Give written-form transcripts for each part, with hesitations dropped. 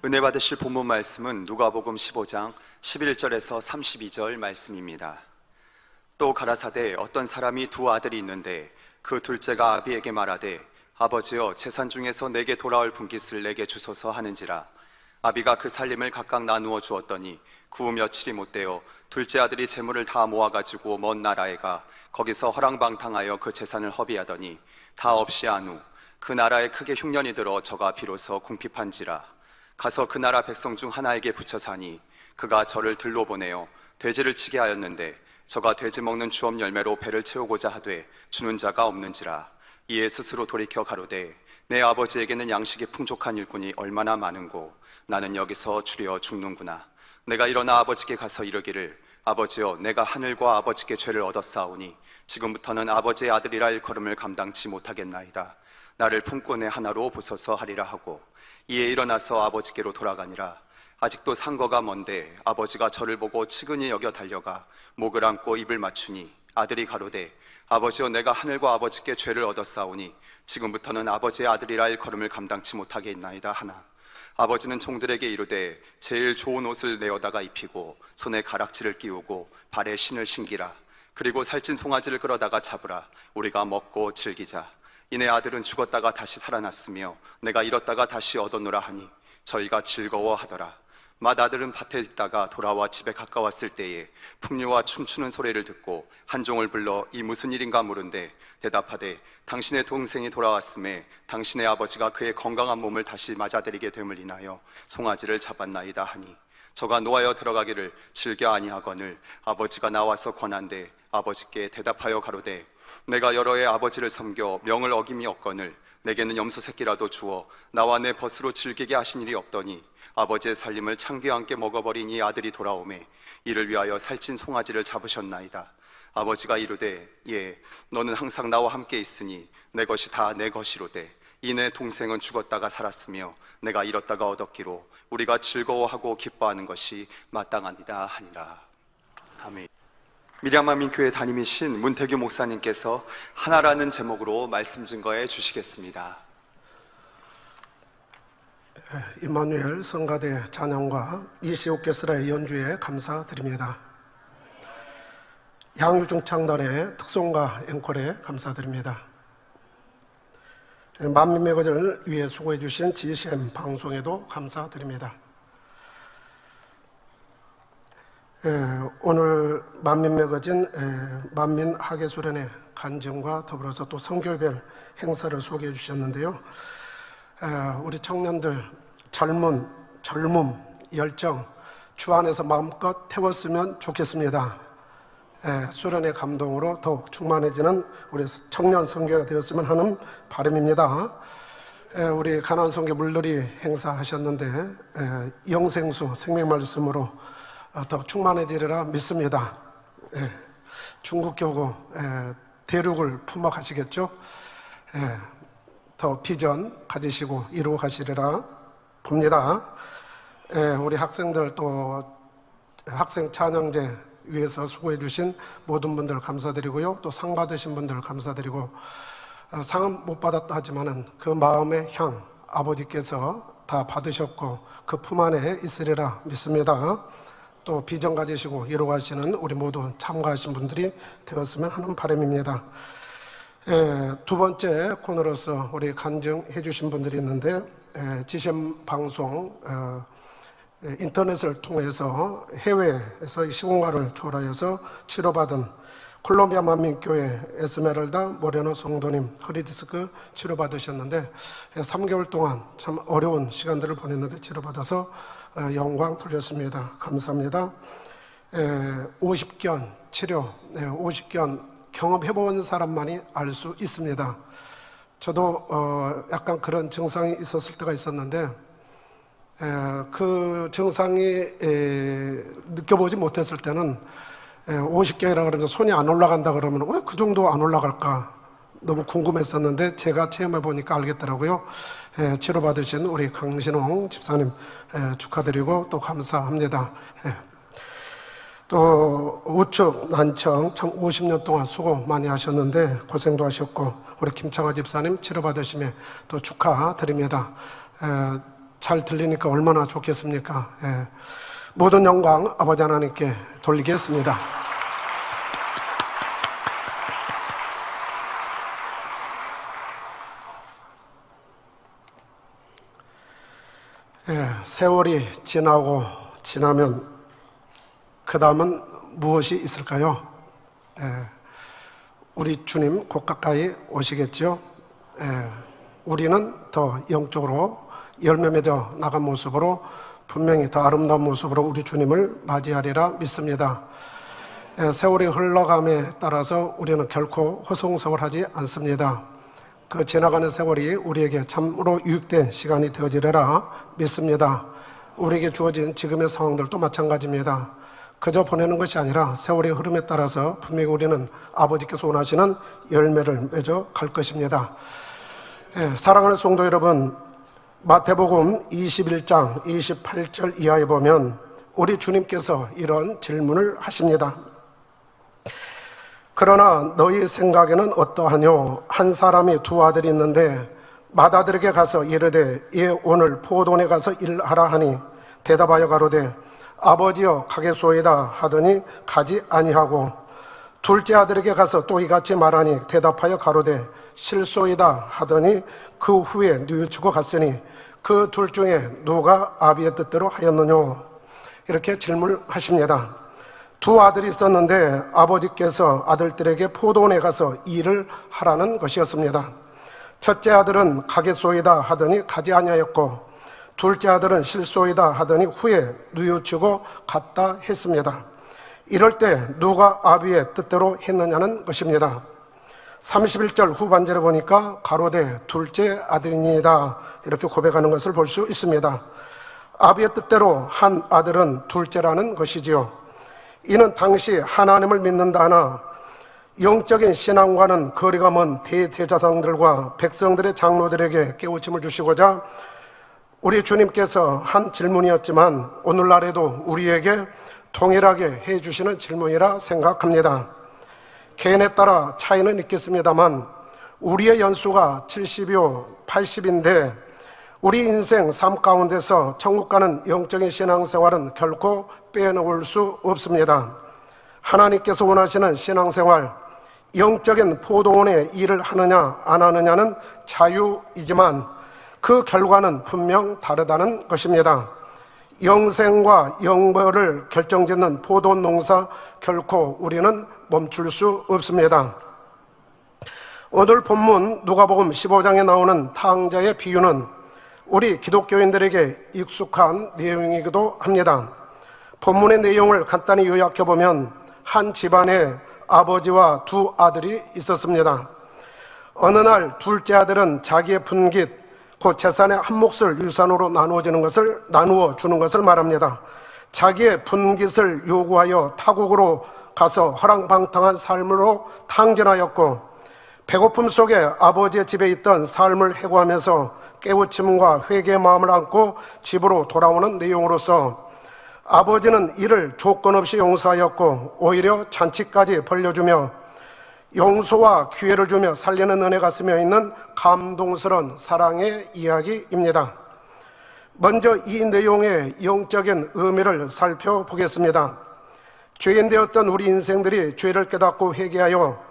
은혜 받으실 본문 말씀은 누가복음 15장 11절에서 32절 말씀입니다. 또 가라사대 어떤 사람이 두 아들이 있는데 그 둘째가 아비에게 말하되 아버지여 재산 중에서 내게 돌아올 분깃을 내게 주소서 하는지라. 아비가 그 살림을 각각 나누어 주었더니 그 후 며칠이 못되어 둘째 아들이 재물을 다 모아가지고 먼 나라에 가 거기서 허랑방탕하여 그 재산을 허비하더니 다 없이 한 후 그 나라에 크게 흉년이 들어 저가 비로소 궁핍한지라. 가서 그 나라 백성 중 하나에게 붙여 사니 그가 저를 들로 보내어 돼지를 치게 하였는데 저가 돼지 먹는 주업 열매로 배를 채우고자 하되 주는 자가 없는지라. 이에 스스로 돌이켜 가로되 내 아버지에게는 양식이 풍족한 일꾼이 얼마나 많은고 나는 여기서 주려 죽는구나. 내가 일어나 아버지께 가서 이르기를 아버지여 내가 하늘과 아버지께 죄를 얻었사오니 지금부터는 아버지의 아들이라 일컬음을 감당치 못하겠나이다. 나를 품고 내 하나로 보소서 하리라 하고 이에 일어나서 아버지께로 돌아가니라. 아직도 상거가 먼데 아버지가 저를 보고 측은히 여겨 달려가 목을 안고 입을 맞추니 아들이 가로되 아버지여 내가 하늘과 아버지께 죄를 얻었사오니 지금부터는 아버지의 아들이라 일컬음을 감당치 못하겠나이다 하나 아버지는 종들에게 이르되 제일 좋은 옷을 내어다가 입히고 손에 가락지를 끼우고 발에 신을 신기라. 그리고 살찐 송아지를 끌어다가 잡으라. 우리가 먹고 즐기자. 이내 아들은 죽었다가 다시 살아났으며 내가 잃었다가 다시 얻었노라 하니 저희가 즐거워하더라. 맏아들은 밭에 있다가 돌아와 집에 가까웠을 때에 풍류와 춤추는 소리를 듣고 한 종을 불러 이 무슨 일인가 물은데 대답하되 당신의 동생이 돌아왔음에 당신의 아버지가 그의 건강한 몸을 다시 맞아들이게 됨을 인하여 송아지를 잡았나이다 하니 저가 노하여 들어가기를 즐겨 아니하거늘 아버지가 나와서 권한대 아버지께 대답하여 가로되 내가 여러 해 아버지를 섬겨 명을 어김이 없거늘 내게는 염소 새끼라도 주어 나와 내 벗으로 즐기게 하신 일이 없더니 아버지의 살림을 창기와 함께 먹어버린 이 아들이 돌아오매 이를 위하여 살찐 송아지를 잡으셨나이다. 아버지가 이르되 예 너는 항상 나와 함께 있으니 내 것이 다 내 것이로되 이 내 동생은 죽었다가 살았으며 내가 잃었다가 얻었기로 우리가 즐거워하고 기뻐하는 것이 마땅하니라 하니라. 아멘. 미량만민교회 담임이신 문태규 목사님께서 하나라는 제목으로 말씀 증거해 주시겠습니다. 임마누엘 성가대 찬양과 이시오케스라의 연주에 감사드립니다. 양유중창단의 특송가 앵콜에 감사드립니다. 만민매거진을 위해 수고해 주신 GCM 방송에도 감사드립니다. 오늘 만민매거진 만민학예수련회 간증과 더불어서 또 성교별 행사를 소개해 주셨는데요. 우리 청년들 젊음, 열정 주 안에서 마음껏 태웠으면 좋겠습니다. 수련의 감동으로 더욱 충만해지는 우리 청년 선교가 되었으면 하는 바람입니다. 우리 가나안 선교 물놀이 행사하셨는데 영생수 생명 말씀으로 더 충만해지리라 믿습니다. 중국 교구 대륙을 품어가시겠죠? 더 비전 가지시고 이루어 가시리라 봅니다. 우리 학생들 또 학생 찬양제 위해서 수고해 주신 모든 분들 감사드리고요. 또 상 받으신 분들 감사드리고 상은 못 받았다 하지만은 그 마음의 향 아버지께서 다 받으셨고 그 품 안에 있으리라 믿습니다. 또 비전 가지시고 이루어 가시는 우리 모두 참가하신 분들이 되었으면 하는 바람입니다. 두 번째 코너로서 우리 간증해 주신 분들이 있는데 GCM 방송 인터넷을 통해서 해외에서 시공간을 초월하여서 치료받은 콜롬비아 만민교회 에스메랄다 모레노 성도님 허리디스크 치료받으셨는데 3개월 동안 참 어려운 시간들을 보냈는데 치료받아서 영광 돌렸습니다. 감사합니다. 50견 치료, 50견 경험해본 사람만이 알 수 있습니다. 저도 약간 그런 증상이 있었을 때가 있었는데 그 증상이 느껴보지 못했을 때는 50견이라 그러면서 손이 안 올라간다 그러면 왜 그 정도 안 올라갈까 너무 궁금했었는데 제가 체험해보니까 알겠더라고요. 치료받으신 우리 강신홍 집사님 축하드리고 또 감사합니다. 또 우측 난청 참 50년 동안 수고 많이 하셨는데 고생도 하셨고 우리 김창화 집사님 치료받으심에 또 축하드립니다. 잘 들리니까 얼마나 좋겠습니까? 예. 모든 영광 아버지 하나님께 돌리겠습니다. 예, 세월이 지나면 그 다음은 무엇이 있을까요? 예, 우리 주님 곧 가까이 오시겠죠? 예, 우리는 더 영적으로 열매 맺어 나간 모습으로 분명히 더 아름다운 모습으로 우리 주님을 맞이하리라 믿습니다. 예, 세월이 흘러감에 따라서 우리는 결코 허송세월하지 않습니다. 그 지나가는 세월이 우리에게 참으로 유익된 시간이 되어지리라 믿습니다. 우리에게 주어진 지금의 상황들도 마찬가지입니다. 그저 보내는 것이 아니라 세월의 흐름에 따라서 분명히 우리는 아버지께서 원하시는 열매를 맺어 갈 것입니다. 예, 사랑하는 성도 여러분, 마태복음 21장 28절 이하에 보면 우리 주님께서 이런 질문을 하십니다. 그러나 너희 생각에는 어떠하뇨? 한 사람이 두 아들이 있는데 맏아들에게 가서 이르되 예 오늘 포도원에 가서 일하라 하니 대답하여 가로되 아버지여 가겠소이다 하더니 가지 아니하고 둘째 아들에게 가서 또 이같이 말하니 대답하여 가로되 실소이다 하더니 그 후에 뉘우치고 갔으니 그 둘 중에 누가 아비의 뜻대로 하였느뇨? 이렇게 질문하십니다. 두 아들이 있었는데 아버지께서 아들들에게 포도원에 가서 일을 하라는 것이었습니다. 첫째 아들은 가겠소이다 하더니 가지 아니하였고 둘째 아들은 실소이다 하더니 후에 뉘우치고 갔다 했습니다. 이럴 때 누가 아비의 뜻대로 했느냐는 것입니다. 31절 후반절에 보니까 가로되 둘째 아들이니이다 이렇게 고백하는 것을 볼 수 있습니다. 아비의 뜻대로 한 아들은 둘째라는 것이지요. 이는 당시 하나님을 믿는다 하나 영적인 신앙과는 거리가 먼 대제사장들과 백성들의 장로들에게 깨우침을 주시고자 우리 주님께서 한 질문이었지만 오늘날에도 우리에게 동일하게 해주시는 질문이라 생각합니다. 개인에 따라 차이는 있겠습니다만 우리의 연수가 70이요 80인데 우리 인생 삶 가운데서 천국 가는 영적인 신앙생활은 결코 빼놓을 수 없습니다. 하나님께서 원하시는 신앙생활, 영적인 포도원에 일을 하느냐 안 하느냐는 자유이지만 그 결과는 분명 다르다는 것입니다. 영생과 영벌을 결정짓는 포도원 농사 결코 우리는 멈출 수 없습니다. 오늘 본문 누가복음 15장에 나오는 탕자의 비유는 우리 기독교인들에게 익숙한 내용이기도 합니다. 본문의 내용을 간단히 요약해보면 한 집안에 아버지와 두 아들이 있었습니다. 어느 날 둘째 아들은 자기의 분깃, 곧 재산의 한 몫을 유산으로 나누어 주는 것을 말합니다. 자기의 분깃을 요구하여 타국으로 가서 허랑방탕한 삶으로 탕진하였고 배고픔 속에 아버지의 집에 있던 삶을 해고하면서 깨우침과 회개의 마음을 안고 집으로 돌아오는 내용으로서 아버지는 이를 조건 없이 용서하였고 오히려 잔치까지 벌려주며 용서와 기회를 주며 살리는 은혜가 스며 있는 감동스러운 사랑의 이야기입니다. 먼저 이 내용의 영적인 의미를 살펴보겠습니다. 죄인 되었던 우리 인생들이 죄를 깨닫고 회개하여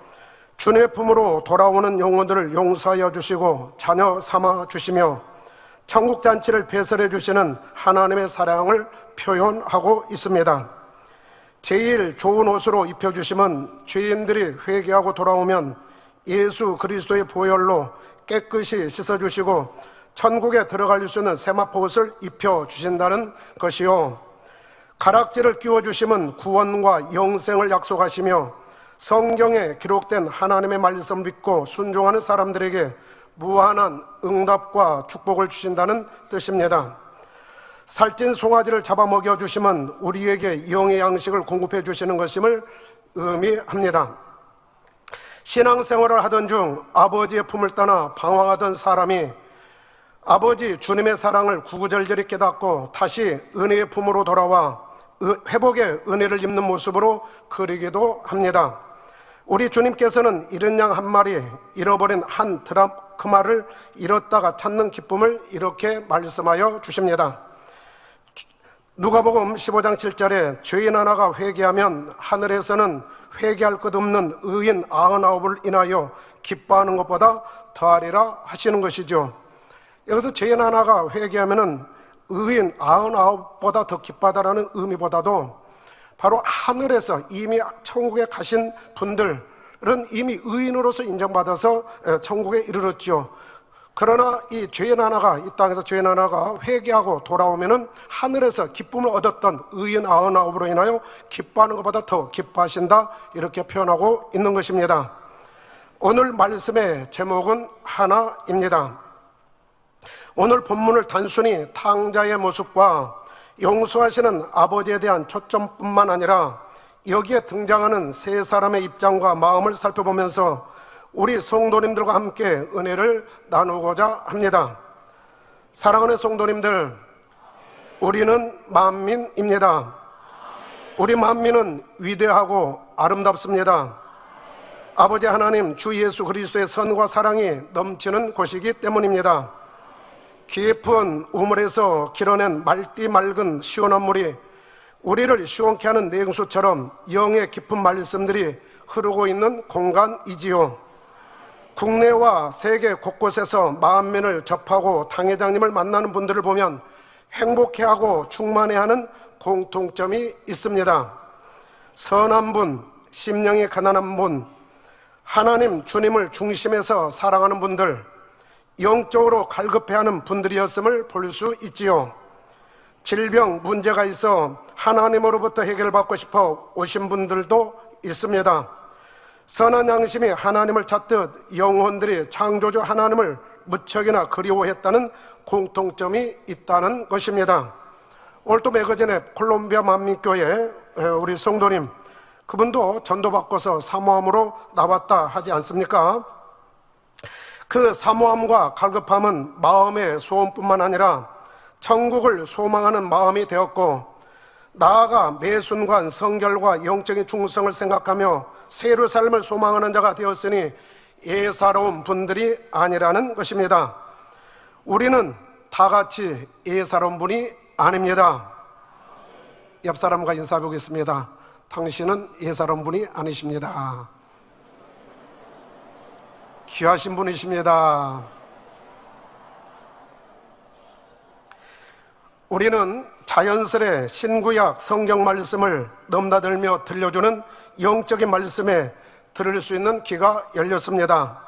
주님의 품으로 돌아오는 영혼들을 용서하여 주시고 자녀 삼아 주시며 천국잔치를 배설해 주시는 하나님의 사랑을 표현하고 있습니다. 제일 좋은 옷으로 입혀주심은 죄인들이 회개하고 돌아오면 예수 그리스도의 보혈로 깨끗이 씻어주시고 천국에 들어갈 수 있는 세마포 옷을 입혀주신다는 것이요, 가락지를 끼워주심은 구원과 영생을 약속하시며 성경에 기록된 하나님의 말씀을 믿고 순종하는 사람들에게 무한한 응답과 축복을 주신다는 뜻입니다. 살찐 송아지를 잡아먹여 주심은 우리에게 영의 양식을 공급해 주시는 것임을 의미합니다. 신앙생활을 하던 중 아버지의 품을 떠나 방황하던 사람이 아버지 주님의 사랑을 구구절절히 깨닫고 다시 은혜의 품으로 돌아와 회복의 은혜를 입는 모습으로 그리기도 합니다. 우리 주님께서는 이른 양 한 마리, 잃어버린 한 그 말을 잃었다가 찾는 기쁨을 이렇게 말씀하여 주십니다. 누가복음 15장 7절에 죄인 하나가 회개하면 하늘에서는 회개할 것 없는 의인 99을 인하여 기뻐하는 것보다 더하리라 하시는 것이죠. 여기서 죄인 하나가 회개하면 의인 99보다 더 기뻐하다라는 의미보다도 바로 하늘에서 이미 천국에 가신 분들은 이미 의인으로서 인정받아서 천국에 이르렀죠. 그러나 이 죄인 하나가, 이 땅에서 죄인 하나가 회개하고 돌아오면은 하늘에서 기쁨을 얻었던 의인 99으로 인하여 기뻐하는 것보다 더 기뻐하신다, 이렇게 표현하고 있는 것입니다. 오늘 말씀의 제목은 하나입니다. 오늘 본문을 단순히 탕자의 모습과 용서하시는 아버지에 대한 초점뿐만 아니라 여기에 등장하는 세 사람의 입장과 마음을 살펴보면서 우리 성도님들과 함께 은혜를 나누고자 합니다. 사랑하는 성도님들, 우리는 만민입니다. 우리 만민은 위대하고 아름답습니다. 아버지 하나님 주 예수 그리스도의 선과 사랑이 넘치는 곳이기 때문입니다. 깊은 우물에서 길어낸 맑디 맑은 시원한 물이 우리를 시원케 하는 냉수처럼 영의 깊은 말씀들이 흐르고 있는 공간이지요. 국내와 세계 곳곳에서 만민을 접하고 당회장님을 만나는 분들을 보면 행복해하고 충만해하는 공통점이 있습니다. 선한 분, 심령이 가난한 분, 하나님 주님을 중심에서 사랑하는 분들, 영적으로 갈급해하는 분들이었음을 볼 수 있지요. 질병 문제가 있어 하나님으로부터 해결받고 싶어 오신 분들도 있습니다. 선한 양심이 하나님을 찾듯 영혼들이 창조주 하나님을 무척이나 그리워했다는 공통점이 있다는 것입니다. 오늘 또 매거 전에 콜롬비아 만민교회 우리 성도님, 그분도 전도받고서 사모함으로 나왔다 하지 않습니까? 그 사모함과 갈급함은 마음의 소원뿐만 아니라 천국을 소망하는 마음이 되었고, 나아가 매 순간 성결과 영적인 충성을 생각하며 새로운 삶을 소망하는 자가 되었으니 예사로운 분들이 아니라는 것입니다. 우리는 다 같이 예사로운 분이 아닙니다. 옆 사람과 인사해 보겠습니다. 당신은 예사로운 분이 아니십니다. 귀하신 분이십니다. 우리는 자연스레 신구약 성경 말씀을 넘나들며 들려주는 영적인 말씀에 들을 수 있는 귀가 열렸습니다.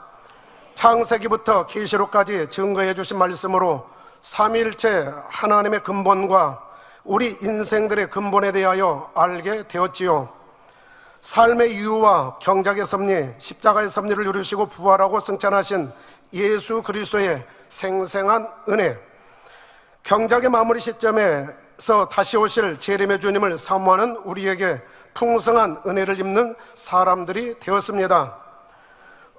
창세기부터 계시록까지 증거해 주신 말씀으로 삼위일체 하나님의 근본과 우리 인생들의 근본에 대하여 알게 되었지요. 삶의 이유와 경작의 섭리, 십자가의 섭리를 이루시고 부활하고 승천하신 예수 그리스도의 생생한 은혜, 경작의 마무리 시점에서 다시 오실 재림의 주님을 사모하는 우리에게 풍성한 은혜를 입는 사람들이 되었습니다.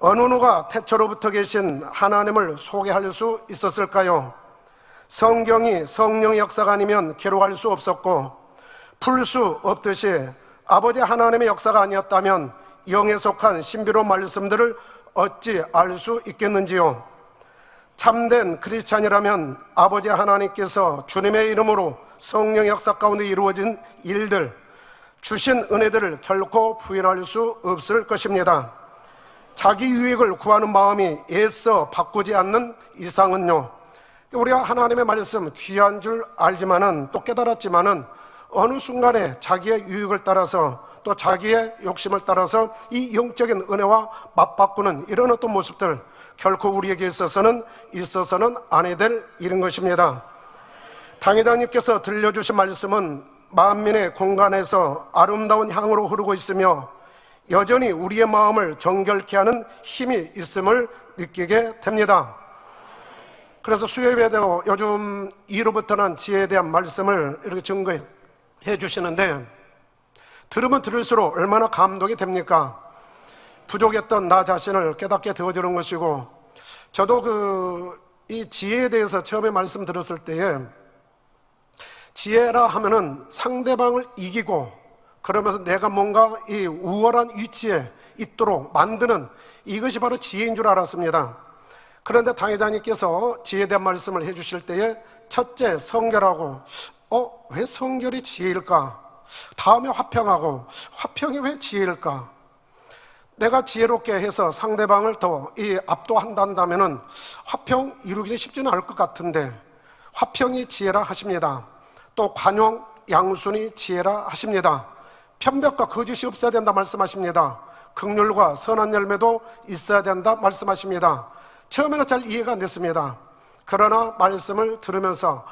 어느 누가 태초로부터 계신 하나님을 소개할 수 있었을까요? 성경이 성령의 역사가 아니면 기록할 수 없었고, 풀 수 없듯이 아버지 하나님의 역사가 아니었다면 영에 속한 신비로운 말씀들을 어찌 알 수 있겠는지요? 참된 크리스찬이라면 아버지 하나님께서 주님의 이름으로 성령의 역사 가운데 이루어진 일들, 주신 은혜들을 결코 부인할 수 없을 것입니다. 자기 유익을 구하는 마음이 애써 바꾸지 않는 이상은요, 우리가 하나님의 말씀 귀한 줄 알지만은, 또 깨달았지만은 어느 순간에 자기의 유익을 따라서 또 자기의 욕심을 따라서 이 영적인 은혜와 맞바꾸는 이런 어떤 모습들, 결코 우리에게 있어서는 안 해야 될 일인 것입니다. 당회장님께서 들려주신 말씀은 만민의 공간에서 아름다운 향으로 흐르고 있으며 여전히 우리의 마음을 정결케 하는 힘이 있음을 느끼게 됩니다. 그래서 수요예배도 요즘 2로부터는 지혜에 대한 말씀을 이렇게 증거해 주시는데, 들으면 들을수록 얼마나 감동이 됩니까? 부족했던 나 자신을 깨닫게 되어지는 것이고, 저도 이 지혜에 대해서 처음에 말씀 들었을 때에, 지혜라 하면은 상대방을 이기고 그러면서 내가 뭔가 이 우월한 위치에 있도록 만드는, 이것이 바로 지혜인 줄 알았습니다. 그런데 당회장님께서 지혜에 대한 말씀을 해주실 때에 첫째 성결하고 왜 성결이 지혜일까? 다음에 화평하고 화평이 왜 지혜일까? 내가 지혜롭게 해서 상대방을 더 압도한다면은 화평 이루기는 쉽지는 않을 것 같은데 화평이 지혜라 하십니다. 또 관용, 양순이 지혜라 하십니다. 편벽과 거짓이 없어야 된다 말씀하십니다. 긍휼과 선한 열매도 있어야 된다 말씀하십니다. 처음에는 잘 이해가 안 됐습니다. 그러나 말씀을 들으면서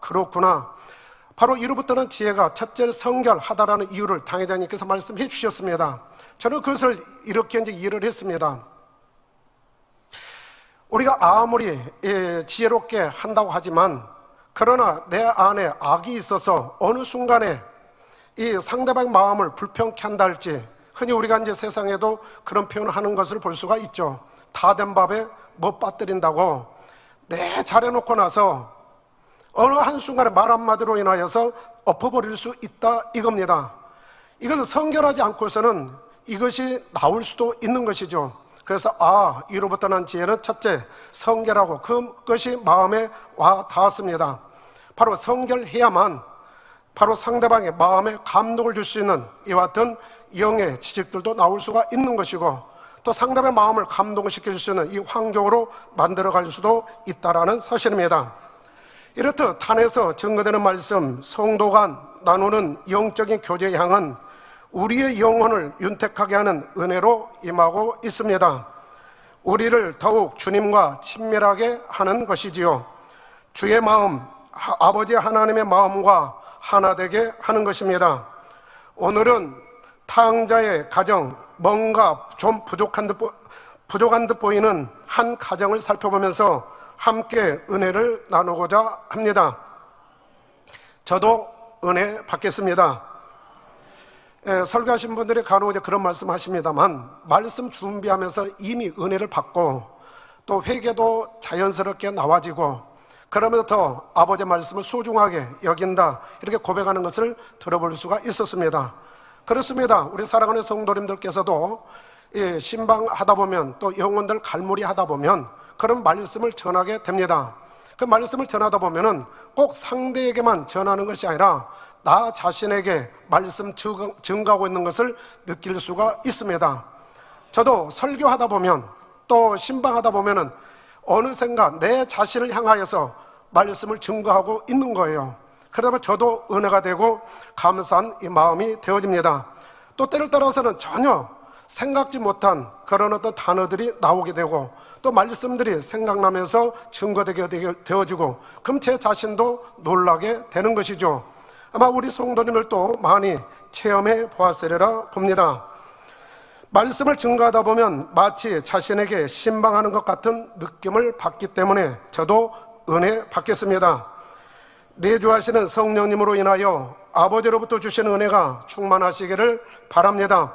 그렇구나. 바로 이로부터는 지혜가 첫째 성결하다라는 이유를 당회장님께서 말씀해 주셨습니다. 저는 그것을 이렇게 이제 이해를 했습니다. 우리가 아무리 지혜롭게 한다고 하지만 그러나 내 안에 악이 있어서 어느 순간에 이 상대방 마음을 불편케 한다 할지, 흔히 우리가 이제 세상에도 그런 표현을 하는 것을 볼 수가 있죠. 다 된 밥에 못 빠뜨린다고 잘해놓고 나서 어느 한순간에 말 한마디로 인하여서 엎어버릴 수 있다 이겁니다. 이것을 성결하지 않고서는 이것이 나올 수도 있는 것이죠. 그래서 이로부터 난 지혜는 첫째 성결하고 그것이 마음에 와 닿았습니다. 바로 성결해야만 바로 상대방의 마음에 감동을 줄 수 있는 이와 같은 영의 지식들도 나올 수가 있는 것이고, 또 상대방의 마음을 감동시킬 수 있는 이 환경으로 만들어갈 수도 있다라는 사실입니다. 이렇듯 단에서 증거되는 말씀, 성도 간 나누는 영적인 교제의 향은 우리의 영혼을 윤택하게 하는 은혜로 임하고 있습니다. 우리를 더욱 주님과 친밀하게 하는 것이지요. 주의 마음, 아버지 하나님의 마음과 하나 되게 하는 것입니다. 오늘은 탕자의 가정, 뭔가 좀 부족한 듯 보이는 한 가정을 살펴보면서 함께 은혜를 나누고자 합니다. 저도 은혜 받겠습니다. 설교하신 분들이 간혹 이제 그런 말씀 하십니다만, 말씀 준비하면서 이미 은혜를 받고 또 회개도 자연스럽게 나와지고 그러면서 더 아버지의 말씀을 소중하게 여긴다, 이렇게 고백하는 것을 들어볼 수가 있었습니다. 그렇습니다. 우리 사랑하는 성도님들께서도 신방하다 보면 또 영혼들 갈무리 하다 보면 그런 말씀을 전하게 됩니다. 그 말씀을 전하다 보면은 꼭 상대에게만 전하는 것이 아니라 나 자신에게 말씀 증가하고 있는 것을 느낄 수가 있습니다. 저도 설교하다 보면 또 신방하다 보면은 어느샌가 내 자신을 향하여서 말씀을 증거하고 있는 거예요. 그러다 보면 저도 은혜가 되고 감사한 이 마음이 되어집니다. 또 때를 따라서는 전혀 생각지 못한 그런 어떤 단어들이 나오게 되고 또 말씀들이 생각나면서 증거되게 되어지고, 그럼 제 자신도 놀라게 되는 것이죠. 아마 우리 성도님을 또 많이 체험해 보았으리라 봅니다. 말씀을 증거하다 보면 마치 자신에게 신방하는 것 같은 느낌을 받기 때문에 저도 은혜 받겠습니다. 내주하시는 성령님으로 인하여 아버지로부터 주신 은혜가 충만하시기를 바랍니다.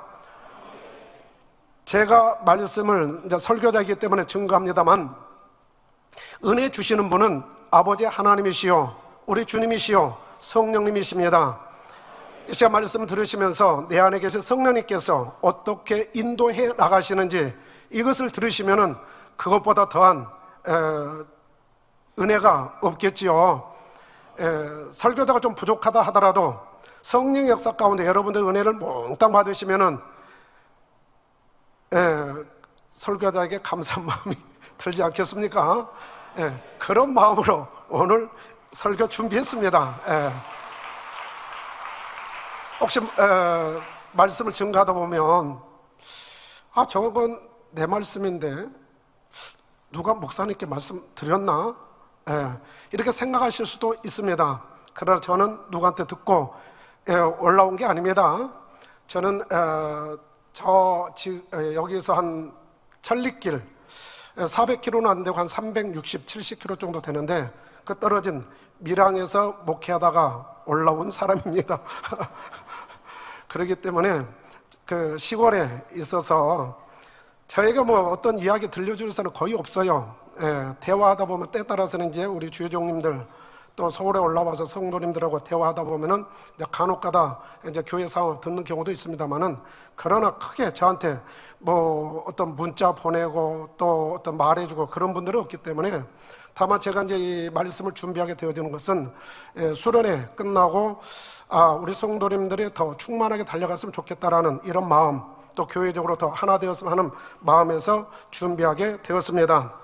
제가 말씀을 이제 설교자이기 때문에 증거합니다만, 은혜 주시는 분은 아버지 하나님이시요 우리 주님이시요 성령님이십니다. 이 시간 말씀 들으시면서 내 안에 계신 성령님께서 어떻게 인도해 나가시는지 이것을 들으시면은 그것보다 더한 은혜가 없겠지요. 설교자가 좀 부족하다 하더라도 성령의 역사 가운데 여러분들 은혜를 몽땅 받으시면은 설교자에게 감사한 마음이 들지 않겠습니까? 그런 마음으로 오늘 설교 준비했습니다. 혹시 말씀을 증거하다 보면 저건 내 말씀인데 누가 목사님께 말씀 드렸나? 이렇게 생각하실 수도 있습니다. 그러나 저는 누구한테 듣고 올라온 게 아닙니다. 저는 여기서 한 천리길 400km는 안 되고 한 360, 70km 정도 되는데 그 떨어진 밀양에서 목회하다가 올라온 사람입니다. 그렇기 때문에 그 시골에 있어서 저에게 뭐 어떤 이야기 들려줄 사람은 거의 없어요. 대화하다 보면 때에 따라서는 이제 우리 주요종님들 또 서울에 올라와서 성도님들하고 대화하다 보면은 이제 간혹가다 이제 교회 상황 듣는 경우도 있습니다만은, 그러나 크게 저한테 뭐 어떤 문자 보내고 또 어떤 말해주고 그런 분들은 없기 때문에, 다만 제가 이제 이 말씀을 준비하게 되어지는 것은 수련회 끝나고 우리 성도님들이 더 충만하게 달려갔으면 좋겠다라는 이런 마음, 또 교회적으로 더 하나 되었으면 하는 마음에서 준비하게 되었습니다.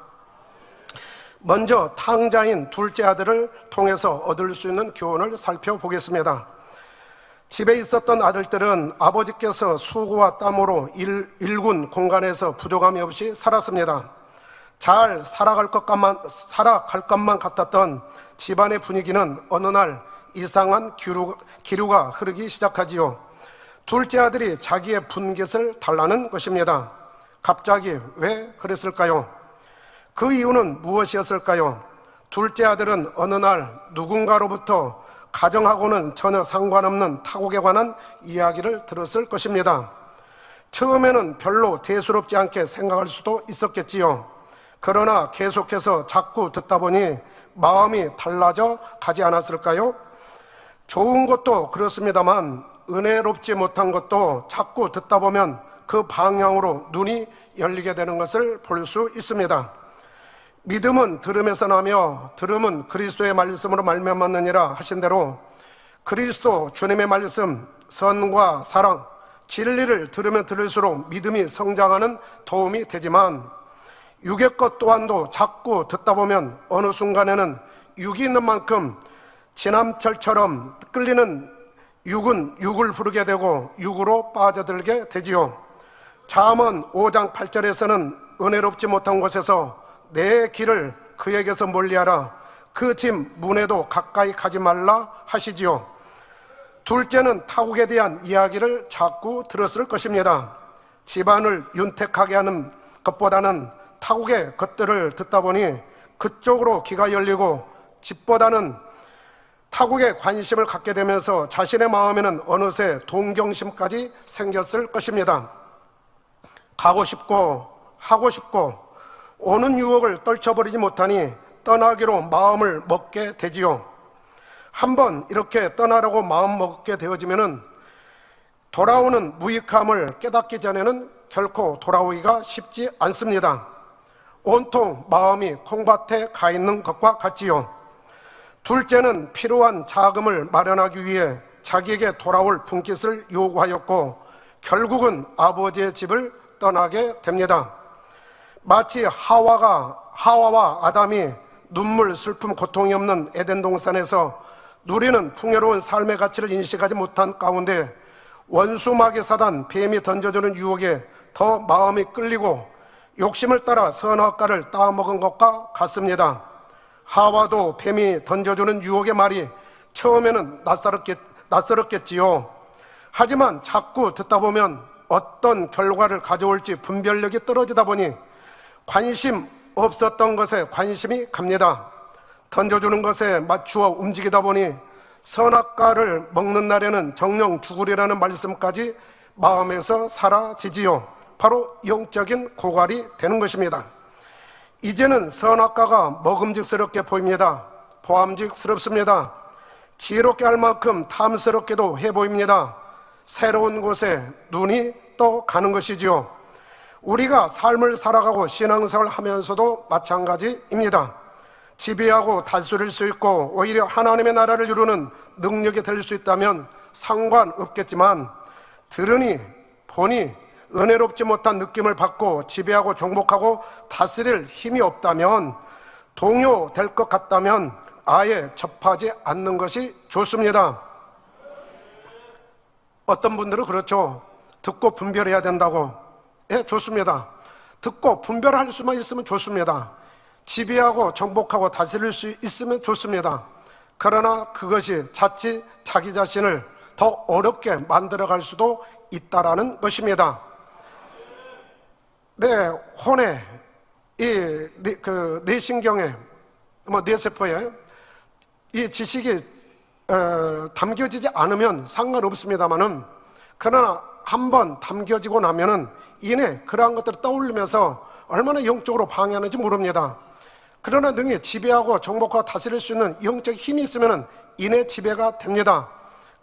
먼저 탕자인 둘째 아들을 통해서 얻을 수 있는 교훈을 살펴보겠습니다. 집에 있었던 아들들은 아버지께서 수고와 땀으로 일군 공간에서 부족함이 없이 살았습니다. 잘 살아갈 것만 같았던 집안의 분위기는 어느 날 이상한 기류가 흐르기 시작하지요. 둘째 아들이 자기의 분깃을 달라는 것입니다. 갑자기 왜 그랬을까요? 그 이유는 무엇이었을까요? 둘째 아들은 어느 날 누군가로부터 가정하고는 전혀 상관없는 타국에 관한 이야기를 들었을 것입니다. 처음에는 별로 대수롭지 않게 생각할 수도 있었겠지요. 그러나 계속해서 자꾸 듣다 보니 마음이 달라져 가지 않았을까요? 좋은 것도 그렇습니다만 은혜롭지 못한 것도 자꾸 듣다 보면 그 방향으로 눈이 열리게 되는 것을 볼 수 있습니다. 믿음은 들음에서 나며 들음은 그리스도의 말씀으로 말미암았느니라 하신 대로, 그리스도 주님의 말씀, 선과 사랑, 진리를 들으면 들을수록 믿음이 성장하는 도움이 되지만, 육의 것 또한도 자꾸 듣다 보면 어느 순간에는 육이 있는 만큼 지남철처럼 끌리는 육은 육을 부르게 되고 육으로 빠져들게 되지요. 잠언 5장 8절에서는 은혜롭지 못한 곳에서 내 길을 그에게서 멀리하라, 그 집 문에도 가까이 가지 말라 하시지요. 둘째는 타국에 대한 이야기를 자꾸 들었을 것입니다. 집안을 윤택하게 하는 것보다는 타국의 것들을 듣다 보니 그쪽으로 귀가 열리고 집보다는 타국에 관심을 갖게 되면서 자신의 마음에는 어느새 동경심까지 생겼을 것입니다. 가고 싶고 하고 싶고 오는 유혹을 떨쳐버리지 못하니 떠나기로 마음을 먹게 되지요. 한번 이렇게 떠나려고 마음 먹게 되어지면은 돌아오는 무익함을 깨닫기 전에는 결코 돌아오기가 쉽지 않습니다. 온통 마음이 콩밭에 가 있는 것과 같지요. 둘째는 필요한 자금을 마련하기 위해 자기에게 돌아올 분깃을 요구하였고 결국은 아버지의 집을 떠나게 됩니다. 마치 하와와 아담이 눈물, 슬픔, 고통이 없는 에덴 동산에서 누리는 풍요로운 삶의 가치를 인식하지 못한 가운데 원수마귀 사단, 뱀이 던져주는 유혹에 더 마음이 끌리고 욕심을 따라 선악과를 따먹은 것과 같습니다. 하와도 뱀이 던져주는 유혹의 말이 처음에는 낯설었겠지요. 하지만 자꾸 듣다 보면 어떤 결과를 가져올지 분별력이 떨어지다 보니 관심 없었던 것에 관심이 갑니다. 던져주는 것에 맞추어 움직이다 보니 선악과를 먹는 날에는 정령 죽으리라는 말씀까지 마음에서 사라지지요. 바로 영적인 고갈이 되는 것입니다. 이제는 선악과가 먹음직스럽게 보입니다. 보암직스럽습니다. 지혜롭게 할 만큼 탐스럽게도 해 보입니다. 새로운 곳에 눈이 또 가는 것이지요. 우리가 삶을 살아가고 신앙생활을 하면서도 마찬가지입니다. 지배하고 다스릴 수 있고 오히려 하나님의 나라를 이루는 능력이 될 수 있다면 상관없겠지만, 들으니 보니 은혜롭지 못한 느낌을 받고 지배하고 정복하고 다스릴 힘이 없다면, 동요될 것 같다면 아예 접하지 않는 것이 좋습니다. 어떤 분들은 그렇죠. 듣고 분별해야 된다고. 예, 좋습니다. 듣고 분별할 수만 있으면 좋습니다. 지배하고 정복하고 다스릴 수 있으면 좋습니다. 그러나 그것이 자칫 자기 자신을 더 어렵게 만들어갈 수도 있다라는 것입니다. 내 혼에, 내 신경에, 내 세포에 이 지식이 담겨지지 않으면 상관없습니다만은, 그러나 한번 담겨지고 나면은 이내 그러한 것들을 떠올리면서 얼마나 영적으로 방해하는지 모릅니다. 그러나 능히 지배하고 정복하고 다스릴 수 있는 영적 힘이 있으면 인의 지배가 됩니다.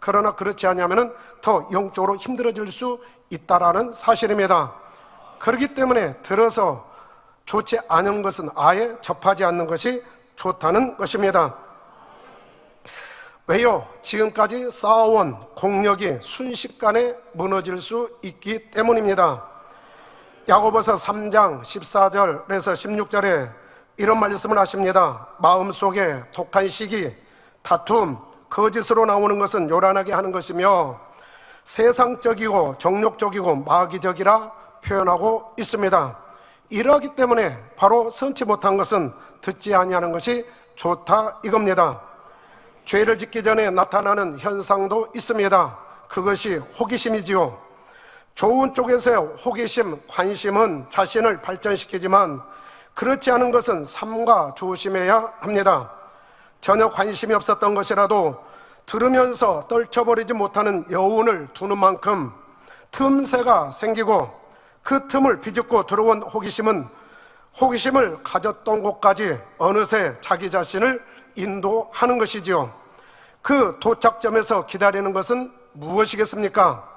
그러나 그렇지 않으면 더 영적으로 힘들어질 수 있다라는 사실입니다. 그렇기 때문에 들어서 좋지 않은 것은 아예 접하지 않는 것이 좋다는 것입니다. 왜요? 지금까지 쌓아온 공력이 순식간에 무너질 수 있기 때문입니다. 야고보서 3장 14절에서 16절에 이런 말씀을 하십니다. 마음속에 독한 시기, 다툼, 거짓으로 나오는 것은 요란하게 하는 것이며 세상적이고 정욕적이고 마귀적이라 표현하고 있습니다. 이러하기 때문에 바로 선치 못한 것은 듣지 아니하는 것이 좋다 이겁니다. 죄를 짓기 전에 나타나는 현상도 있습니다. 그것이 호기심이지요. 좋은 쪽에서의 호기심, 관심은 자신을 발전시키지만 그렇지 않은 것은 삼가 조심해야 합니다. 전혀 관심이 없었던 것이라도 들으면서 떨쳐버리지 못하는 여운을 두는 만큼 틈새가 생기고 그 틈을 비집고 들어온 호기심은 호기심을 가졌던 곳까지 어느새 자기 자신을 인도하는 것이지요. 그 도착점에서 기다리는 것은 무엇이겠습니까?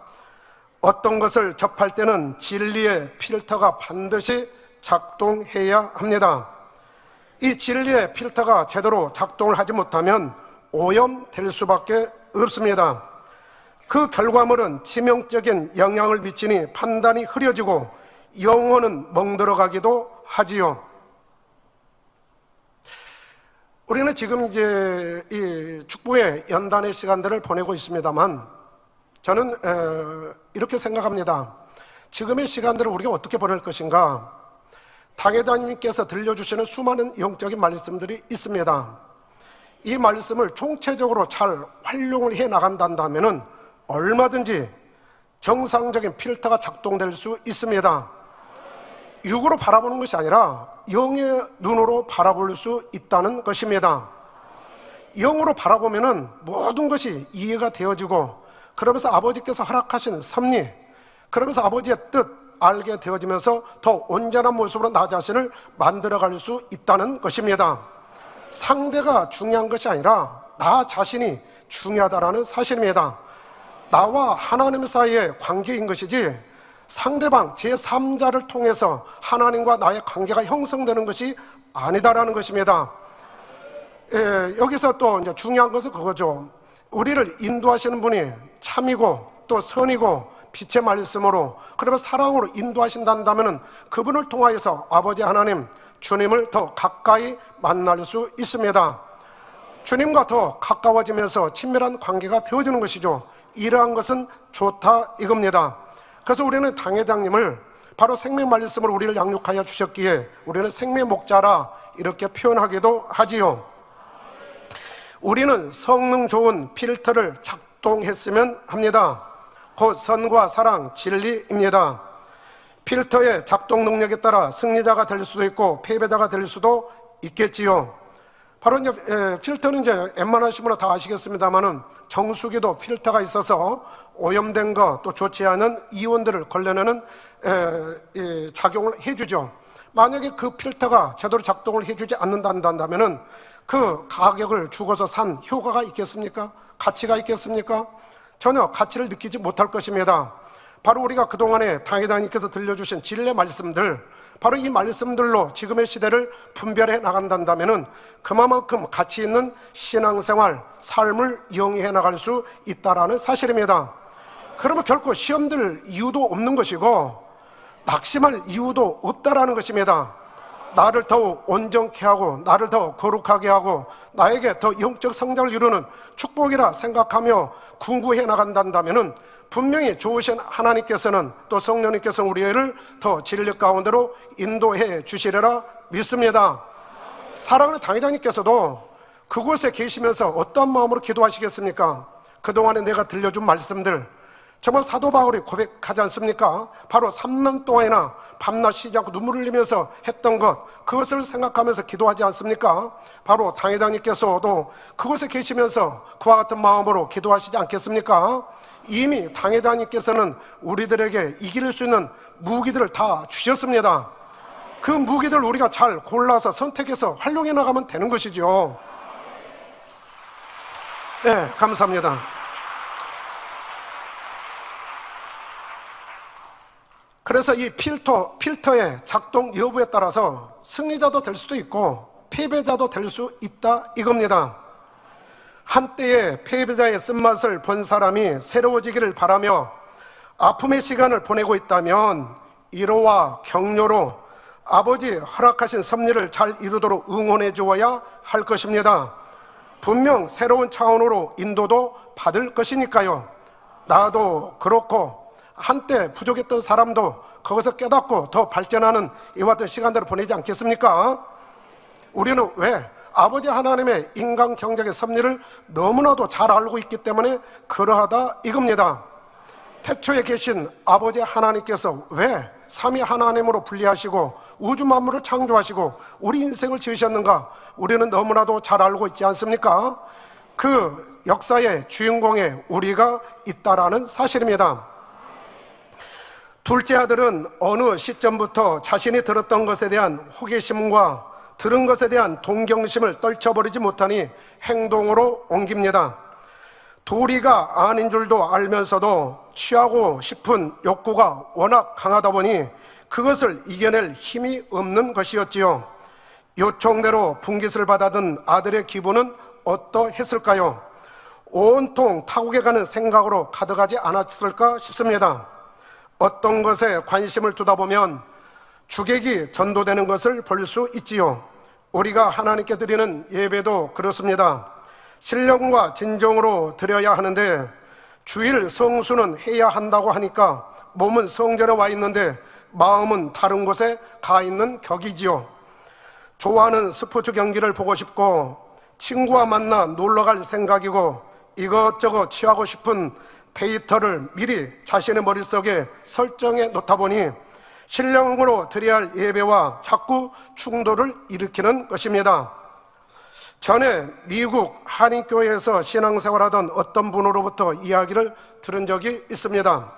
어떤 것을 접할 때는 진리의 필터가 반드시 작동해야 합니다. 이 진리의 필터가 제대로 작동을 하지 못하면 오염될 수밖에 없습니다. 그 결과물은 치명적인 영향을 미치니 판단이 흐려지고 영혼은 멍들어가기도 하지요. 우리는 지금 이제 이 축복의 연단의 시간들을 보내고 있습니다만 저는 이렇게 생각합니다. 지금의 시간들을 우리가 어떻게 보낼 것인가? 당회장님께서 들려주시는 수많은 영적인 말씀들이 있습니다. 이 말씀을 총체적으로 잘 활용을 해 나간다면 얼마든지 정상적인 필터가 작동될 수 있습니다. 육으로 바라보는 것이 아니라 영의 눈으로 바라볼 수 있다는 것입니다. 영으로 바라보면 모든 것이 이해가 되어지고 그러면서 아버지께서 허락하신 섭리, 그러면서 아버지의 뜻 알게 되어지면서 더 온전한 모습으로 나 자신을 만들어갈 수 있다는 것입니다. 상대가 중요한 것이 아니라 나 자신이 중요하다는 사실입니다. 나와 하나님 사이의 관계인 것이지 상대방 제3자를 통해서 하나님과 나의 관계가 형성되는 것이 아니다라는 것입니다. 여기서 또 이제 중요한 것은 그거죠. 우리를 인도하시는 분이 참이고 또 선이고 빛의 말씀으로 그러면 사랑으로 인도하신다면 그분을 통하여서 아버지 하나님 주님을 더 가까이 만날 수 있습니다. 주님과 더 가까워지면서 친밀한 관계가 되어지는 것이죠. 이러한 것은 좋다 이겁니다. 그래서 우리는 당회장님을 바로 생명 말씀으로 우리를 양육하여 주셨기에 우리는 생명 목자라 이렇게 표현하기도 하지요. 우리는 성능 좋은 필터를 작동했으면 합니다. 곧 선과 사랑, 진리입니다. 필터의 작동 능력에 따라 승리자가 될 수도 있고 패배자가 될 수도 있겠지요. 바로 이제 필터는 이제 웬만하신 분은 다 아시겠습니다만은 정수기도 필터가 있어서 오염된 거 또 좋지 않은 이온들을 걸러내는 작용을 해주죠. 만약에 그 필터가 제대로 작동을 해주지 않는다면은 그 가격을 주고서 산 효과가 있겠습니까? 가치가 있겠습니까? 전혀 가치를 느끼지 못할 것입니다. 바로 우리가 그동안에 당회장님께서 들려주신 진리의 말씀들, 바로 이 말씀들로 지금의 시대를 분별해 나간다면 그만큼 가치 있는 신앙생활, 삶을 영위해 나갈 수 있다는 사실입니다. 그러면 결코 시험들 이유도 없는 것이고 낙심할 이유도 없다라는 것입니다. 나를 더 온전케 하고 나를 더 거룩하게 하고 나에게 더 영적 성장을 이루는 축복이라 생각하며 궁구해 나간다면 분명히 좋으신 하나님께서는 또 성령님께서는 우리를 더 진리 가운데로 인도해 주시리라 믿습니다. 사랑하는 당회장님께서도 그곳에 계시면서 어떤 마음으로 기도하시겠습니까? 그동안에 내가 들려준 말씀들 정말 사도 바울이 고백하지 않습니까? 바로 3년 동안이나 밤낮 쉬지 않고 눈물을 흘리면서 했던 것, 그것을 생각하면서 기도하지 않습니까? 바로 당회장님께서도 그곳에 계시면서 그와 같은 마음으로 기도하시지 않겠습니까? 이미 당회장님께서는 우리들에게 이길 수 있는 무기들을 다 주셨습니다. 그 무기들 우리가 잘 골라서 선택해서 활용해 나가면 되는 것이죠. 네, 감사합니다. 그래서 이 필터의 작동 여부에 따라서 승리자도 될 수도 있고 패배자도 될 수 있다 이겁니다. 한때의 패배자의 쓴맛을 본 사람이 새로워지기를 바라며 아픔의 시간을 보내고 있다면 위로와 격려로 아버지 허락하신 섭리를 잘 이루도록 응원해 주어야 할 것입니다. 분명 새로운 차원으로 인도도 받을 것이니까요. 나도 그렇고 한때 부족했던 사람도 거기서 깨닫고 더 발전하는 이와 같은 시간들을 보내지 않겠습니까? 우리는 왜? 아버지 하나님의 인간 경작의 섭리를 너무나도 잘 알고 있기 때문에 그러하다 이겁니다. 태초에 계신 아버지 하나님께서 왜 삼위 하나님으로 분리하시고 우주 만물을 창조하시고 우리 인생을 지으셨는가? 우리는 너무나도 잘 알고 있지 않습니까? 그 역사의 주인공에 우리가 있다라는 사실입니다. 둘째 아들은 어느 시점부터 자신이 들었던 것에 대한 호기심과 들은 것에 대한 동경심을 떨쳐버리지 못하니 행동으로 옮깁니다. 도리가 아닌 줄도 알면서도 취하고 싶은 욕구가 워낙 강하다 보니 그것을 이겨낼 힘이 없는 것이었지요. 요청대로 분깃을 받아든 아들의 기분은 어떠했을까요? 온통 타국에 가는 생각으로 가득하지 않았을까 싶습니다. 어떤 것에 관심을 두다 보면 주객이 전도되는 것을 볼 수 있지요. 우리가 하나님께 드리는 예배도 그렇습니다. 신령과 진정으로 드려야 하는데 주일 성수는 해야 한다고 하니까 몸은 성전에 와 있는데 마음은 다른 곳에 가 있는 격이지요. 좋아하는 스포츠 경기를 보고 싶고 친구와 만나 놀러갈 생각이고 이것저것 취하고 싶은 데이터를 미리 자신의 머릿속에 설정해 놓다 보니 신령으로 드려야 할 예배와 자꾸 충돌을 일으키는 것입니다. 전에 미국 한인교회에서 신앙생활하던 어떤 분으로부터 이야기를 들은 적이 있습니다.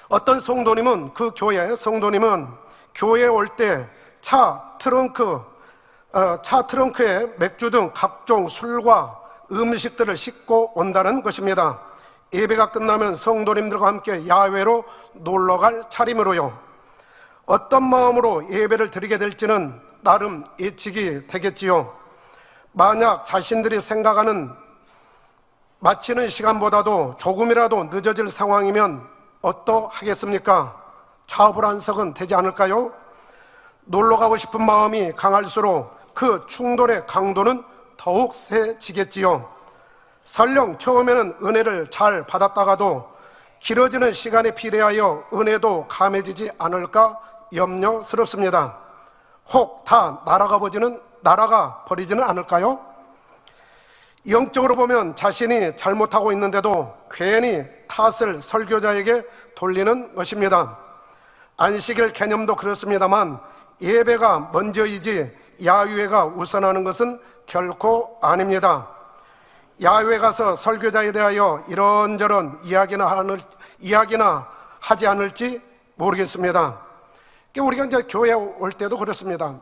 어떤 성도님은 그 교회의 성도님은 교회에 올 때 차 트렁크에 맥주 등 각종 술과 음식들을 싣고 온다는 것입니다. 예배가 끝나면 성도님들과 함께 야외로 놀러갈 차림으로요. 어떤 마음으로 예배를 드리게 될지는 나름 예측이 되겠지요. 만약 자신들이 생각하는 마치는 시간보다도 조금이라도 늦어질 상황이면 어떠하겠습니까? 좌불안석은 되지 않을까요? 놀러 가고 싶은 마음이 강할수록 그 충돌의 강도는 더욱 세지겠지요. 설령 처음에는 은혜를 잘 받았다가도 길어지는 시간에 비례하여 은혜도 감해지지 않을까 염려스럽습니다. 혹 다 날아가 버리지는 않을까요? 영적으로 보면 자신이 잘못하고 있는데도 괜히 탓을 설교자에게 돌리는 것입니다. 안식일 개념도 그렇습니다만 예배가 먼저이지 야유회가 우선하는 것은 결코 아닙니다. 야외 가서 설교자에 대하여 이런저런 이야기나 하지 않을지 모르겠습니다. 우리가 이제 교회에 올 때도 그렇습니다.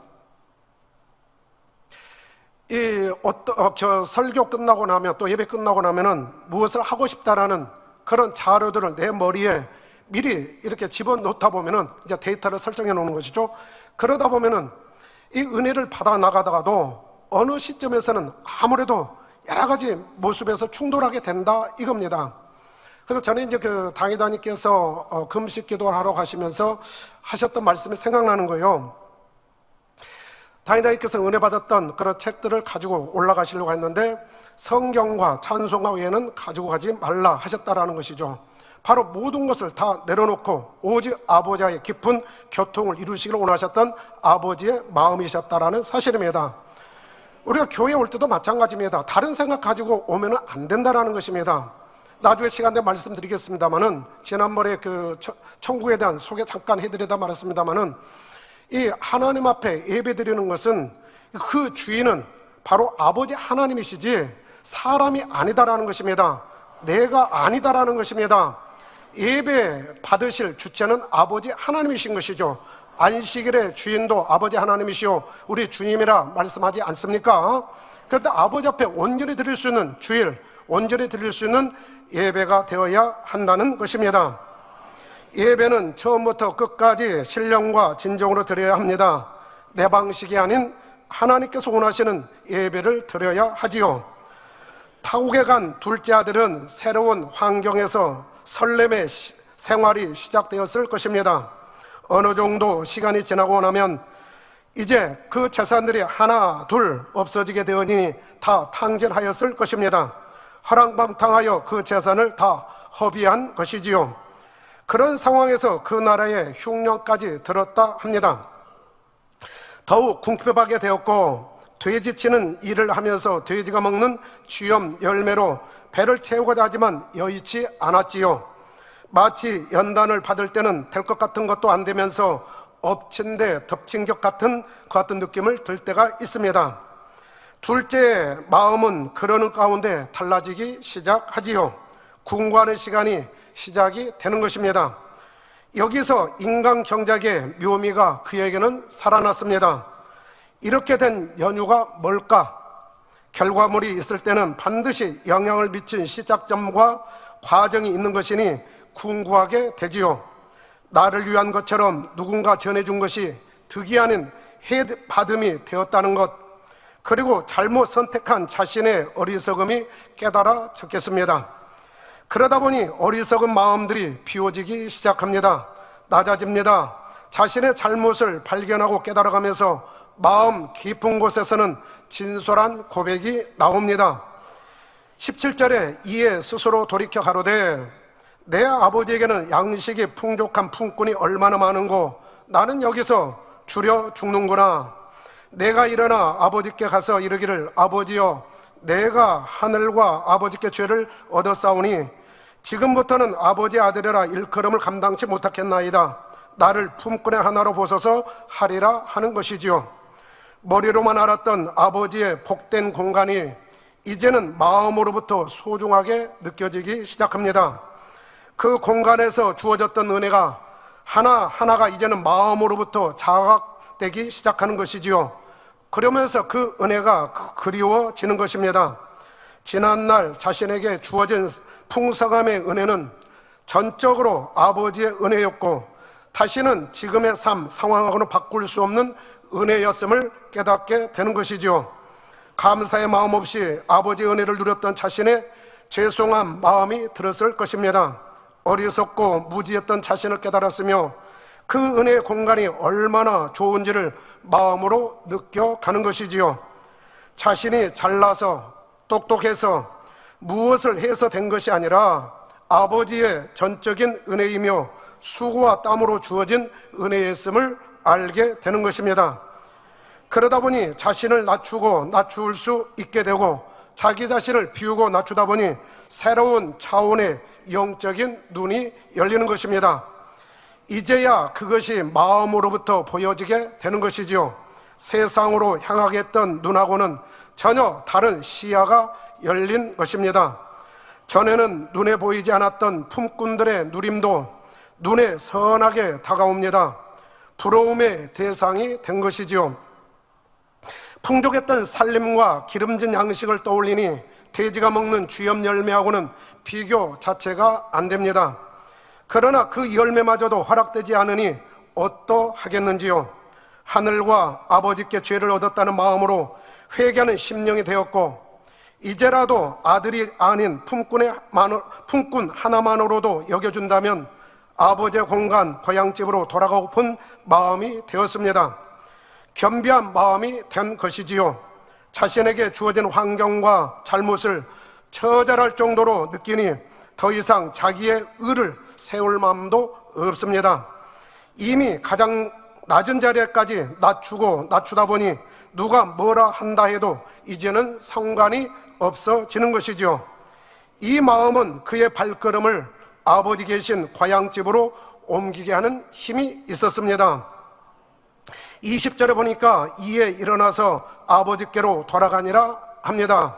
설교 끝나고 나면 또 예배 끝나고 나면은 무엇을 하고 싶다라는 그런 자료들을 내 머리에 미리 이렇게 집어넣다 보면은 이제 데이터를 설정해 놓는 것이죠. 그러다 보면은 이 은혜를 받아 나가다가도 어느 시점에서는 아무래도 여러 가지 모습에서 충돌하게 된다 이겁니다. 그래서 저는 이제 그 당회장님께서 금식 기도를 하러 가시면서 하셨던 말씀이 생각나는 거예요. 당회장님께서 은혜 받았던 그런 책들을 가지고 올라가시려고 했는데 성경과 찬송가 외에는 가지고 가지 말라 하셨다라는 것이죠. 바로 모든 것을 다 내려놓고 오직 아버지와의 깊은 교통을 이루시기를 원하셨던 아버지의 마음이셨다라는 사실입니다. 우리가 교회에 올 때도 마찬가지입니다. 다른 생각 가지고 오면 안 된다라는 것입니다. 나중에 시간 되면 말씀드리겠습니다만은 지난번에 그 천국에 대한 소개 잠깐 해드리다 말았습니다만은 이 하나님 앞에 예배드리는 것은 그 주인은 바로 아버지 하나님이시지 사람이 아니다라는 것입니다. 내가 아니다라는 것입니다. 예배 받으실 주체는 아버지 하나님이신 것이죠. 안식일의 주인도 아버지 하나님이시오 우리 주님이라 말씀하지 않습니까? 그런데 아버지 앞에 온전히 드릴 수 있는 주일, 온전히 드릴 수 있는 예배가 되어야 한다는 것입니다. 예배는 처음부터 끝까지 신령과 진정으로 드려야 합니다. 내 방식이 아닌 하나님께서 원하시는 예배를 드려야 하지요. 타국에 간 둘째 아들은 새로운 환경에서 설렘의 생활이 시작되었을 것입니다. 어느 정도 시간이 지나고 나면 이제 그 재산들이 하나 둘 없어지게 되었으니 다 탕진하였을 것입니다. 허랑방탕하여 그 재산을 다 허비한 것이지요. 그런 상황에서 그 나라에 흉년까지 들었다 합니다. 더욱 궁핍하게 되었고 돼지치는 일을 하면서 돼지가 먹는 쥐염 열매로 배를 채우고자 하지만 여의치 않았지요. 마치 연단을 받을 때는 될 것 같은 것도 안 되면서 엎친 데 덮친 격 같은 그 같은 느낌을 들 때가 있습니다. 둘째의 마음은 그러는 가운데 달라지기 시작하지요. 궁구하는 시간이 시작이 되는 것입니다. 여기서 인간 경작의 묘미가 그에게는 살아났습니다. 이렇게 된 연유가 뭘까? 결과물이 있을 때는 반드시 영향을 미친 시작점과 과정이 있는 것이니 궁구하게 되지요. 나를 위한 것처럼 누군가 전해준 것이 득이 아닌 해받음이 되었다는 것, 그리고 잘못 선택한 자신의 어리석음이 깨달아졌겠습니다. 그러다 보니 어리석은 마음들이 비워지기 시작합니다. 낮아집니다. 자신의 잘못을 발견하고 깨달아가면서 마음 깊은 곳에서는 진솔한 고백이 나옵니다. 17절에 이에 스스로 돌이켜 가로되 내 아버지에게는 양식이 풍족한 품꾼이 얼마나 많은고 나는 여기서 줄여 죽는구나. 내가 일어나 아버지께 가서 이르기를 아버지여 내가 하늘과 아버지께 죄를 얻었사오니 지금부터는 아버지 아들이라 일컬음을 감당치 못하겠나이다. 나를 품꾼의 하나로 보소서 하리라 하는 것이지요. 머리로만 알았던 아버지의 복된 공간이 이제는 마음으로부터 소중하게 느껴지기 시작합니다. 그 공간에서 주어졌던 은혜가 하나하나가 이제는 마음으로부터 자각되기 시작하는 것이지요. 그러면서 그 은혜가 그리워지는 것입니다. 지난날 자신에게 주어진 풍성함의 은혜는 전적으로 아버지의 은혜였고 다시는 지금의 삶, 상황하고는 바꿀 수 없는 은혜였음을 깨닫게 되는 것이지요. 감사의 마음 없이 아버지의 은혜를 누렸던 자신의 죄송한 마음이 들었을 것입니다. 어리석고 무지했던 자신을 깨달았으며 그 은혜의 공간이 얼마나 좋은지를 마음으로 느껴가는 것이지요. 자신이 잘나서 똑똑해서 무엇을 해서 된 것이 아니라 아버지의 전적인 은혜이며 수고와 땀으로 주어진 은혜였음을 알게 되는 것입니다. 그러다 보니 자신을 낮추고 낮출 수 있게 되고 자기 자신을 비우고 낮추다 보니 새로운 차원의 영적인 눈이 열리는 것입니다. 이제야 그것이 마음으로부터 보여지게 되는 것이지요. 세상으로 향하게 했던 눈하고는 전혀 다른 시야가 열린 것입니다. 전에는 눈에 보이지 않았던 품꾼들의 누림도 눈에 선하게 다가옵니다. 부러움의 대상이 된 것이지요. 풍족했던 살림과 기름진 양식을 떠올리니 돼지가 먹는 쥐염 열매하고는 비교 자체가 안 됩니다. 그러나 그 열매마저도 허락되지 않으니 어떠하겠는지요. 하늘과 아버지께 죄를 얻었다는 마음으로 회개하는 심령이 되었고 이제라도 아들이 아닌 품꾼 하나만으로도 여겨준다면 아버지의 공간 고향집으로 돌아가고픈 마음이 되었습니다. 겸비한 마음이 된 것이지요. 자신에게 주어진 환경과 잘못을 처절할 정도로 느끼니 더 이상 자기의 의를 세울 마음도 없습니다. 이미 가장 낮은 자리에까지 낮추고 낮추다 보니 누가 뭐라 한다 해도 이제는 상관이 없어지는 것이죠. 이 마음은 그의 발걸음을 아버지 계신 고향집으로 옮기게 하는 힘이 있었습니다. 20절에 보니까 이에 일어나서 아버지께로 돌아가니라 합니다.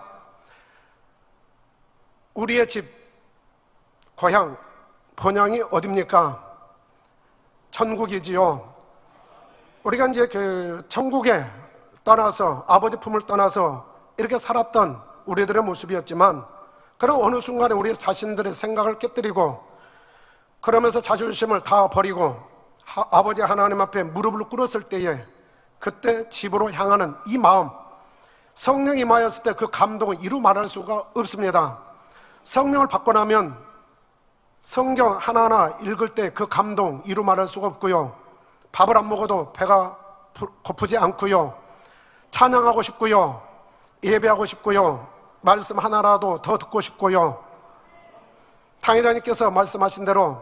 우리의 집, 고향, 본향이 어딥니까? 천국이지요. 우리가 이제 그 천국에 떠나서 아버지 품을 떠나서 이렇게 살았던 우리들의 모습이었지만, 그런 어느 순간에 우리 자신들의 생각을 깨뜨리고 그러면서 자존심을 다 버리고 아버지 하나님 앞에 무릎을 꿇었을 때에, 그때 집으로 향하는 이 마음, 성령이 임하였을 때 그 감동은 이루 말할 수가 없습니다. 성령을 받고 나면 성경 하나하나 읽을 때 그 감동 이루 말할 수가 없고요, 밥을 안 먹어도 배가 고프지 않고요, 찬양하고 싶고요, 예배하고 싶고요, 말씀 하나라도 더 듣고 싶고요. 당회장님께서 말씀하신 대로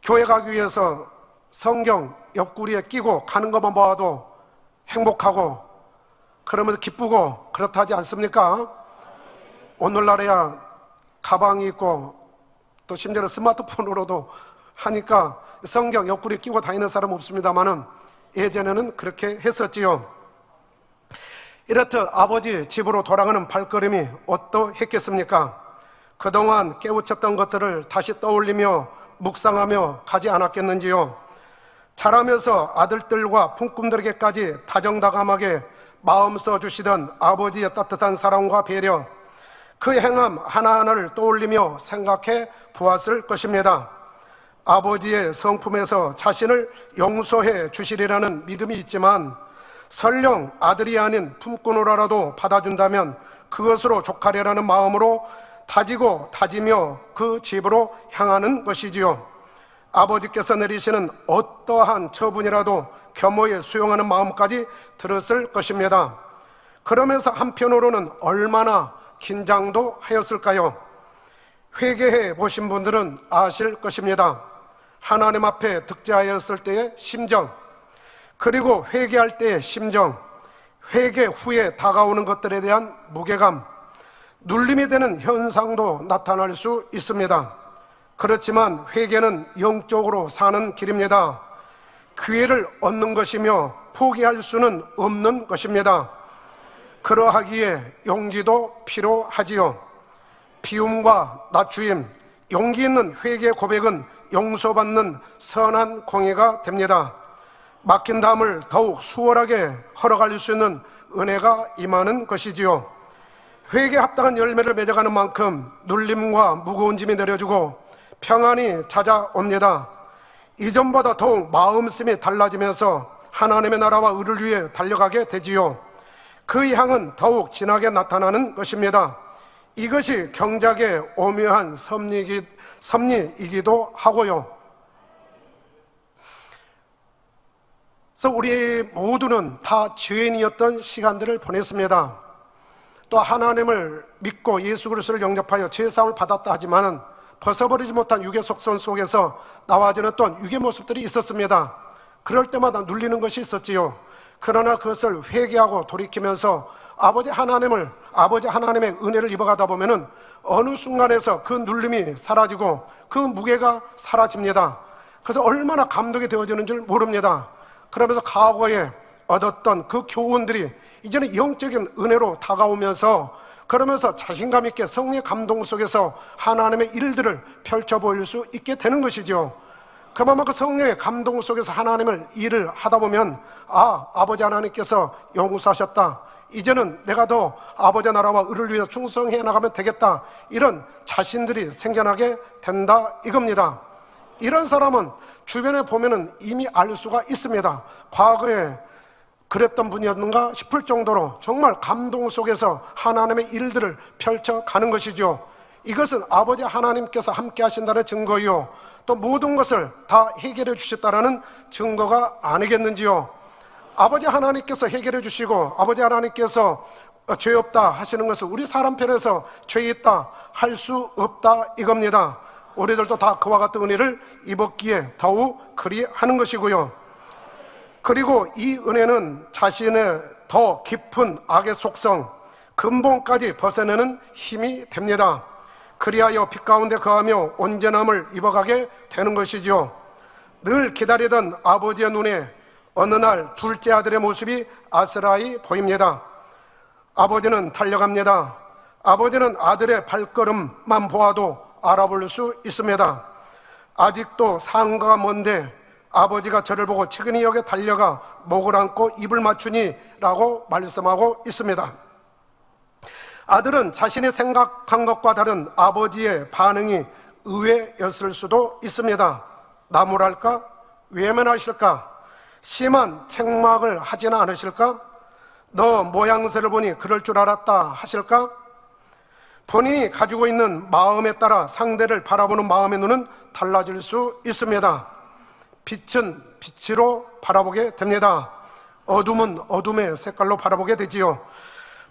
교회 가기 위해서 성경 옆구리에 끼고 가는 것만 봐도 행복하고 그러면서 기쁘고 그렇다 하지 않습니까? 오늘날에야 가방이 있고 또 심지어는 스마트폰으로도 하니까 성경 옆구리에 끼고 다니는 사람 없습니다만은 예전에는 그렇게 했었지요. 이렇듯 아버지 집으로 돌아가는 발걸음이 어떠했겠습니까? 그동안 깨우쳤던 것들을 다시 떠올리며 묵상하며 가지 않았겠는지요. 자라면서 아들들과 품꾼들에게까지 다정다감하게 마음 써주시던 아버지의 따뜻한 사랑과 배려, 그 행함 하나하나를 떠올리며 생각해 보았을 것입니다. 아버지의 성품에서 자신을 용서해 주시리라는 믿음이 있지만, 설령 아들이 아닌 품꾼으로라도 받아준다면 그것으로 족하리라는 마음으로 다지고 다지며 그 집으로 향하는 것이지요. 아버지께서 내리시는 어떠한 처분이라도 겸허히 수용하는 마음까지 들었을 것입니다. 그러면서 한편으로는 얼마나 긴장도 하였을까요? 회개해 보신 분들은 아실 것입니다. 하나님 앞에 득제하였을 때의 심정, 그리고 회개할 때의 심정, 회개 후에 다가오는 것들에 대한 무게감, 눌림이 되는 현상도 나타날 수 있습니다. 그렇지만 회개는 영적으로 사는 길입니다. 기회를 얻는 것이며 포기할 수는 없는 것입니다. 그러하기에 용기도 필요하지요. 비움과 낮추임, 용기 있는 회개 고백은 용서받는 선한 공예가 됩니다. 막힌 담을 더욱 수월하게 헐어갈 수 있는 은혜가 임하는 것이지요. 회개에 합당한 열매를 맺어가는 만큼 눌림과 무거운 짐이 내려지고 평안이 찾아옵니다. 이전보다 더욱 마음씀이 달라지면서 하나님의 나라와 의를 위해 달려가게 되지요. 그 향은 더욱 진하게 나타나는 것입니다. 이것이 경작의 오묘한 섭리이기도 하고요. 그래서 우리 모두는 다 죄인이었던 시간들을 보냈습니다. 또 하나님을 믿고 예수 그리스도를 영접하여 죄사함을 받았다 하지만은 벗어버리지 못한 육의 속성 속에서 나와지는 또한 육의 모습들이 있었습니다. 그럴 때마다 눌리는 것이 있었지요. 그러나 그것을 회개하고 돌이키면서 아버지 하나님의 은혜를 입어가다 보면은 어느 순간에서 그 눌림이 사라지고 그 무게가 사라집니다. 그래서 얼마나 감동이 되어지는 줄 모릅니다. 그러면서 과거에 얻었던 그 교훈들이 이제는 영적인 은혜로 다가오면서, 그러면서 자신감 있게 성령의 감동 속에서 하나님의 일들을 펼쳐 보일 수 있게 되는 것이죠. 그만큼 성령의 감동 속에서 하나님을 일을 하다 보면 아버지 하나님께서 용서하셨다, 이제는 내가 더 아버지 나라와 의를 위해서 충성해 나가면 되겠다, 이런 자신들이 생겨나게 된다 이겁니다. 이런 사람은 주변에 보면은 이미 알 수가 있습니다. 과거에 그랬던 분이었는가 싶을 정도로 정말 감동 속에서 하나님의 일들을 펼쳐가는 것이죠. 이것은 아버지 하나님께서 함께 하신다는 증거요, 또 모든 것을 다 해결해 주셨다는 증거가 아니겠는지요. 아버지 하나님께서 해결해 주시고 아버지 하나님께서 죄 없다 하시는 것은 우리 사람 편에서 죄 있다 할 수 없다 이겁니다. 우리들도 다 그와 같은 은혜를 입었기에 더욱 그리하는 것이고요. 그리고 이 은혜는 자신의 더 깊은 악의 속성, 근본까지 벗어내는 힘이 됩니다. 그리하여 빛 가운데 거하며 온전함을 입어가게 되는 것이죠. 늘 기다리던 아버지의 눈에 어느 날 둘째 아들의 모습이 아스라이 보입니다. 아버지는 달려갑니다. 아버지는 아들의 발걸음만 보아도 알아볼 수 있습니다. 아직도 상가가 먼데 아버지가 저를 보고 측은히 여겨 달려가 목을 안고 입을 맞추니 라고 말씀하고 있습니다. 아들은 자신이 생각한 것과 다른 아버지의 반응이 의외였을 수도 있습니다. 나무랄까? 외면하실까? 심한 책망을 하지는 않으실까? 너 모양새를 보니 그럴 줄 알았다 하실까? 본인이 가지고 있는 마음에 따라 상대를 바라보는 마음의 눈은 달라질 수 있습니다. 빛은 빛으로 바라보게 됩니다. 어둠은 어둠의 색깔로 바라보게 되지요.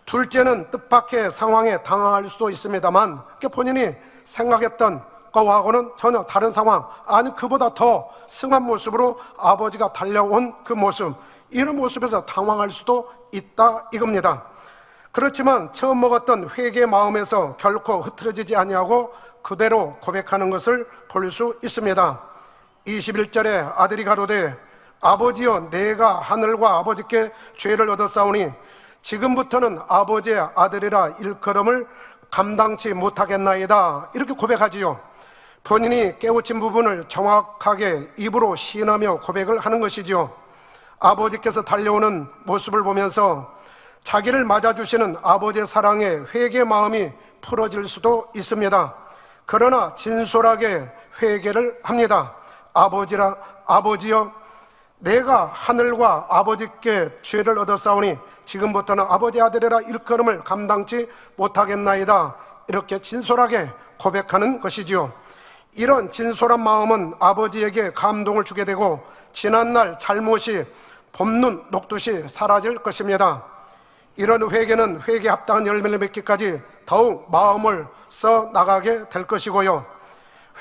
둘째는 뜻밖의 상황에 당황할 수도 있습니다만 본인이 생각했던 것하고는 전혀 다른 상황, 아니 그보다 더 승한 모습으로 아버지가 달려온 그 모습, 이런 모습에서 당황할 수도 있다 이겁니다. 그렇지만 처음 먹었던 회개의 마음에서 결코 흐트러지지 아니하고 그대로 고백하는 것을 볼 수 있습니다. 21절에 아들이 가로되 아버지여 내가 하늘과 아버지께 죄를 얻었사오니 지금부터는 아버지의 아들이라 일컬음을 감당치 못하겠나이다, 이렇게 고백하지요. 본인이 깨우친 부분을 정확하게 입으로 시인하며 고백을 하는 것이지요. 아버지께서 달려오는 모습을 보면서 자기를 맞아주시는 아버지의 사랑에 회개의 마음이 풀어질 수도 있습니다. 그러나 진솔하게 회개를 합니다. 아버지여 내가 하늘과 아버지께 죄를 얻었사오니 지금부터는 아버지 아들이라 일컬음을 감당치 못하겠나이다, 이렇게 진솔하게 고백하는 것이지요. 이런 진솔한 마음은 아버지에게 감동을 주게 되고 지난날 잘못이 봄눈 녹듯이 사라질 것입니다. 이런 회개는 회개에 합당한 열매를 맺기까지 더욱 마음을 써 나가게 될 것이고요.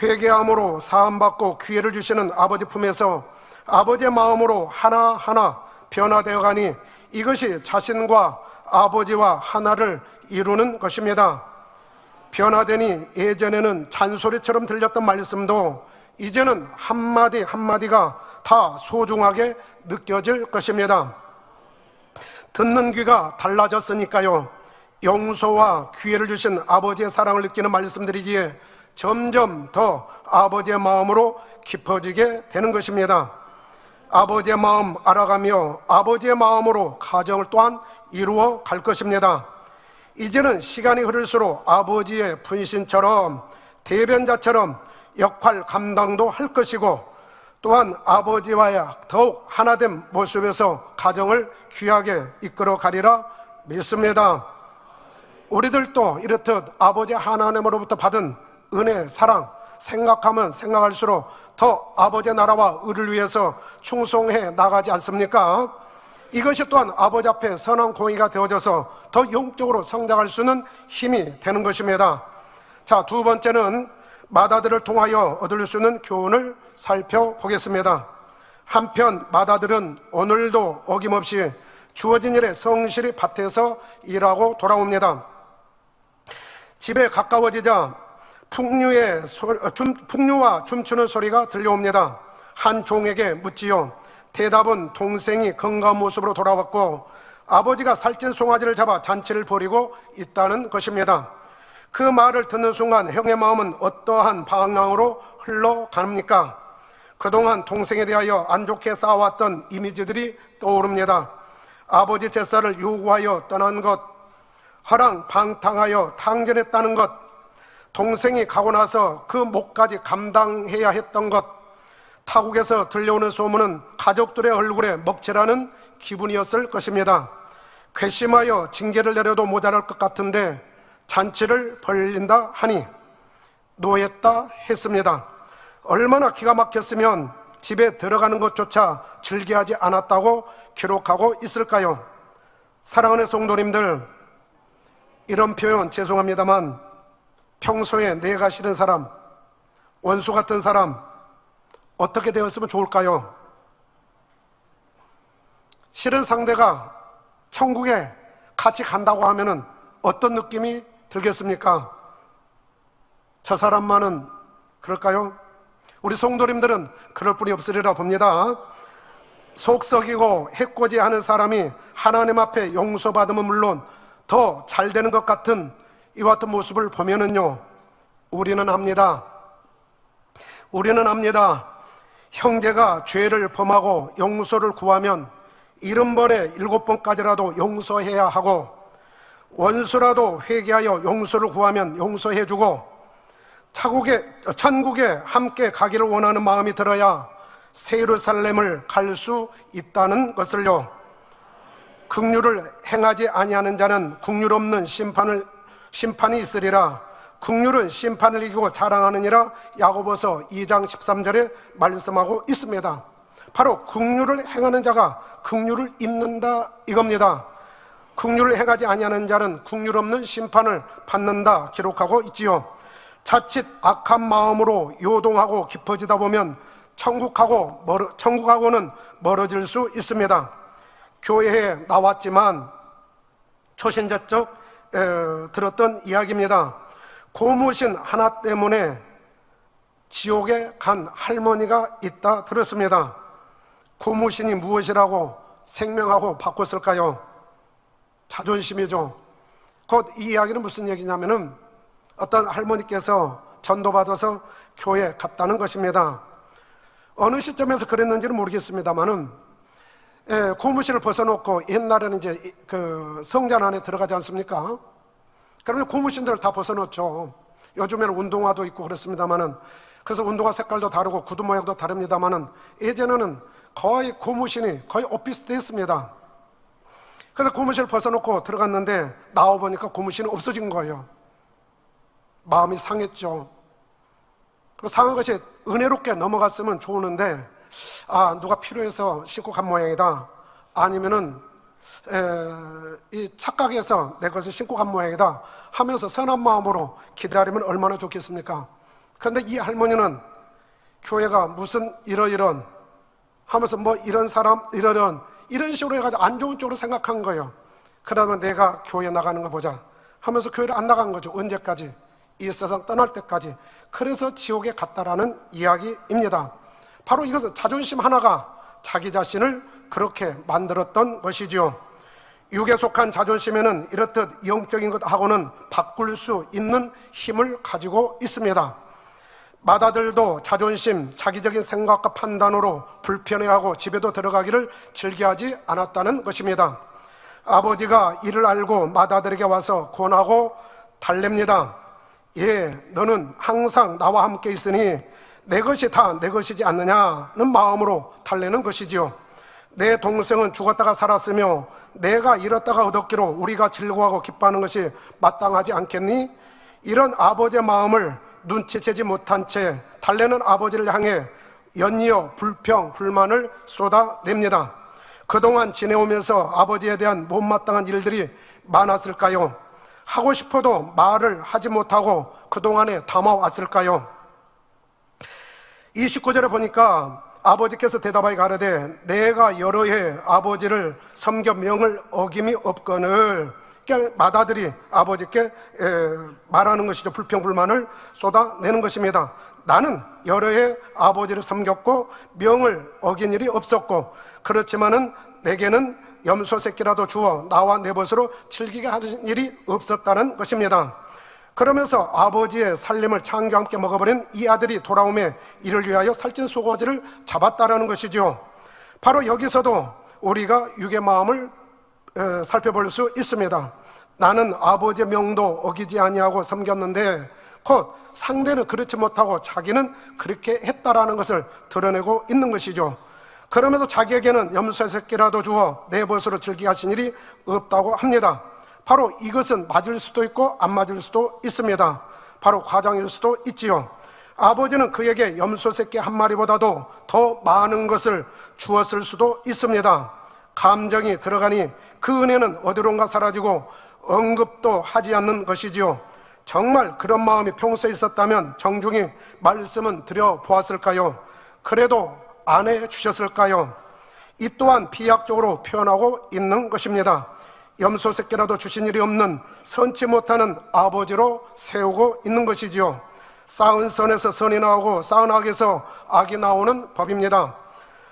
회개함으로 사함받고 기회를 주시는 아버지 품에서 아버지의 마음으로 하나하나 변화되어 가니 이것이 자신과 아버지와 하나를 이루는 것입니다. 변화되니 예전에는 잔소리처럼 들렸던 말씀도 이제는 한마디 한마디가 다 소중하게 느껴질 것입니다. 듣는 귀가 달라졌으니까요. 용서와 기회를 주신 아버지의 사랑을 느끼는 말씀드리기에 점점 더 아버지의 마음으로 깊어지게 되는 것입니다. 아버지의 마음 알아가며 아버지의 마음으로 가정을 또한 이루어 갈 것입니다. 이제는 시간이 흐를수록 아버지의 분신처럼 대변자처럼 역할 감당도 할 것이고 또한 아버지와의 더욱 하나된 모습에서 가정을 귀하게 이끌어 가리라 믿습니다. 우리들도 이렇듯 아버지 하나님으로부터 받은 은혜, 사랑 생각하면 생각할수록 더 아버지의 나라와 의를 위해서 충성해 나가지 않습니까? 이것이 또한 아버지 앞에 선한 공의가 되어져서 더 영적으로 성장할 수 있는 힘이 되는 것입니다. 자, 두 번째는 맏아들을 통하여 얻을 수 있는 교훈을 살펴보겠습니다. 한편 맏아들은 오늘도 어김없이 주어진 일에 성실히 밭에서 일하고 돌아옵니다. 집에 가까워지자 풍류와 춤추는 소리가 들려옵니다. 한 종에게 묻지요. 대답은 동생이 건강한 모습으로 돌아왔고 아버지가 살찐 송아지를 잡아 잔치를 벌이고 있다는 것입니다. 그 말을 듣는 순간 형의 마음은 어떠한 방향으로 흘러갑니까? 그동안 동생에 대하여 안 좋게 쌓아왔던 이미지들이 떠오릅니다. 아버지 제사를 요구하여 떠난 것, 허랑방탕하여 탕진했다는 것, 동생이 가고 나서 그 몫까지 감당해야 했던 것, 타국에서 들려오는 소문은 가족들의 얼굴에 먹칠하는 기분이었을 것입니다. 괘씸하여 징계를 내려도 모자랄 것 같은데 잔치를 벌린다 하니 노했다 했습니다. 얼마나 기가 막혔으면 집에 들어가는 것조차 즐겨하지 않았다고 기록하고 있을까요? 사랑하는 성도님들, 이런 표현 죄송합니다만 평소에 내가 싫은 사람, 원수 같은 사람 어떻게 되었으면 좋을까요? 싫은 상대가 천국에 같이 간다고 하면은 어떤 느낌이 들겠습니까? 저 사람만은 그럴까요? 우리 성도님들은 그럴 뿐이 없으리라 봅니다. 속썩이고 해코지하는 사람이 하나님 앞에 용서받으면 물론 더 잘 되는 것 같은 이와 같은 모습을 보면은요, 우리는 압니다. 형제가 죄를 범하고 용서를 구하면 70번에 7번까지라도 용서해야 하고, 원수라도 회개하여 용서를 구하면 용서해주고, 천국에 함께 가기를 원하는 마음이 들어야 새 예루살렘을 갈 수 있다는 것을요. 긍휼을 행하지 아니하는 자는 긍휼 없는 심판이 있으리라. 긍휼은 심판을 이기고 자랑하느니라. 야고보서 2장 13절에 말씀하고 있습니다. 바로 긍휼을 행하는 자가 긍휼을 입는다 이겁니다. 긍휼을 행하지 아니하는 자는 긍휼 없는 심판을 받는다 기록하고 있지요. 자칫 악한 마음으로 요동하고 깊어지다 보면 천국하고는 멀어질 수 있습니다. 교회에 나왔지만 초신자적 들었던 이야기입니다. 고무신 하나 때문에 지옥에 간 할머니가 있다 들었습니다. 고무신이 무엇이라고 생명하고 바꿨을까요? 자존심이죠. 곧 이 이야기는 무슨 얘기냐면은 어떤 할머니께서 전도받아서 교회에 갔다는 것입니다. 어느 시점에서 그랬는지는 모르겠습니다만은 고무신을 벗어놓고, 옛날에는 이제 그 성전 안에 들어가지 않습니까? 그러면 고무신들을 다 벗어놓죠. 요즘에는 운동화도 있고 그렇습니다만은, 그래서 운동화 색깔도 다르고 구두 모양도 다릅니다만은, 예전에는 거의 고무신이 거의 오피스텔이었습니다. 그래서 고무신을 벗어놓고 들어갔는데 나와보니까 고무신이 없어진 거예요. 마음이 상했죠. 상한 것이 은혜롭게 넘어갔으면 좋으는데, 누가 필요해서 신고 간 모양이다, 아니면은 이 착각해서 내 것을 신고 간 모양이다 하면서 선한 마음으로 기다리면 얼마나 좋겠습니까? 그런데 이 할머니는 교회가 무슨 이런 하면서 뭐 이런 사람 이런 식으로 해가지고 안 좋은 쪽으로 생각한 거예요. 그러면 내가 교회 나가는 거 보자 하면서 교회를 안 나간 거죠. 언제까지? 이 세상 떠날 때까지. 그래서 지옥에 갔다라는 이야기입니다. 바로 이것은 자존심 하나가 자기 자신을 그렇게 만들었던 것이지요. 육에 속한 자존심에는 이렇듯 영적인 것하고는 바꿀 수 있는 힘을 가지고 있습니다. 마다들도 자존심, 자기적인 생각과 판단으로 불편해하고 집에도 들어가기를 즐겨하지 않았다는 것입니다. 아버지가 이를 알고 마다들에게 와서 권하고 달랩니다. 예, 너는 항상 나와 함께 있으니 내 것이 다 내 것이지 않느냐는 마음으로 달래는 것이지요. 내 동생은 죽었다가 살았으며 내가 잃었다가 얻었기로 우리가 즐거워하고 기뻐하는 것이 마땅하지 않겠니? 이런 아버지의 마음을 눈치채지 못한 채 달래는 아버지를 향해 연이어 불평, 불만을 쏟아냅니다. 그동안 지내오면서 아버지에 대한 못마땅한 일들이 많았을까요? 하고 싶어도 말을 하지 못하고 그동안에 담아왔을까요? 29절에 보니까 아버지께서 대답하여 가로되 내가 여러 해 아버지를 섬겨 명을 어김이 없거늘, 그러니까 마다들이 아버지께 말하는 것이죠. 불평불만을 쏟아내는 것입니다. 나는 여러 해 아버지를 섬겼고 명을 어긴 일이 없었고, 그렇지만은 내게는 염소 새끼라도 주어 나와 내 벗으로 즐기게 하는 일이 없었다는 것입니다. 그러면서 아버지의 살림을 창과 함께 먹어버린 이 아들이 돌아오매 이를 위하여 살찐 소고기를 잡았다라는 것이죠. 바로 여기서도 우리가 육의 마음을 살펴볼 수 있습니다. 나는 아버지의 명도 어기지 아니하고 섬겼는데 곧 상대는 그렇지 못하고 자기는 그렇게 했다라는 것을 드러내고 있는 것이죠. 그러면서 자기에게는 염소 새끼라도 주어 내 벗으로 즐기게 하신 일이 없다고 합니다. 바로 이것은 맞을 수도 있고 안 맞을 수도 있습니다. 바로 과장일 수도 있지요. 아버지는 그에게 염소 새끼 한 마리보다도 더 많은 것을 주었을 수도 있습니다. 감정이 들어가니 그 은혜는 어디론가 사라지고 언급도 하지 않는 것이지요. 정말 그런 마음이 평소에 있었다면 정중히 말씀은 드려보았을까요? 그래도 안 해주셨을까요? 이 또한 비약적으로 표현하고 있는 것입니다. 염소 새끼라도 주신 일이 없는 선치 못하는 아버지로 세우고 있는 것이지요. 쌓은 선에서 선이 나오고 쌓은 악에서 악이 나오는 법입니다.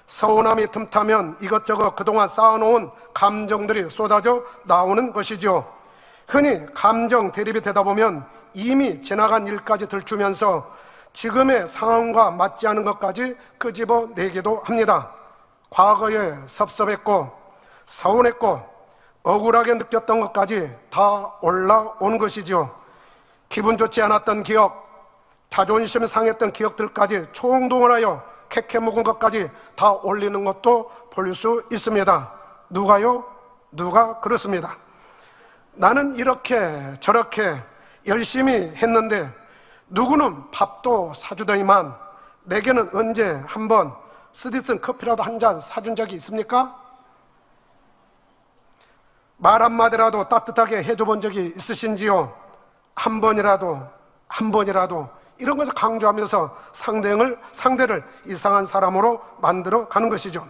서운함이 틈타면 이것저것 그동안 쌓아놓은 감정들이 쏟아져 나오는 것이지요. 흔히 감정 대립이 되다 보면 이미 지나간 일까지 들추면서 지금의 상황과 맞지 않은 것까지 끄집어내기도 합니다. 과거에 섭섭했고 서운했고 억울하게 느꼈던 것까지 다 올라온 것이죠. 기분 좋지 않았던 기억, 자존심 상했던 기억들까지 총동원하여 캐캐 묵은 것까지 다 올리는 것도 볼 수 있습니다. 누가요? 누가 그렇습니다. 나는 이렇게 저렇게 열심히 했는데 누구는 밥도 사주더니만 내게는 언제 한번 쓰디쓴 커피라도 한 잔 사준 적이 있습니까? 말 한마디라도 따뜻하게 해줘 본 적이 있으신지요? 한 번이라도 이런 것을 강조하면서 상대를 이상한 사람으로 만들어 가는 것이죠.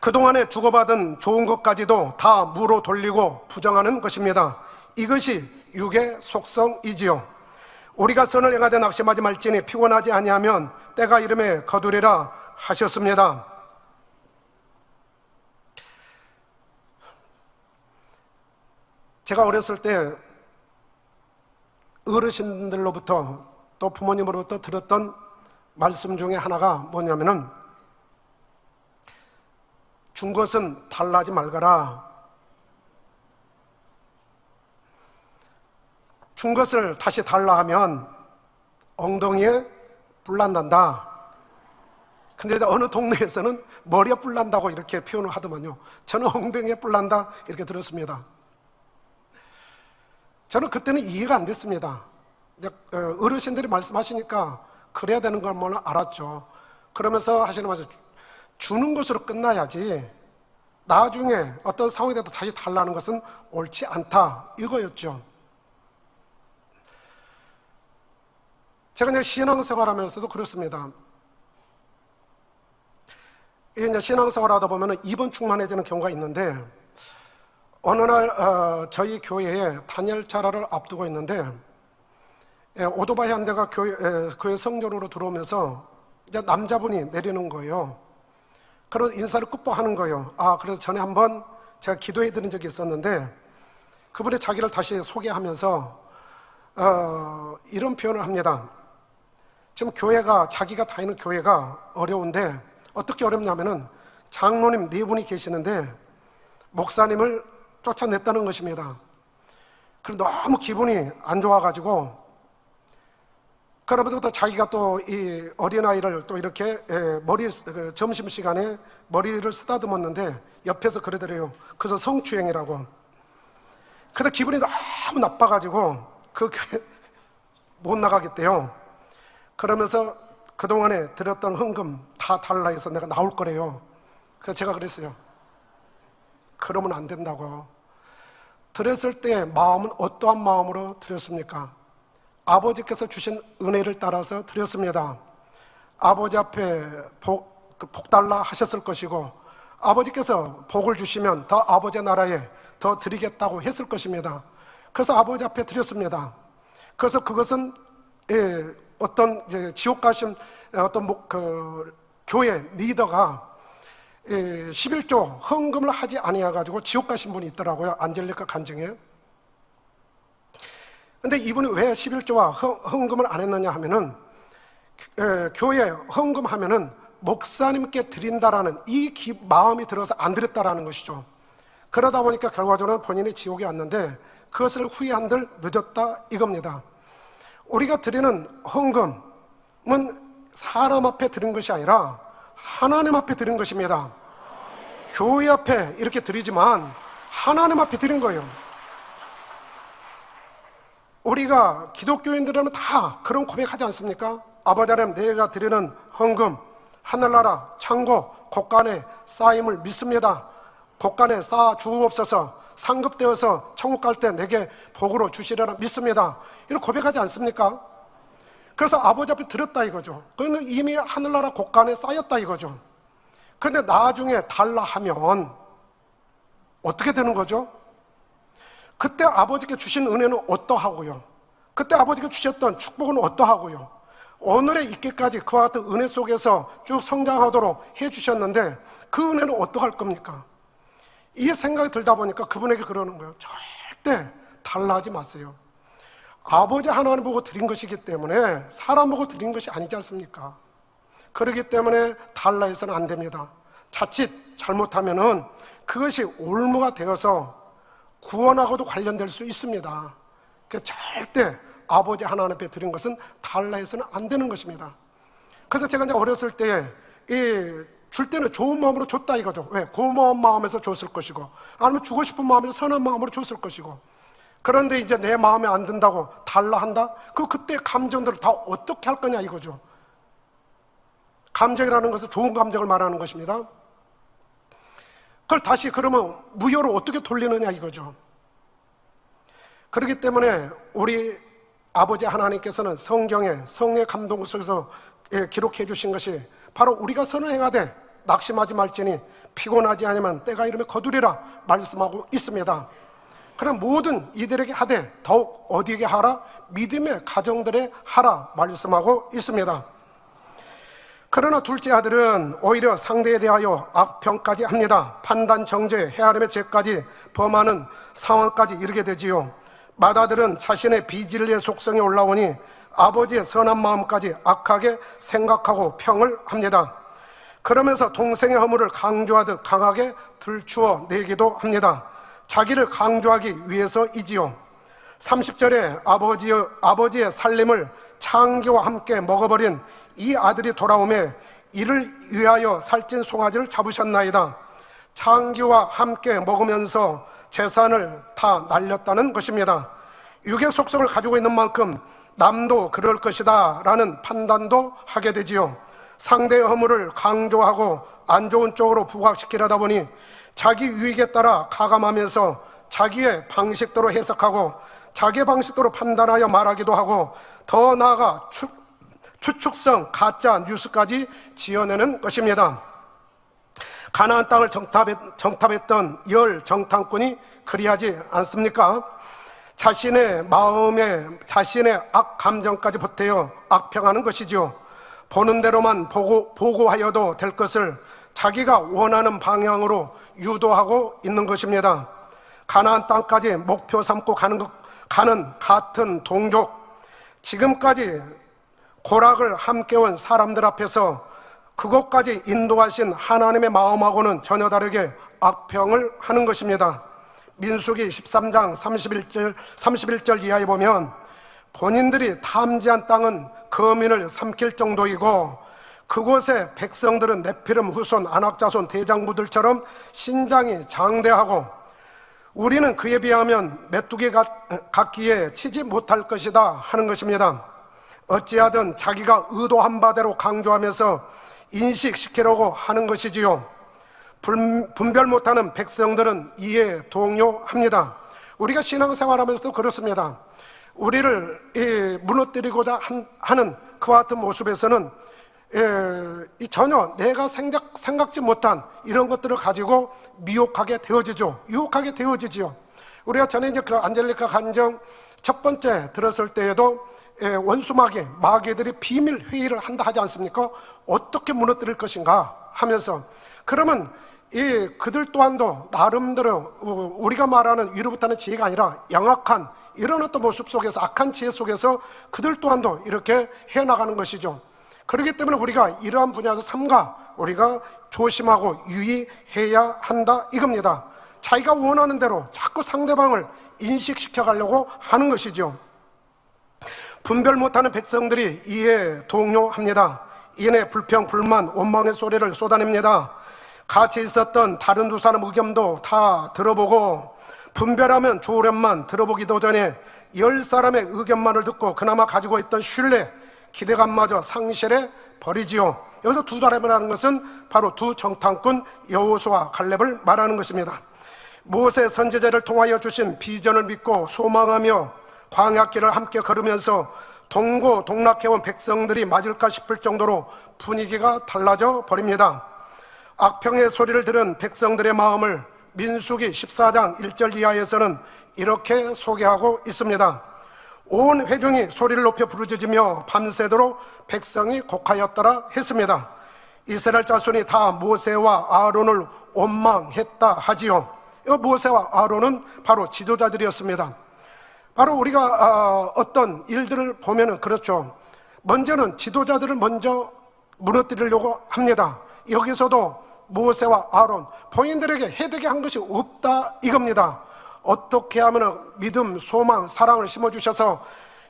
그동안에 주고받은 좋은 것까지도 다 무로 돌리고 부정하는 것입니다. 이것이 육의 속성이지요. 우리가 선을 행하되 낙심하지 말지니 피곤하지 아니하면 때가 이름에 거두리라 하셨습니다. 제가 어렸을 때 어르신들로부터 또 부모님으로부터 들었던 말씀 중에 하나가 뭐냐면은 준 것은 달라하지 말거라. 준 것을 다시 달라 하면 엉덩이에 뿔 난단다. 근데 어느 동네에서는 머리에 뿔 난다고 이렇게 표현을 하더만요. 저는 엉덩이에 뿔 난다 이렇게 들었습니다. 저는 그때는 이해가 안 됐습니다. 어르신들이 말씀하시니까 그래야 되는 걸 뭐 알았죠. 그러면서 하시는 말씀, 주는 것으로 끝나야지 나중에 어떤 상황이 돼도 다시 달라는 것은 옳지 않다, 이거였죠. 제가 이제 신앙생활 하면서도 그렇습니다. 이제 신앙생활 하다 보면 입은 충만해지는 경우가 있는데, 어느 날 저희 교회에 단열차라를 앞두고 있는데 오토바이 한 대가 교회 성전으로 들어오면서 이제 남자분이 내리는 거예요. 그래서 인사를 끝보하는 거예요. 그래서 전에 한번 제가 기도해 드린 적이 있었는데 그분이 자기를 다시 소개하면서 이런 표현을 합니다. 지금 자기가 다니는 교회가 어려운데 어떻게 어렵냐면은 장로님 4분이 계시는데 목사님을 쫓아냈다는 것입니다. 그럼 너무 기분이 안 좋아가지고, 그러면부터 자기가 또 이 어린아이를 또 이렇게 점심시간에 머리를 쓰다듬었는데 옆에서 그러더래요. 그래서 성추행이라고. 그래서 기분이 너무 나빠가지고 그 교회 못 나가겠대요. 그러면서 그동안에 들었던 헌금 다 달라 해서 내가 나올 거래요. 그래서 제가 그랬어요. 그러면 안 된다고. 드렸을 때 마음은 어떠한 마음으로 드렸습니까? 아버지께서 주신 은혜를 따라서 드렸습니다. 아버지 앞에 복 달라 하셨을 것이고 아버지께서 복을 주시면 더 아버지의 나라에 더 드리겠다고 했을 것입니다. 그래서 아버지 앞에 드렸습니다. 그래서 그것은 어떤 지옥 가신 어떤 교회 리더가 11조 헌금을 하지 아니해가지고 지옥 가신 분이 있더라고요. 안젤리카 간증에. 근데 이분이 왜 11조와 헌금을 안 했느냐 하면은 교회 헌금하면은 목사님께 드린다라는 이 마음이 들어서 안 드렸다라는 것이죠. 그러다 보니까 결과적으로 본인이 지옥에 왔는데 그것을 후회한들 늦었다 이겁니다. 우리가 드리는 헌금은 사람 앞에 드린 것이 아니라 하나님 앞에 드린 것입니다. 교회 앞에 이렇게 드리지만 하나님 앞에 드린 거예요. 우리가 기독교인들은 다 그런 고백하지 않습니까? 아버지 하나님, 내가 드리는 헌금 하늘나라 창고 곳간에 쌓임을 믿습니다. 곳간에 쌓아 주옵소서. 상급되어서 천국 갈 때 내게 복으로 주시리라 믿습니다. 이렇게 고백하지 않습니까? 그래서 아버지 앞에 드렸다 이거죠. 그는 이미 하늘나라 곳간에 쌓였다 이거죠. 그런데 나중에 달라 하면 어떻게 되는 거죠? 그때 아버지께 주신 은혜는 어떠하고요? 그때 아버지께 주셨던 축복은 어떠하고요? 오늘에 있기까지 그와 같은 은혜 속에서 쭉 성장하도록 해주셨는데 그 은혜는 어떡할 겁니까? 이 생각이 들다 보니까 그분에게 그러는 거예요. 절대 달라 하지 마세요. 아버지 하나님 보고 드린 것이기 때문에 사람 보고 드린 것이 아니지 않습니까? 그렇기 때문에 달라해서는 안 됩니다. 자칫 잘못하면은 그것이 올무가 되어서 구원하고도 관련될 수 있습니다. 절대 아버지 하나님 앞에 드린 것은 달라해서는 안 되는 것입니다. 그래서 제가 이제 어렸을 때 줄 때는 좋은 마음으로 줬다 이거죠. 왜? 고마운 마음에서 줬을 것이고, 아니면 주고 싶은 마음에서 선한 마음으로 줬을 것이고. 그런데 이제 내 마음에 안 든다고 달라 한다? 그때 감정들을 다 어떻게 할 거냐 이거죠. 감정이라는 것은 좋은 감정을 말하는 것입니다. 그걸 다시 그러면 무효로 어떻게 돌리느냐 이거죠. 그렇기 때문에 우리 아버지 하나님께서는 성경에 성령의 감동 속에서 기록해 주신 것이 바로 우리가 선을 행하되 낙심하지 말지니 피곤하지 않으면 때가 이르면 거두리라 말씀하고 있습니다. 그럼 모든 이들에게 하되 더욱 어디에게 하라? 믿음의 가정들에 하라 말씀하고 있습니다. 그러나 둘째 아들은 오히려 상대에 대하여 악평까지 합니다. 판단, 정죄, 헤아림의 죄까지 범하는 상황까지 이르게 되지요. 맏아들은 자신의 비진리의 속성이 올라오니 아버지의 선한 마음까지 악하게 생각하고 평을 합니다. 그러면서 동생의 허물을 강조하듯 강하게 들추어 내기도 합니다. 자기를 강조하기 위해서이지요. 30절에 아버지의 살림을 창기와 함께 먹어버린 이 아들이 돌아오매 이를 위하여 살찐 송아지를 잡으셨나이다. 창기와 함께 먹으면서 재산을 다 날렸다는 것입니다. 육의 속성을 가지고 있는 만큼 남도 그럴 것이다 라는 판단도 하게 되지요. 상대의 허물을 강조하고 안 좋은 쪽으로 부각시키려다 보니 자기 유익에 따라 가감하면서 자기의 방식대로 해석하고 자기의 방식대로 판단하여 말하기도 하고 더 나아가 추측성 가짜 뉴스까지 지어내는 것입니다. 가나안 땅을 정탐했던 열 정탐꾼이 그리하지 않습니까? 자신의 마음에 자신의 악 감정까지 보태어 악평하는 것이죠. 보는 대로만 보고하여도 될 것을 자기가 원하는 방향으로 유도하고 있는 것입니다. 가나안 땅까지 목표 삼고 가는 같은 동족, 지금까지 고락을 함께 온 사람들 앞에서 그것까지 인도하신 하나님의 마음하고는 전혀 다르게 악평을 하는 것입니다. 민수기 13장 31절 이하에 보면 본인들이 탐지한 땅은 거민을 삼킬 정도이고 그곳의 백성들은 네피름 후손 아낙자손 대장부들처럼 신장이 장대하고 우리는 그에 비하면 메뚜기 같기에 치지 못할 것이다 하는 것입니다. 어찌하든 자기가 의도한 바대로 강조하면서 인식시키려고 하는 것이지요. 분별 못하는 백성들은 이에 동요합니다. 우리가 신앙생활하면서도 그렇습니다. 우리를 무너뜨리고자 하는 그와 같은 모습에서는 전혀 내가 생각지 못한 이런 것들을 가지고 미혹하게 되어지죠. 유혹하게 되어지지요. 우리가 전에 이제 그 안젤리카 간정 첫 번째 들었을 때에도 마귀들이 비밀 회의를 한다 하지 않습니까? 어떻게 무너뜨릴 것인가 하면서 그러면 그들 또한도 나름대로 우리가 말하는 위로부터는 지혜가 아니라 양악한 이런 어떤 모습 속에서 악한 지혜 속에서 그들 또한도 이렇게 해나가는 것이죠. 그렇기 때문에 우리가 이러한 분야에서 삼가 우리가 조심하고 유의해야 한다 이겁니다. 자기가 원하는 대로 자꾸 상대방을 인식시켜 가려고 하는 것이죠. 분별 못하는 백성들이 이에 동요합니다. 이내 불평, 불만, 원망의 소리를 쏟아냅니다. 같이 있었던 다른 두 사람 의견도 다 들어보고 분별하면 좋으련만 들어보기도 전에 10사람의 의견만을 듣고 그나마 가지고 있던 신뢰, 기대감마저 상실해 버리지요. 여기서 두 사람이라는 것은 바로 두 정탐꾼 여호수아 갈렙을 말하는 것입니다. 모세 선지자를 통하여 주신 비전을 믿고 소망하며 광야길을 함께 걸으면서 동고동락해온 백성들이 맞을까 싶을 정도로 분위기가 달라져 버립니다. 악평의 소리를 들은 백성들의 마음을 민수기 14장 1절 이하에서는 이렇게 소개하고 있습니다. 온 회중이 소리를 높여 부르짖으며 밤새도록 백성이 곡하였더라 했습니다. 이스라엘 자손이 다 모세와 아론을 원망했다 하지요. 모세와 아론은 바로 지도자들이었습니다. 바로 우리가 어떤 일들을 보면은 그렇죠. 먼저는 지도자들을 먼저 무너뜨리려고 합니다. 여기서도 모세와 아론 본인들에게 해되게 한 것이 없다 이겁니다. 어떻게 하면 믿음, 소망, 사랑을 심어주셔서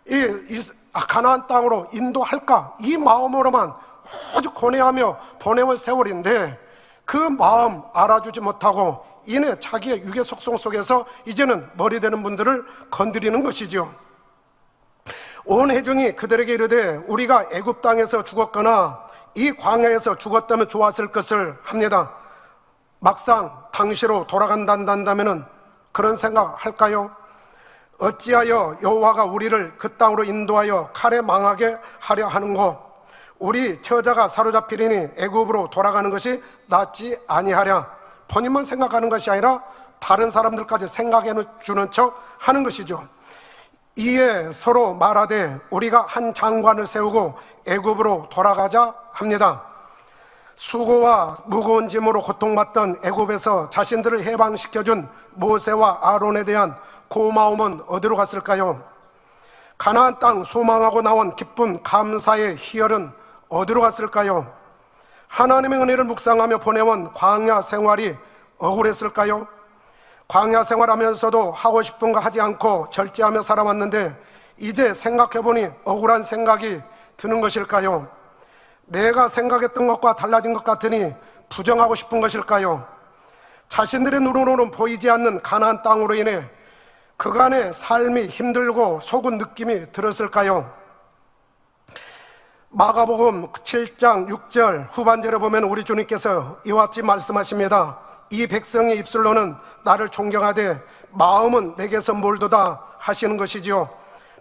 이 가나안 땅으로 인도할까, 이 마음으로만 아주 고뇌하며 보내온 세월인데 그 마음 알아주지 못하고 이내 자기의 육의 속성 속에서 이제는 머리 되는 분들을 건드리는 것이죠. 온 회중이 그들에게 이르되 우리가 애굽 땅에서 죽었거나 이 광야에서 죽었다면 좋았을 것을 합니다. 막상 당시로 돌아간다면은 그런 생각 할까요? 어찌하여 여호와가 우리를 그 땅으로 인도하여 칼에 망하게 하려 하는고, 우리 처자가 사로잡히리니 애굽으로 돌아가는 것이 낫지 아니하랴. 본인만 생각하는 것이 아니라 다른 사람들까지 생각해 주는 척 하는 것이죠. 이에 서로 말하되 우리가 한 장관을 세우고 애굽으로 돌아가자 합니다. 수고와 무거운 짐으로 고통받던 애굽에서 자신들을 해방시켜준 모세와 아론에 대한 고마움은 어디로 갔을까요? 가나안 땅 소망하고 나온 기쁨, 감사의 희열은 어디로 갔을까요? 하나님의 은혜를 묵상하며 보내온 광야 생활이 억울했을까요? 광야 생활하면서도 하고 싶은 거 하지 않고 절제하며 살아왔는데 이제 생각해보니 억울한 생각이 드는 것일까요? 내가 생각했던 것과 달라진 것 같으니 부정하고 싶은 것일까요? 자신들의 눈으로는 보이지 않는 가나안 땅으로 인해 그간의 삶이 힘들고 속은 느낌이 들었을까요? 마가복음 7장 6절 후반절에 보면 우리 주님께서 이와 같이 말씀하십니다. 이 백성의 입술로는 나를 존경하되 마음은 내게서 멀도다 하시는 것이지요.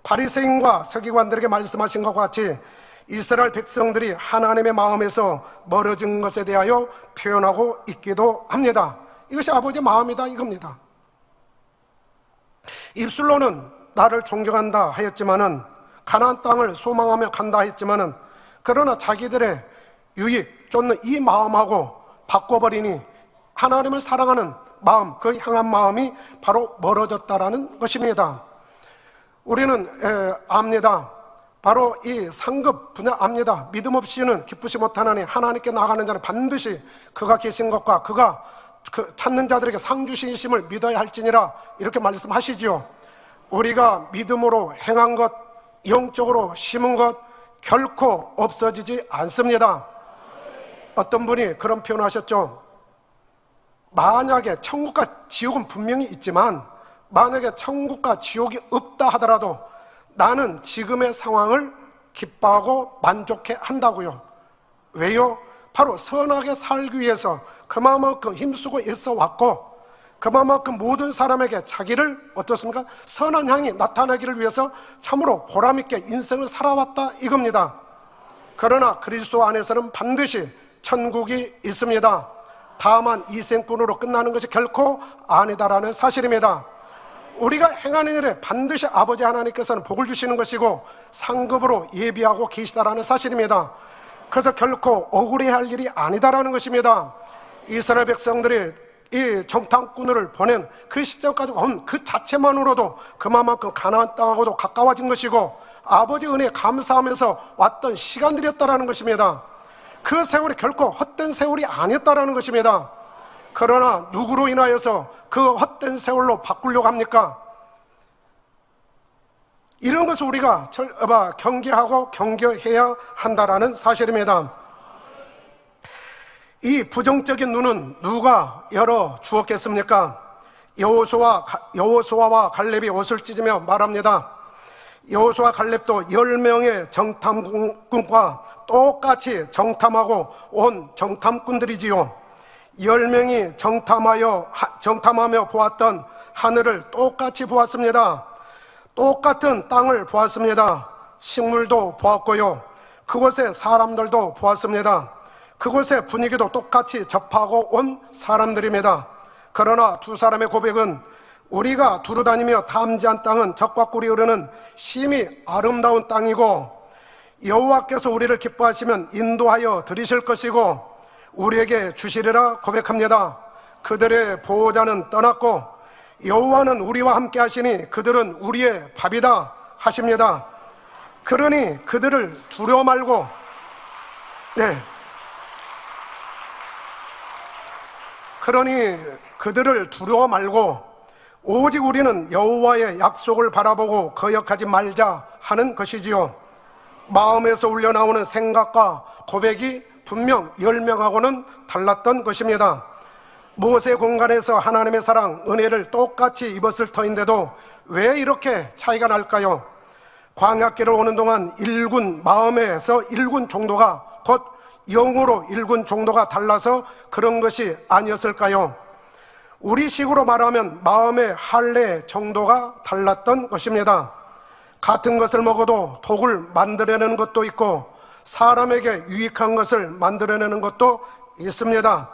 바리새인과 서기관들에게 말씀하신 것과 같이 이스라엘 백성들이 하나님의 마음에서 멀어진 것에 대하여 표현하고 있기도 합니다. 이것이 아버지의 마음이다 이겁니다. 입술로는 나를 존경한다 하였지만은, 가나안 땅을 소망하며 간다 했지만은, 그러나 자기들의 유익 쫓는 이 마음하고 바꿔버리니 하나님을 사랑하는 마음, 그 향한 마음이 바로 멀어졌다라는 것입니다. 우리는 압니다. 바로 이 상급 분야 압니다. 믿음 없이는 기쁘지 못하나니 하나님께 나아가는 자는 반드시 그가 계신 것과 그가 찾는 자들에게 상 주시심을 믿어야 할지니라 이렇게 말씀하시지요. 우리가 믿음으로 행한 것, 영적으로 심은 것 결코 없어지지 않습니다. 어떤 분이 그런 표현을 하셨죠. 만약에 천국과 지옥은 분명히 있지만 만약에 천국과 지옥이 없다 하더라도 나는 지금의 상황을 기뻐하고 만족해 한다고요. 왜요? 바로 선하게 살기 위해서 그만큼 힘쓰고 애써 왔고 그만큼 모든 사람에게 자기를 어떻습니까? 선한 향이 나타나기를 위해서 참으로 보람있게 인생을 살아왔다 이겁니다. 그러나 그리스도 안에서는 반드시 천국이 있습니다. 다만 이 생뿐으로 끝나는 것이 결코 아니다라는 사실입니다. 우리가 행하는 일에 반드시 아버지 하나님께서는 복을 주시는 것이고 상급으로 예비하고 계시다라는 사실입니다. 그래서 결코 억울해할 일이 아니다라는 것입니다. 이스라엘 백성들이 이 정탐꾼을 보낸 그 시점까지 온 그 자체만으로도 그만큼 가나안 땅하고도 가까워진 것이고 아버지 은혜에 감사하면서 왔던 시간들이었다라는 것입니다. 그 세월이 결코 헛된 세월이 아니었다라는 것입니다. 그러나 누구로 인하여서 그 헛된 세월로 바꾸려고 합니까? 이런 것을 우리가 경계하고 경계해야 한다라는 사실입니다. 이 부정적인 눈은 누가 열어 주었겠습니까? 여호수아와 갈렙이 옷을 찢으며 말합니다. 여호수아 갈렙도 10명의 정탐꾼과 똑같이 정탐하고 온 정탐꾼들이지요. 10명이 정탐하며 보았던 하늘을 똑같이 보았습니다. 똑같은 땅을 보았습니다. 식물도 보았고요. 그곳의 사람들도 보았습니다. 그곳의 분위기도 똑같이 접하고 온 사람들입니다. 그러나 두 사람의 고백은 우리가 두루다니며 탐지한 땅은 적과 꿀이 흐르는 심히 아름다운 땅이고 여호와께서 우리를 기뻐하시면 인도하여 드리실 것이고 우리에게 주시리라 고백합니다. 그들의 보호자는 떠났고 여호와는 우리와 함께 하시니 그들은 우리의 밥이다 하십니다. 그러니 그들을 두려워 말고, 그러니 그들을 두려워 말고 오직 우리는 여호와의 약속을 바라보고 거역하지 말자 하는 것이지요. 마음에서 울려나오는 생각과 고백이 분명 10명하고는 달랐던 것입니다. 모세 공간에서 하나님의 사랑, 은혜를 똑같이 입었을 터인데도 왜 이렇게 차이가 날까요? 광야길을 오는 동안 1군, 마음에서 1군 정도가 곧 영으로 1군 정도가 달라서 그런 것이 아니었을까요? 우리식으로 말하면 마음의 할례 정도가 달랐던 것입니다. 같은 것을 먹어도 독을 만들어내는 것도 있고 사람에게 유익한 것을 만들어내는 것도 있습니다.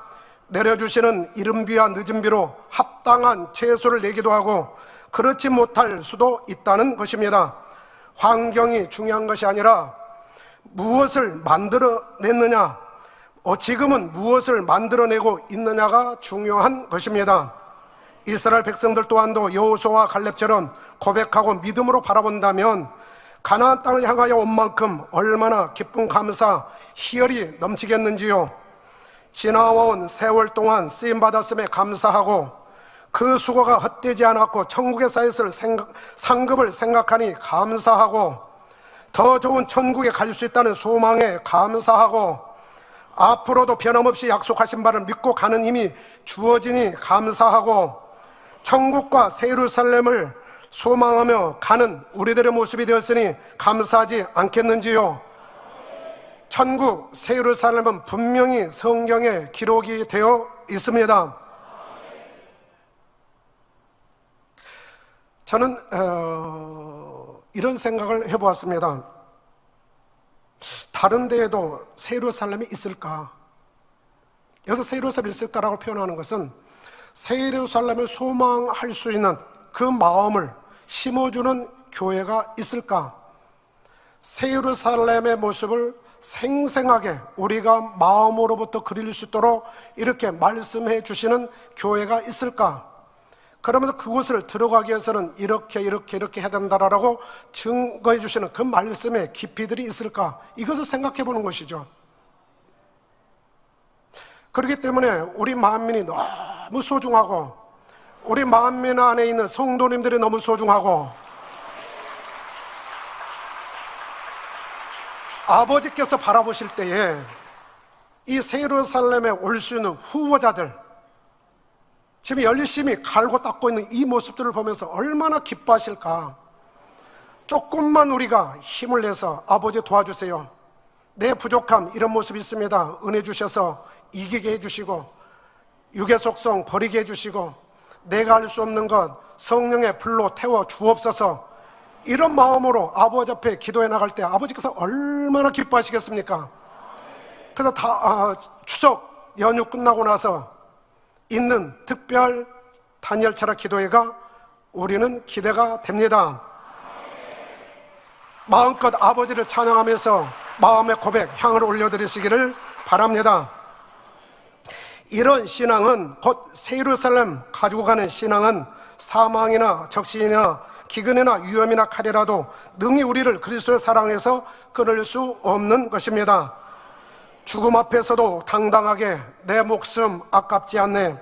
내려주시는 이른 비와 늦은 비로 합당한 채소를 내기도 하고 그렇지 못할 수도 있다는 것입니다. 환경이 중요한 것이 아니라 무엇을 만들어냈느냐, 지금은 무엇을 만들어내고 있느냐가 중요한 것입니다. 이스라엘 백성들 또한도 여호수아와 갈렙처럼 고백하고 믿음으로 바라본다면 가나안 땅을 향하여 온 만큼 얼마나 기쁨, 감사, 희열이 넘치겠는지요. 지나온 세월 동안 쓰임받았음에 감사하고 그 수고가 헛되지 않았고 천국에 쌓였을 상급을 생각하니 감사하고 더 좋은 천국에 갈 수 있다는 소망에 감사하고 앞으로도 변함없이 약속하신 바를 믿고 가는 힘이 주어지니 감사하고 천국과 새 예루살렘을 소망하며 가는 우리들의 모습이 되었으니 감사하지 않겠는지요. 천국, 새 예루살렘은 분명히 성경에 기록이 되어 있습니다. 저는 이런 생각을 해보았습니다. 다른 데에도 새 예루살렘이 있을까? 여기서 새 예루살렘이 있을까라고 표현하는 것은 새 예루살렘을 소망할 수 있는 그 마음을 심어주는 교회가 있을까? 새 예루살렘의 모습을 생생하게 우리가 마음으로부터 그릴 수 있도록 이렇게 말씀해 주시는 교회가 있을까? 그러면서 그곳을 들어가기 위해서는 이렇게 해야 된다라고 증거해 주시는 그 말씀의 깊이들이 있을까? 이것을 생각해 보는 것이죠. 그렇기 때문에 우리 만민이 너무 소중하고 우리 만민 안에 있는 성도님들이 너무 소중하고 아버지께서 바라보실 때에 이 새 예루살렘에 올 수 있는 후보자들, 지금 열심히 갈고 닦고 있는 이 모습들을 보면서 얼마나 기뻐하실까? 조금만 우리가 힘을 내서 아버지 도와주세요, 내 부족함 이런 모습이 있습니다, 은혜 주셔서 이기게 해주시고 육의 속성 버리게 해주시고 내가 할 수 없는 것 성령의 불로 태워 주옵소서, 이런 마음으로 아버지 앞에 기도해 나갈 때 아버지께서 얼마나 기뻐하시겠습니까? 그래서 추석 연휴 끝나고 나서 있는 특별 단열 철학 기도회가 우리는 기대가 됩니다. 마음껏 아버지를 찬양하면서 마음의 고백, 향을 올려드리시기를 바랍니다. 이런 신앙은 곧 새 예루살렘 가지고 가는 신앙은 사망이나 적신이나 기근이나 위험이나 칼이라도 능히 우리를 그리스도의 사랑에서 끊을 수 없는 것입니다. 죽음 앞에서도 당당하게 내 목숨 아깝지 않네,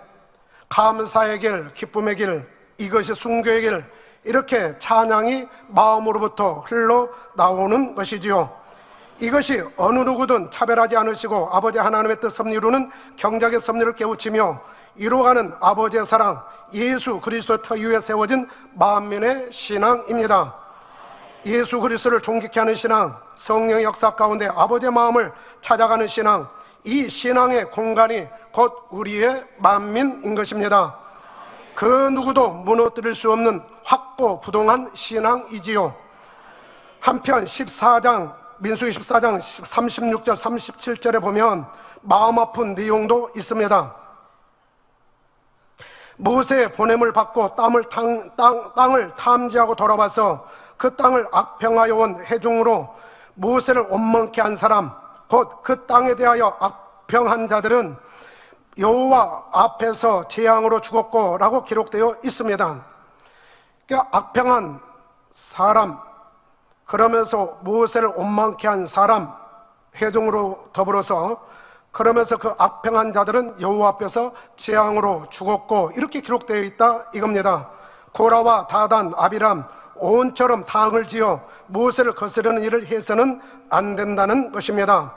감사의 길, 기쁨의 길, 이것이 순교의 길, 이렇게 찬양이 마음으로부터 흘러나오는 것이지요. 이것이 어느 누구든 차별하지 않으시고 아버지 하나님의 뜻 섭리 이루는 경작의 섭리를 깨우치며 이루어가는 아버지의 사랑, 예수 그리스도 터 위에 세워진 만민의 신앙입니다. 예수 그리스도를 존귀케 하는 신앙, 성령의 역사 가운데 아버지의 마음을 찾아가는 신앙, 이 신앙의 공간이 곧 우리의 만민인 것입니다. 그 누구도 무너뜨릴 수 없는 확고부동한 신앙이지요. 한편 14장, 민수기 14장 36절 37절에 보면 마음 아픈 내용도 있습니다. 모세의 보냄을 받고 땅을 탐지하고 돌아와서 그 땅을 악평하여 온 회중으로 모세를 원망케 한 사람, 곧 그 땅에 대하여 악평한 자들은 여호와 앞에서 재앙으로 죽었고 라고 기록되어 있습니다. 그러니까 악평한 사람, 그러면서 모세를 원망케 한 사람, 회중으로 더불어서 그러면서 그 악평한 자들은 여호와 앞에서 재앙으로 죽었고 이렇게 기록되어 있다 이겁니다. 고라와 다단, 아비람 온처럼 당을 지어 모세를 거스르는 일을 해서는 안 된다는 것입니다.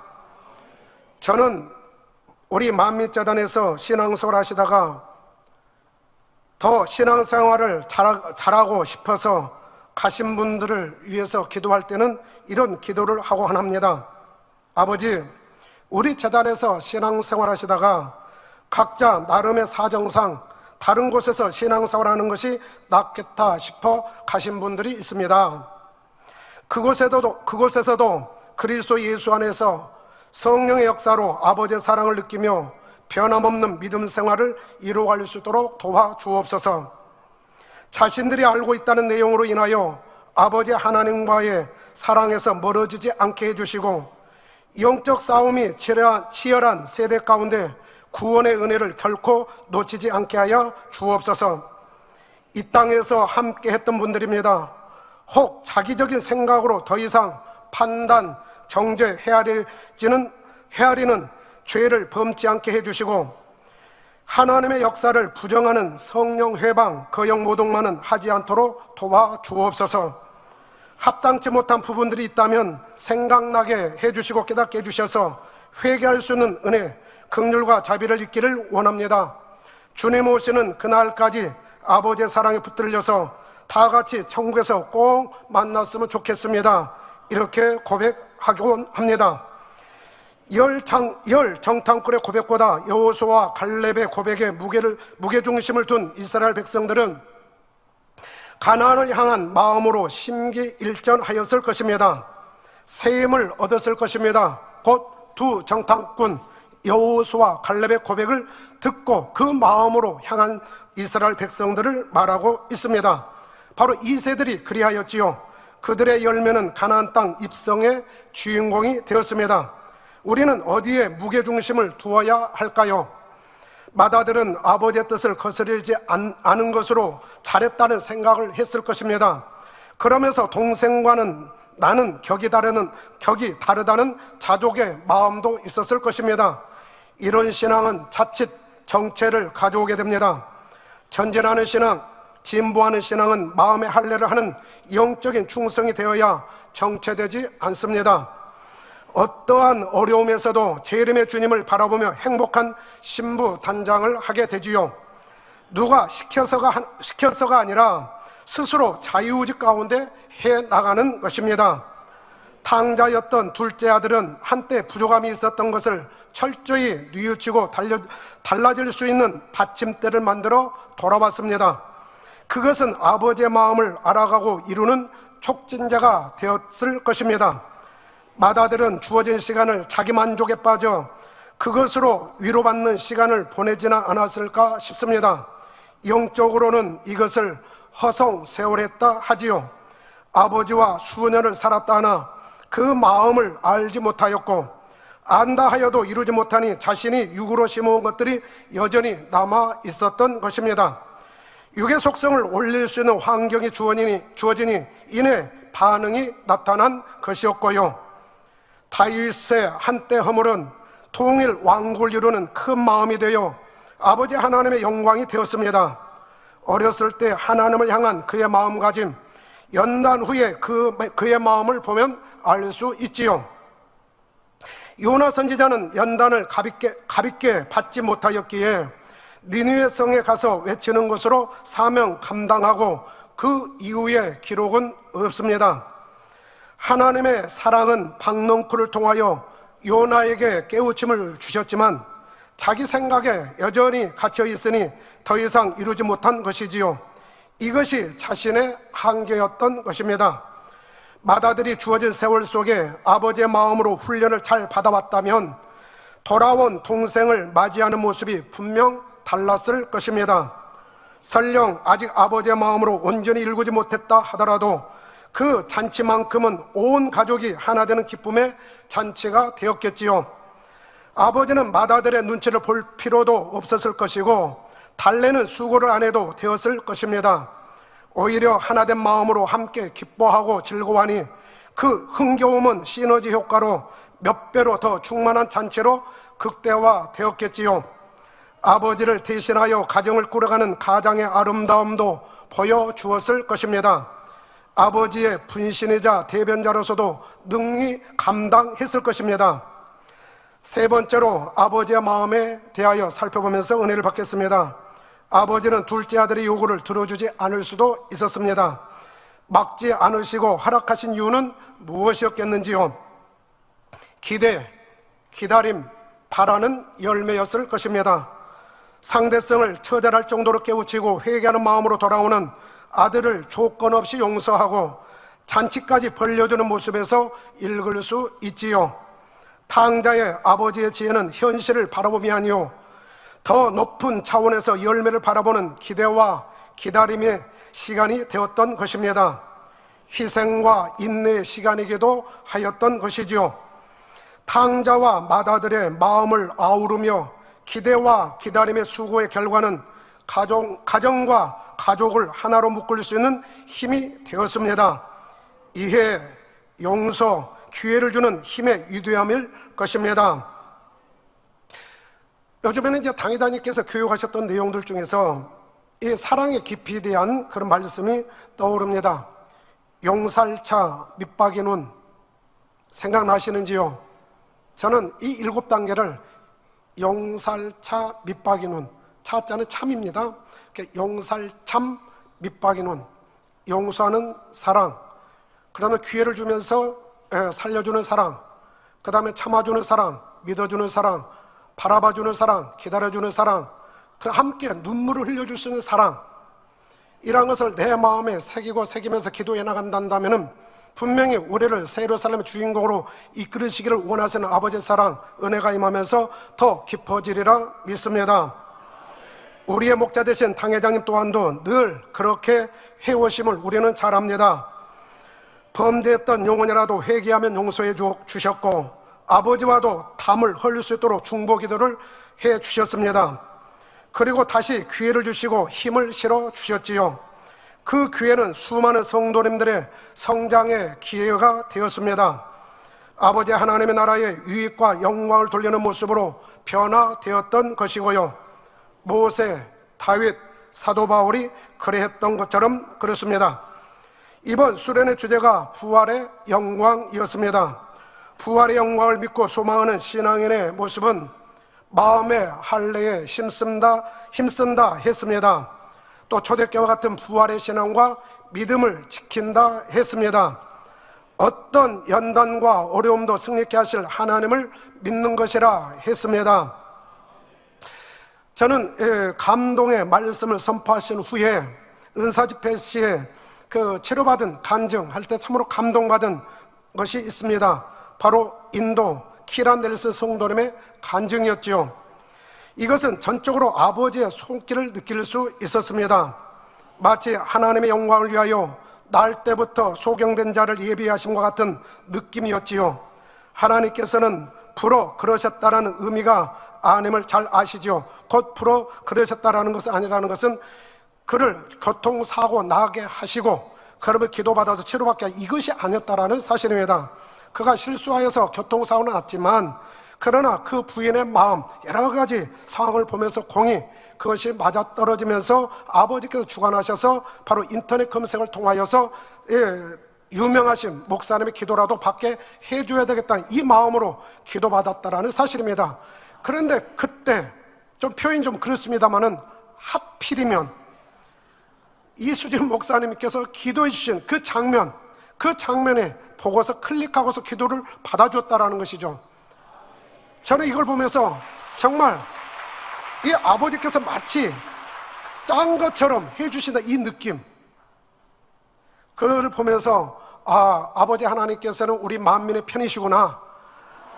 저는 우리 만민재단에서 신앙생활 하시다가 더 신앙생활을 잘하고 싶어서 가신 분들을 위해서 기도할 때는 이런 기도를 하고 합니다. 아버지, 우리 재단에서 신앙생활 하시다가 각자 나름의 사정상 다른 곳에서 신앙생활 하는 것이 낫겠다 싶어 가신 분들이 있습니다. 그곳에서도 그리스도 예수 안에서 성령의 역사로 아버지의 사랑을 느끼며 변함없는 믿음 생활을 이루어갈 수 있도록 도와주옵소서. 자신들이 알고 있다는 내용으로 인하여 아버지 하나님과의 사랑에서 멀어지지 않게 해주시고 영적 싸움이 치열한 세대 가운데 구원의 은혜를 결코 놓치지 않게 하여 주옵소서. 이 땅에서 함께 했던 분들입니다. 혹 자기적인 생각으로 더 이상 판단, 정죄, 헤아리는 죄를 범치 않게 해주시고 하나님의 역사를 부정하는 성령 회방, 거역 모독만은 하지 않도록 도와주옵소서. 합당치 못한 부분들이 있다면 생각나게 해주시고 깨닫게 해주셔서 회개할 수 있는 은혜, 긍휼과 자비를 있기를 원합니다. 주님 오시는 그날까지 아버지의 사랑에 붙들려서 다 같이 천국에서 꼭 만났으면 좋겠습니다. 이렇게 고백하곤 합니다. 열 정탐꾼의 고백보다 여호수아와 갈렙의 고백에 무게중심을 둔 이스라엘 백성들은 가나안을 향한 마음으로 심기일전하였을 것입니다. 새 힘을 얻었을 것입니다. 곧 두 정탐꾼 여호수아 갈렙의 고백을 듣고 그 마음으로 향한 이스라엘 백성들을 말하고 있습니다. 바로 이 세들이 그리하였지요. 그들의 열매는 가나안 땅 입성의 주인공이 되었습니다. 우리는 어디에 무게중심을 두어야 할까요? 마다들은 아버지의 뜻을 거스르지 않은 것으로 잘했다는 생각을 했을 것입니다. 그러면서 동생과는 나는 격이 다르다는 자족의 마음도 있었을 것입니다. 이런 신앙은 자칫 정체를 가져오게 됩니다. 전진하는 신앙, 진보하는 신앙은 마음의 할례를 하는 영적인 충성이 되어야 정체되지 않습니다. 어떠한 어려움에서도 제 이름의 주님을 바라보며 행복한 신부 단장을 하게 되지요. 누가 시켜서가 아니라 스스로 자유의지 가운데 해나가는 것입니다. 탕자였던 둘째 아들은 한때 부족함이 있었던 것을 철저히 뉘우치고 달라질 수 있는 받침대를 만들어 돌아왔습니다. 그것은 아버지의 마음을 알아가고 이루는 촉진자가 되었을 것입니다. 맏아들은 주어진 시간을 자기 만족에 빠져 그것으로 위로받는 시간을 보내지는 않았을까 싶습니다. 영적으로는 이것을 허송세월했다 하지요. 아버지와 수년을 살았다 하나 그 마음을 알지 못하였고 안다 하여도 이루지 못하니 자신이 육으로 심어온 것들이 여전히 남아 있었던 것입니다. 육의 속성을 올릴 수 있는 환경이 주어지니 이내 반응이 나타난 것이었고요. 다윗의 한때 허물은 통일 왕국을 이루는 큰 마음이 되어 아버지 하나님의 영광이 되었습니다. 어렸을 때 하나님을 향한 그의 마음가짐, 연단 후에 그의 마음을 보면 알 수 있지요. 요나 선지자는 연단을 가볍게 받지 못하였기에 니느웨 성에 가서 외치는 것으로 사명 감당하고 그 이후의 기록은 없습니다. 하나님의 사랑은 박넝쿨을 통하여 요나에게 깨우침을 주셨지만 자기 생각에 여전히 갇혀 있으니 더 이상 이루지 못한 것이지요. 이것이 자신의 한계였던 것입니다. 맏아들이 주어진 세월 속에 아버지의 마음으로 훈련을 잘 받아왔다면 돌아온 동생을 맞이하는 모습이 분명 달랐을 것입니다. 설령 아직 아버지의 마음으로 온전히 일구지 못했다 하더라도 그 잔치만큼은 온 가족이 하나 되는 기쁨의 잔치가 되었겠지요. 아버지는 맏아들의 눈치를 볼 필요도 없었을 것이고 달래는 수고를 안 해도 되었을 것입니다. 오히려 하나된 마음으로 함께 기뻐하고 즐거워하니 그 흥겨움은 시너지 효과로 몇 배로 더 충만한 잔치로 극대화되었겠지요. 아버지를 대신하여 가정을 꾸려가는 가장의 아름다움도 보여주었을 것입니다. 아버지의 분신이자 대변자로서도 능히 감당했을 것입니다. 세 번째로 아버지의 마음에 대하여 살펴보면서 은혜를 받겠습니다. 아버지는 둘째 아들의 요구를 들어주지 않을 수도 있었습니다. 막지 않으시고 허락하신 이유는 무엇이었겠는지요? 기대, 기다림, 바라는 열매였을 것입니다. 상대성을 처절할 정도로 깨우치고 회개하는 마음으로 돌아오는 아들을 조건 없이 용서하고 잔치까지 벌려주는 모습에서 읽을 수 있지요. 탕자의 아버지의 지혜는 현실을 바라봄이 아니요 더 높은 차원에서 열매를 바라보는 기대와 기다림의 시간이 되었던 것입니다. 희생과 인내의 시간이기도 하였던 것이지요. 탕자와 맏아들의 마음을 아우르며 기대와 기다림의 수고의 결과는 가정과 가족을 하나로 묶을 수 있는 힘이 되었습니다. 이해, 용서, 기회를 주는 힘의 위대함일 것입니다. 요즘에는 이제 당회장님께서 교육하셨던 내용들 중에서 이 사랑의 깊이에 대한 그런 말씀이 떠오릅니다. 용살차 밑박이 눈 생각나시는지요? 저는 이 7단계를 용살차 밑박이 눈, 차자는 참입니다. 용살참 밑박이 눈, 용서하는 사랑, 그다음에 기회를 주면서 살려주는 사랑, 그 다음에 참아주는 사랑, 믿어주는 사랑, 바라봐주는 사랑, 기다려주는 사랑, 함께 눈물을 흘려줄 수 있는 사랑, 이런 것을 내 마음에 새기면서 기도해 나간다면 분명히 우리를 새 예루살렘의 주인공으로 이끌으시기를 원하시는 아버지의 사랑, 은혜가 임하면서 더 깊어지리라 믿습니다. 우리의 목자 되신 당회장님 또한도 늘 그렇게 해오심을 우리는 잘 압니다. 범죄했던 영혼이라도 회개하면 용서해 주셨고 아버지와도 담을 흘릴 수 있도록 중보 기도를 해 주셨습니다. 그리고 다시 기회를 주시고 힘을 실어 주셨지요. 그 기회는 수많은 성도님들의 성장의 기회가 되었습니다. 아버지 하나님의 나라의 유익과 영광을 돌리는 모습으로 변화되었던 것이고요. 모세, 다윗, 사도 바울이 그래했던 것처럼 그렇습니다. 이번 수련의 주제가 부활의 영광이었습니다. 부활의 영광을 믿고 소망하는 신앙인의 모습은 마음의 할례에 힘쓴다 했습니다. 또 초대교회와 같은 부활의 신앙과 믿음을 지킨다 했습니다. 어떤 연단과 어려움도 승리케 하실 하나님을 믿는 것이라 했습니다. 저는 감동의 말씀을 선포하신 후에 은사집회 시에 그 치료받은 간증할 때 참으로 감동받은 것이 있습니다. 바로 인도 키란 넬슨 성도님의 간증이었죠. 이것은 전적으로 아버지의 손길을 느낄 수 있었습니다. 마치 하나님의 영광을 위하여 날 때부터 소경된 자를 예비하심과 같은 느낌이었지요. 하나님께서는 불어 그러셨다라는 의미가 아님을 잘 아시죠. 곧 불어 그러셨다라는 것은 아니라는 것은 그를 교통사고 나게 하시고 그러면 기도받아서 치료받게 하기, 이것이 아니었다라는 사실입니다. 그가 실수하여서 교통사고는 났지만 그러나 그 부인의 마음, 여러 가지 상황을 보면서 공이 그것이 맞아떨어지면서 아버지께서 주관하셔서 바로 인터넷 검색을 통하여서 유명하신 목사님의 기도라도 받게 해줘야 되겠다는 이 마음으로 기도받았다라는 사실입니다. 그런데 그때 좀 표현이 좀 그렇습니다만은 하필이면 이수진 목사님께서 기도해 주신 그 장면에 보고서 클릭하고서 기도를 받아주었다라는 것이죠. 저는 이걸 보면서 정말 이 아버지께서 마치 짠 것처럼 해주신다, 이 느낌, 그걸 보면서 아버지 하나님께서는 우리 만민의 편이시구나,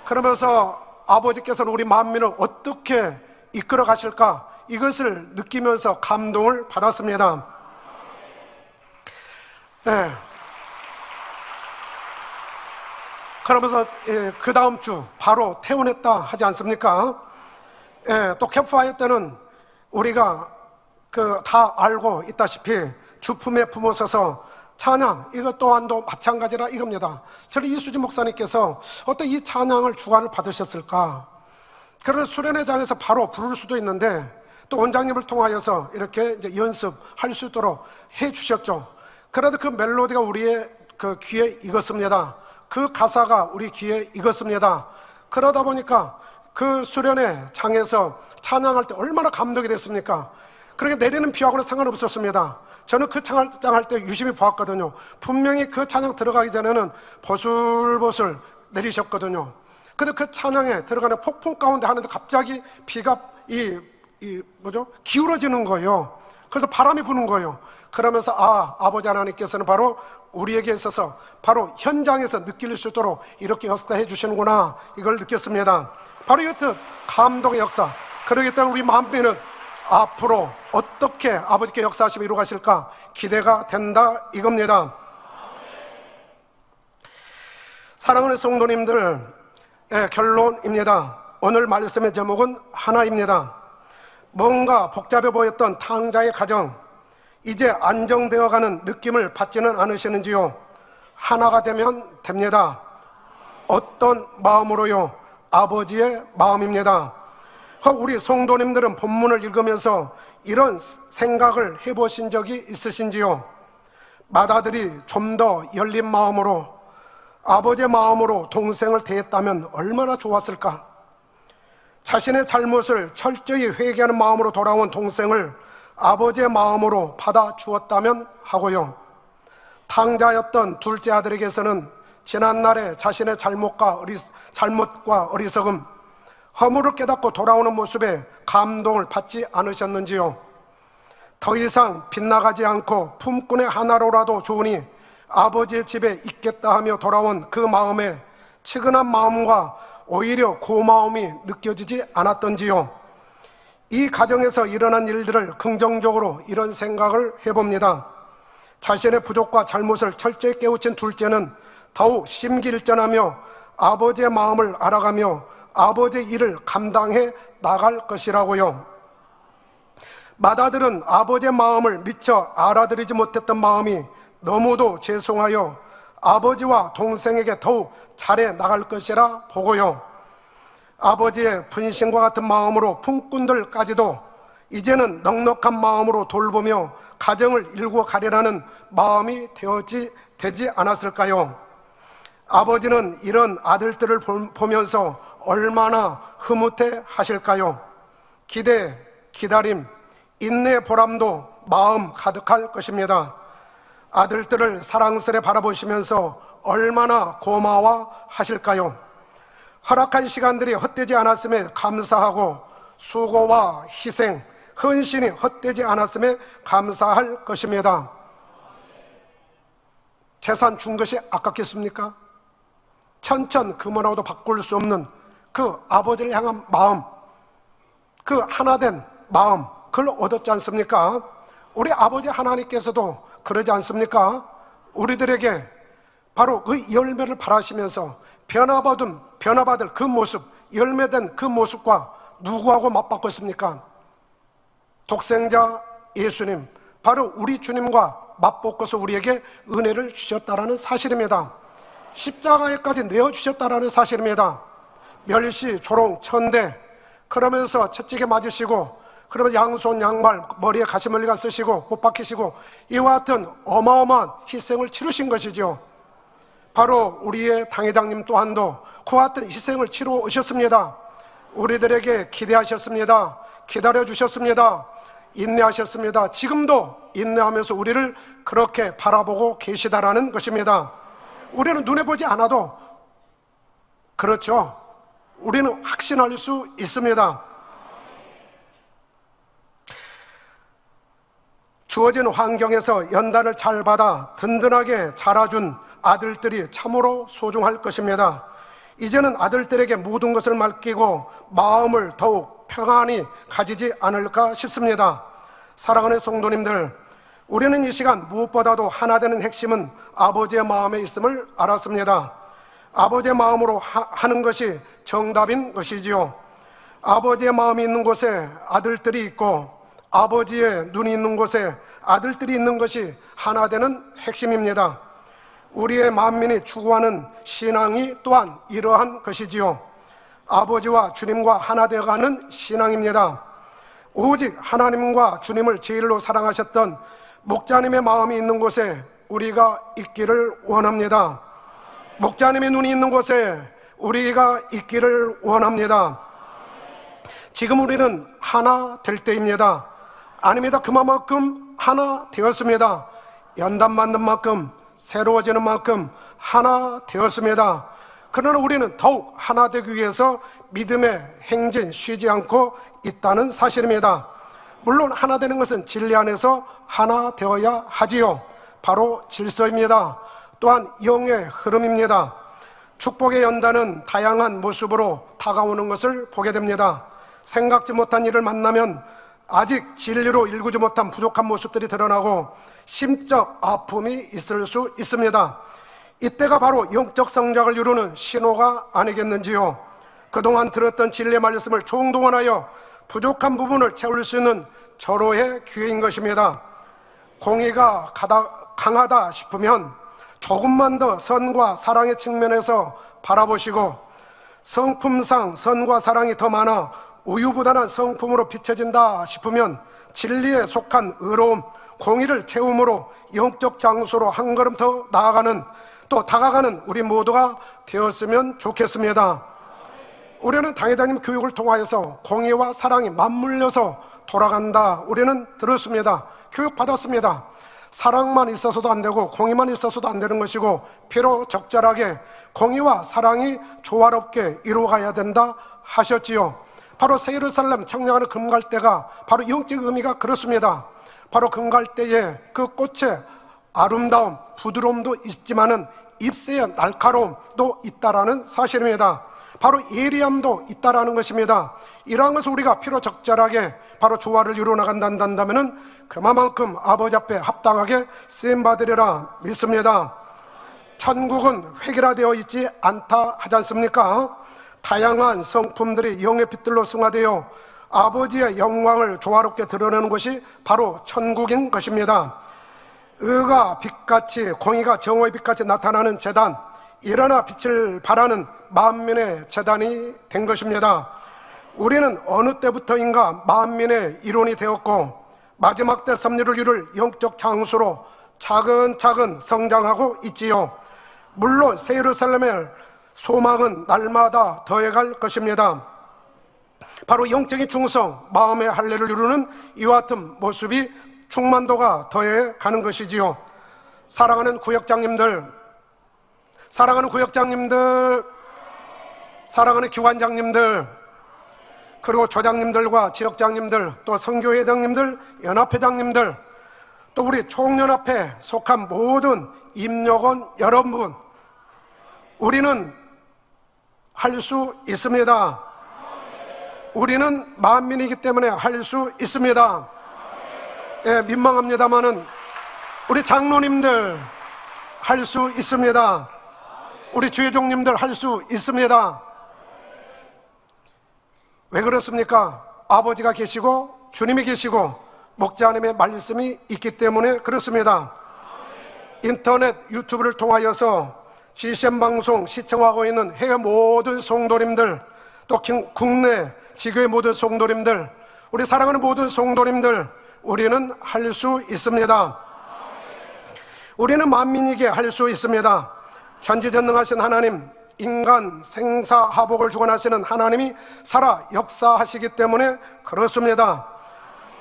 그러면서 아버지께서는 우리 만민을 어떻게 이끌어 가실까, 이것을 느끼면서 감동을 받았습니다. 네. 그러면서 그 다음 주 바로 퇴원했다 하지 않습니까? 또 캠프파이어 때는 우리가 다 알고 있다시피 주품에 품어서서 찬양, 이것 또한도 마찬가지라 이겁니다. 저는 이수지 목사님께서 어떤 이 찬양을 주관을 받으셨을까? 그래서 수련회장에서 바로 부를 수도 있는데 또 원장님을 통하여서 이렇게 이제 연습할 수 있도록 해 주셨죠. 그래도 그 멜로디가 우리의 그 귀에 익었습니다. 그 가사가 우리 귀에 익었습니다. 그러다 보니까 그 수련회장에서 찬양할 때 얼마나 감동이 됐습니까? 그렇게 내리는 비하고는 상관없었습니다. 저는 그 찬양할 때 유심히 보았거든요. 분명히 그 찬양 들어가기 전에는 보슬보슬 내리셨거든요. 근데 그 찬양에 들어가는 폭풍 가운데 하는데 갑자기 비가 기울어지는 거예요. 그래서 바람이 부는 거예요. 그러면서 아버지 하나님께서는 바로 우리에게 있어서 바로 현장에서 느낄 수 있도록 이렇게 역사해 주시는구나, 이걸 느꼈습니다. 바로 이것도 감동의 역사. 그렇기 때문에 우리 마음에는 앞으로 어떻게 아버지께 역사하시며 이루어 가실까 기대가 된다 이겁니다. 사랑하는 성도님들, 결론입니다. 오늘 말씀의 제목은 하나입니다. 뭔가 복잡해 보였던 탕자의 가정, 이제 안정되어가는 느낌을 받지는 않으시는지요? 하나가 되면 됩니다. 어떤 마음으로요? 아버지의 마음입니다. 우리 성도님들은 본문을 읽으면서 이런 생각을 해보신 적이 있으신지요? 맏아들이 좀 더 열린 마음으로, 아버지의 마음으로 동생을 대했다면 얼마나 좋았을까? 자신의 잘못을 철저히 회개하는 마음으로 돌아온 동생을 아버지의 마음으로 받아주었다면 하고요. 탕자였던 둘째 아들에게서는 지난날의 자신의 잘못과 어리석음, 허물을 깨닫고 돌아오는 모습에 감동을 받지 않으셨는지요? 더 이상 빗나가지 않고 품꾼의 하나로라도 좋으니 아버지의 집에 있겠다 하며 돌아온 그 마음에 측은한 마음과 오히려 고마움이 느껴지지 않았던지요? 이 가정에서 일어난 일들을 긍정적으로 이런 생각을 해봅니다. 자신의 부족과 잘못을 철저히 깨우친 둘째는 더욱 심기일전하며 아버지의 마음을 알아가며 아버지의 일을 감당해 나갈 것이라고요. 맏아들은 아버지의 마음을 미처 알아들이지 못했던 마음이 너무도 죄송하여 아버지와 동생에게 더욱 잘해 나갈 것이라 보고요. 아버지의 분신과 같은 마음으로 품꾼들까지도 이제는 넉넉한 마음으로 돌보며 가정을 일구어 가려는 마음이 되지 않았을까요? 아버지는 이런 아들들을 보면서 얼마나 흐뭇해 하실까요? 기대, 기다림, 인내, 보람도 마음 가득할 것입니다. 아들들을 사랑스레 바라보시면서 얼마나 고마워 하실까요? 허락한 시간들이 헛되지 않았음에 감사하고 수고와 희생, 헌신이 헛되지 않았음에 감사할 것입니다. 재산 준 것이 아깝겠습니까? 천천 금원하고도 바꿀 수 없는 그 아버지를 향한 마음, 그 하나된 마음, 그걸 얻었지 않습니까? 우리 아버지 하나님께서도 그러지 않습니까? 우리들에게 바로 그 열매를 바라시면서 변화받을 그 모습, 열매된 그 모습과 누구하고 맞바꿨습니까? 독생자 예수님, 바로 우리 주님과 맞바꿔서 우리에게 은혜를 주셨다라는 사실입니다. 십자가에까지 내어주셨다라는 사실입니다. 멸시, 조롱, 천대, 그러면서 채찍에 맞으시고, 그러면 양손 양말, 머리에 가시멀리가 쓰시고 못 박히시고 이와 같은 어마어마한 희생을 치르신 것이죠. 바로 우리의 당회장님 또한도 그와 같은 희생을 치러 오셨습니다. 우리들에게 기대하셨습니다. 기다려주셨습니다. 인내하셨습니다. 지금도 인내하면서 우리를 그렇게 바라보고 계시다라는 것입니다. 우리는 눈에 보지 않아도 그렇죠. 우리는 확신할 수 있습니다. 주어진 환경에서 연단을 잘 받아 든든하게 자라준 아들들이 참으로 소중할 것입니다. 이제는 아들들에게 모든 것을 맡기고 마음을 더욱 평안히 가지지 않을까 싶습니다. 사랑하는 성도님들, 우리는 이 시간 무엇보다도 하나 되는 핵심은 아버지의 마음에 있음을 알았습니다. 아버지의 마음으로 하는 것이 정답인 것이지요. 아버지의 마음이 있는 곳에 아들들이 있고 아버지의 눈이 있는 곳에 아들들이 있는 것이 하나 되는 핵심입니다. 우리의 만민이 추구하는 신앙이 또한 이러한 것이지요. 아버지와 주님과 하나 되어가는 신앙입니다. 오직 하나님과 주님을 제일로 사랑하셨던 목자님의 마음이 있는 곳에 우리가 있기를 원합니다. 목자님의 눈이 있는 곳에 우리가 있기를 원합니다. 지금 우리는 하나 될 때입니다. 아닙니다. 그만큼 하나 되었습니다. 연단 맞는 만큼, 새로워지는 만큼 하나 되었습니다. 그러나 우리는 더욱 하나 되기 위해서 믿음의 행진 쉬지 않고 있다는 사실입니다. 물론 하나 되는 것은 진리 안에서 하나 되어야 하지요. 바로 질서입니다. 또한 영의 흐름입니다. 축복의 연단은 다양한 모습으로 다가오는 것을 보게 됩니다. 생각지 못한 일을 만나면 아직 진리로 일구지 못한 부족한 모습들이 드러나고 심적 아픔이 있을 수 있습니다. 이때가 바로 영적 성장을 이루는 신호가 아니겠는지요. 그동안 들었던 진리의 말씀을 총동원하여 부족한 부분을 채울 수 있는 절호의 기회인 것입니다. 공의가 강하다 싶으면 조금만 더 선과 사랑의 측면에서 바라보시고, 성품상 선과 사랑이 더 많아 우유부단한 성품으로 비춰진다 싶으면 진리에 속한 의로움, 공의를 채움으로 영적 장소로 한 걸음 더 나아가는, 또 다가가는 우리 모두가 되었으면 좋겠습니다. 우리는 당회장님 교육을 통하여서 공의와 사랑이 맞물려서 돌아간다, 우리는 들었습니다. 교육받았습니다. 사랑만 있어서도 안 되고 공의만 있어서도 안 되는 것이고, 필요 적절하게 공의와 사랑이 조화롭게 이루어가야 된다 하셨지요. 바로 새 예루살렘 청량하는 금갈대가 바로 영적 의미가 그렇습니다. 바로 금갈대에 그 꽃의 아름다움, 부드러움도 있지만은 잎새의 날카로움도 있다라는 사실입니다. 바로 예리함도 있다라는 것입니다. 이러한 것을 우리가 필요 적절하게 바로 조화를 이루어 나간다면은 그만큼 아버지 앞에 합당하게 쓰임받으리라 믿습니다. 천국은 획일화되어 있지 않다 하지 않습니까? 다양한 성품들이 영의 빛들로 승화되어 아버지의 영광을 조화롭게 드러내는 것이 바로 천국인 것입니다. 의가 빛같이, 공의가 정오의 빛같이 나타나는 재단, 일어나 빛을 발하는 만민의 재단이 된 것입니다. 우리는 어느 때부터인가 만민의 일원이 되었고 마지막 때 섭리를 이룰 영적 장수로 차근차근 성장하고 있지요. 물론 새 예루살렘의 소망은 날마다 더해갈 것입니다. 바로 영적인 충성, 마음의 할례를 이루는 이와 같은 모습이 충만도가 더해가는 것이지요. 사랑하는 구역장님들, 사랑하는 구역장님들, 사랑하는 기관장님들, 그리고 조장님들과 지역장님들, 또 선교회장님들, 연합회장님들, 또 우리 총연합회 속한 모든 임력원 여러분, 우리는 할 수 있습니다. 우리는 만민이기 때문에 할 수 있습니다. 예, 민망합니다마는 우리 장로님들 할 수 있습니다. 우리 주회종님들 할 수 있습니다. 왜 그렇습니까? 아버지가 계시고 주님이 계시고 목자님의 말씀이 있기 때문에 그렇습니다. 인터넷 유튜브를 통하여서 GCN 방송 시청하고 있는 해외 모든 성도님들, 또 국내 지교의 모든 성도님들, 우리 사랑하는 모든 성도님들, 우리는 할 수 있습니다. 우리는 만민에게 할 수 있습니다. 전지전능하신 하나님, 인간 생사하복을 주관하시는 하나님이 살아 역사하시기 때문에 그렇습니다.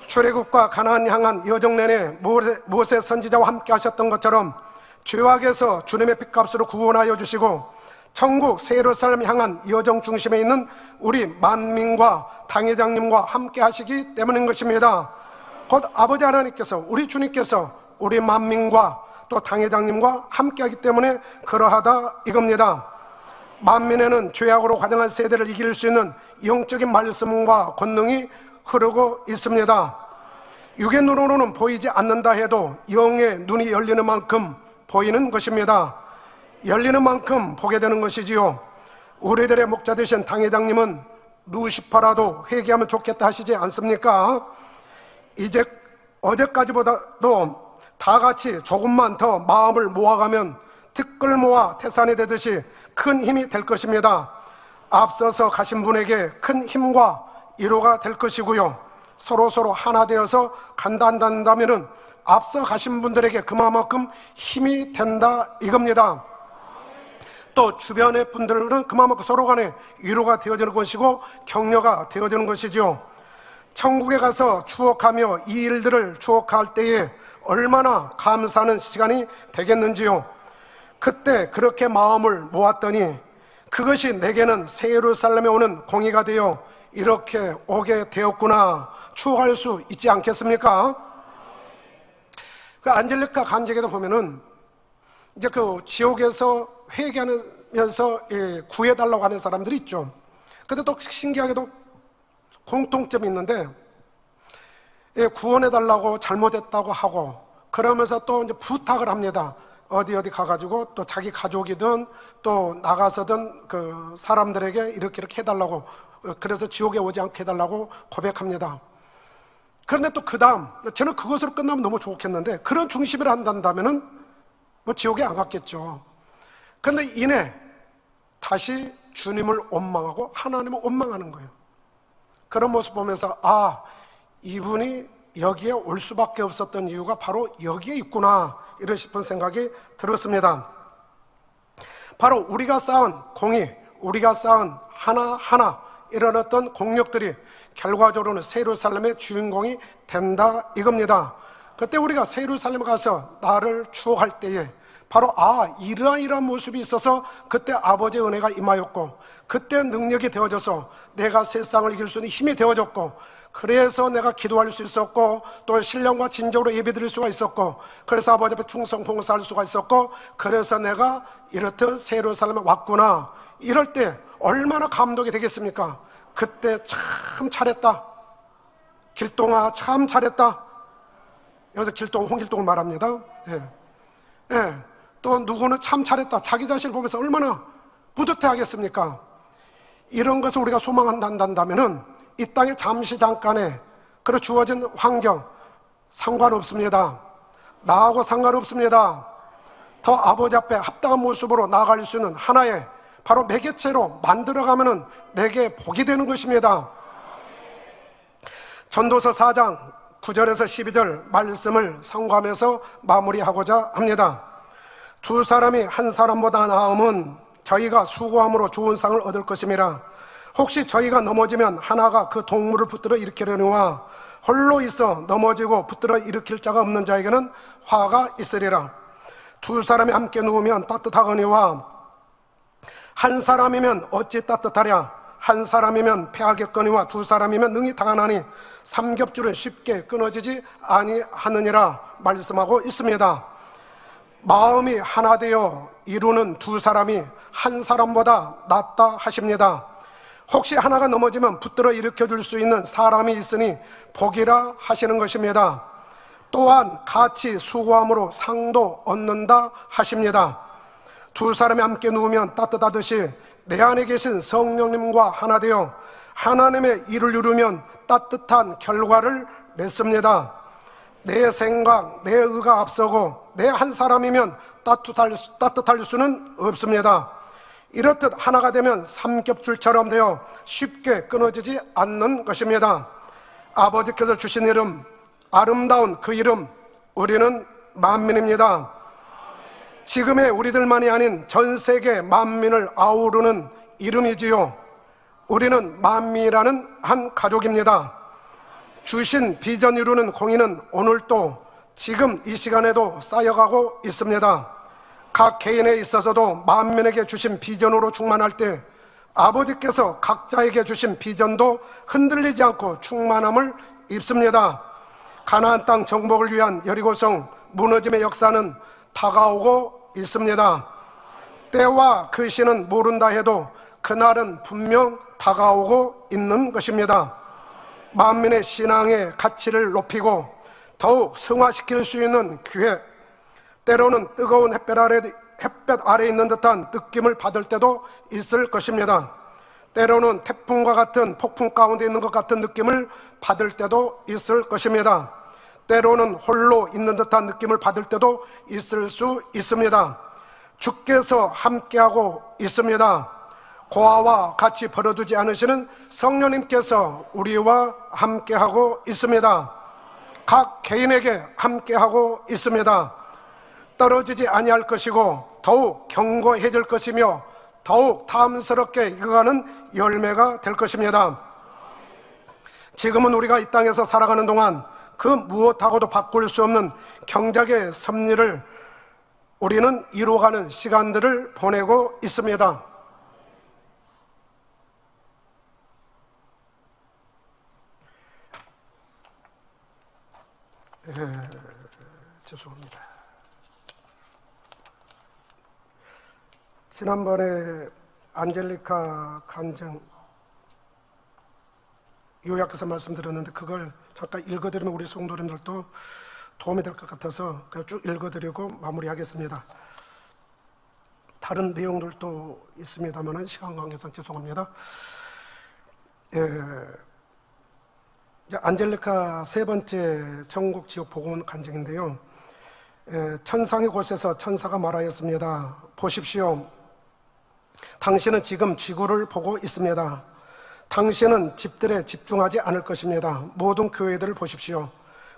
출애굽과 가나안 향한 여정 내내 모세 선지자와 함께 하셨던 것처럼 죄악에서 주님의 핏값으로 구원하여 주시고 천국 새 예루살렘 향한 여정 중심에 있는 우리 만민과 당회장님과 함께 하시기 때문인 것입니다. 곧 아버지 하나님께서, 우리 주님께서 우리 만민과 또 당회장님과 함께 하기 때문에 그러하다 이겁니다. 만민에는 죄악으로 가득한 세대를 이길 수 있는 영적인 말씀과 권능이 흐르고 있습니다. 육의 눈으로는 보이지 않는다 해도 영의 눈이 열리는 만큼 보이는 것입니다. 열리는 만큼 보게 되는 것이지요. 우리들의 목자 되신 당회장님은 루시퍼라도 회개하면 좋겠다 하시지 않습니까? 이제 어제까지보다도 다 같이 조금만 더 마음을 모아가면 티끌 모아 태산이 되듯이 큰 힘이 될 것입니다. 앞서서 가신 분에게 큰 힘과 위로가 될 것이고요. 서로 하나 되어서 간다면 앞서 가신 분들에게 그만큼 힘이 된다 이겁니다. 또 주변의 분들은 그만큼 서로 간에 위로가 되어지는 것이고 격려가 되어지는 것이죠. 천국에 가서 추억하며 이 일들을 추억할 때에 얼마나 감사하는 시간이 되겠는지요. 그때 그렇게 마음을 모았더니 그것이 내게는 새 예루살렘에 오는 공의가 되어 이렇게 오게 되었구나 추억할 수 있지 않겠습니까? 그 안젤리카 간증에도 보면은 이제 그 지옥에서 회개하면서 구해달라고 하는 사람들이 있죠. 근데 또 신기하게도 공통점이 있는데 구원해달라고 잘못했다고 하고 그러면서 또 이제 부탁을 합니다. 어디 가가지고 또 자기 가족이든 또 나가서든 그 사람들에게 이렇게 해달라고, 그래서 지옥에 오지 않게 해달라고 고백합니다. 그런데 또 그 다음 저는 그것으로 끝나면 너무 좋겠는데 그런 중심을 한다면은 뭐 지옥에 안 갔겠죠. 그런데 이내 다시 주님을 원망하고 하나님을 원망하는 거예요. 그런 모습 보면서 이분이 여기에 올 수밖에 없었던 이유가 바로 여기에 있구나 이런 싶은 생각이 들었습니다. 바로 우리가 쌓은 공의, 우리가 쌓은 하나하나 이런 어떤 공력들이 결과적으로는 새 예루살렘의 주인공이 된다 이겁니다. 그때 우리가 새 예루살렘에 가서 나를 추억할 때에 바로 이러한 모습이 있어서 그때 아버지의 은혜가 임하였고 그때 능력이 되어져서 내가 세상을 이길 수 있는 힘이 되어졌고 그래서 내가 기도할 수 있었고 또 신령과 진정으로 예배드릴 수가 있었고 그래서 아버지 앞에 충성 봉사할 수가 있었고 그래서 내가 이렇듯 새 예루살렘에 왔구나 이럴 때 얼마나 감동이 되겠습니까? 그때 참 잘했다, 길동아 참 잘했다. 여기서 길동, 홍길동을 말합니다. 또 누구는 참 잘했다, 자기 자신을 보면서 얼마나 뿌듯해 하겠습니까? 이런 것을 우리가 소망한다면 이 땅에 잠깐의 그런 주어진 환경 상관없습니다. 나하고 상관없습니다. 더 아버지 앞에 합당한 모습으로 나아갈 수 있는 하나의 바로 매개체로 만들어가면 내게 복이 되는 것입니다. 전도서 4장 9절에서 12절 말씀을 상고하면서 마무리하고자 합니다. 두 사람이 한 사람보다 나음은 저희가 수고함으로 좋은 상을 얻을 것임이라. 혹시 저희가 넘어지면 하나가 그 동물을 붙들어 일으키려니와 홀로 있어 넘어지고 붙들어 일으킬 자가 없는 자에게는 화가 있으리라. 두 사람이 함께 누우면 따뜻하거니와 한 사람이면 어찌 따뜻하랴. 한 사람이면 패하겠거니와 두 사람이면 능히 당하나니 삼겹줄은 쉽게 끊어지지 아니하느니라 말씀하고 있습니다. 마음이 하나 되어 이루는 두 사람이 한 사람보다 낫다 하십니다. 혹시 하나가 넘어지면 붙들어 일으켜줄 수 있는 사람이 있으니 복이라 하시는 것입니다. 또한 같이 수고함으로 상도 얻는다 하십니다. 두 사람이 함께 누우면 따뜻하듯이 내 안에 계신 성령님과 하나 되어 하나님의 일을 이루면 따뜻한 결과를 맺습니다. 내 생각, 내 의가 앞서고 내 한 사람이면 따뜻할 수는 없습니다. 이렇듯 하나가 되면 삼겹줄처럼 되어 쉽게 끊어지지 않는 것입니다. 아버지께서 주신 이름, 아름다운 그 이름, 우리는 만민입니다. 지금의 우리들만이 아닌 전 세계 만민을 아우르는 이름이지요. 우리는 만민이라는 한 가족입니다. 주신 비전 이루는 공의는 오늘도 지금 이 시간에도 쌓여가고 있습니다. 각 개인에 있어서도 만민에게 주신 비전으로 충만할 때 아버지께서 각자에게 주신 비전도 흔들리지 않고 충만함을 입습니다. 가나안 땅 정복을 위한 여리고성 무너짐의 역사는 다가오고 있습니다. 때와 그 시는 모른다 해도 그날은 분명 다가오고 있는 것입니다. 만민의 신앙의 가치를 높이고 더욱 승화시킬 수 있는 기회, 때로는 뜨거운 햇볕 아래에 있는 듯한 느낌을 받을 때도 있을 것입니다. 때로는 태풍과 같은 폭풍 가운데 있는 것 같은 느낌을 받을 때도 있을 것입니다. 때로는 홀로 있는 듯한 느낌을 받을 때도 있을 수 있습니다. 주께서 함께하고 있습니다. 고아와 같이 버려두지 않으시는 성령님께서 우리와 함께하고 있습니다. 각 개인에게 함께하고 있습니다. 떨어지지 아니할 것이고 더욱 견고해질 것이며 더욱 탐스럽게 익어가는 열매가 될 것입니다. 지금은 우리가 이 땅에서 살아가는 동안 그 무엇하고도 바꿀 수 없는 경작의 섭리를 우리는 이루어가는 시간들을 보내고 있습니다. 죄송합니다. 지난번에 안젤리카 간증 요약해서 말씀드렸는데 그걸 잠깐 읽어드리면 우리 성도님들도 도움이 될 것 같아서 그냥 쭉 읽어드리고 마무리하겠습니다. 다른 내용들도 있습니다만 시간 관계상 죄송합니다. 이제 안젤리카 세 번째 천국 지옥 복음 간증인데요. 천상의 곳에서 천사가 말하였습니다. 보십시오. 당신은 지금 지구를 보고 있습니다. 당신은 집들에 집중하지 않을 것입니다. 모든 교회들을 보십시오.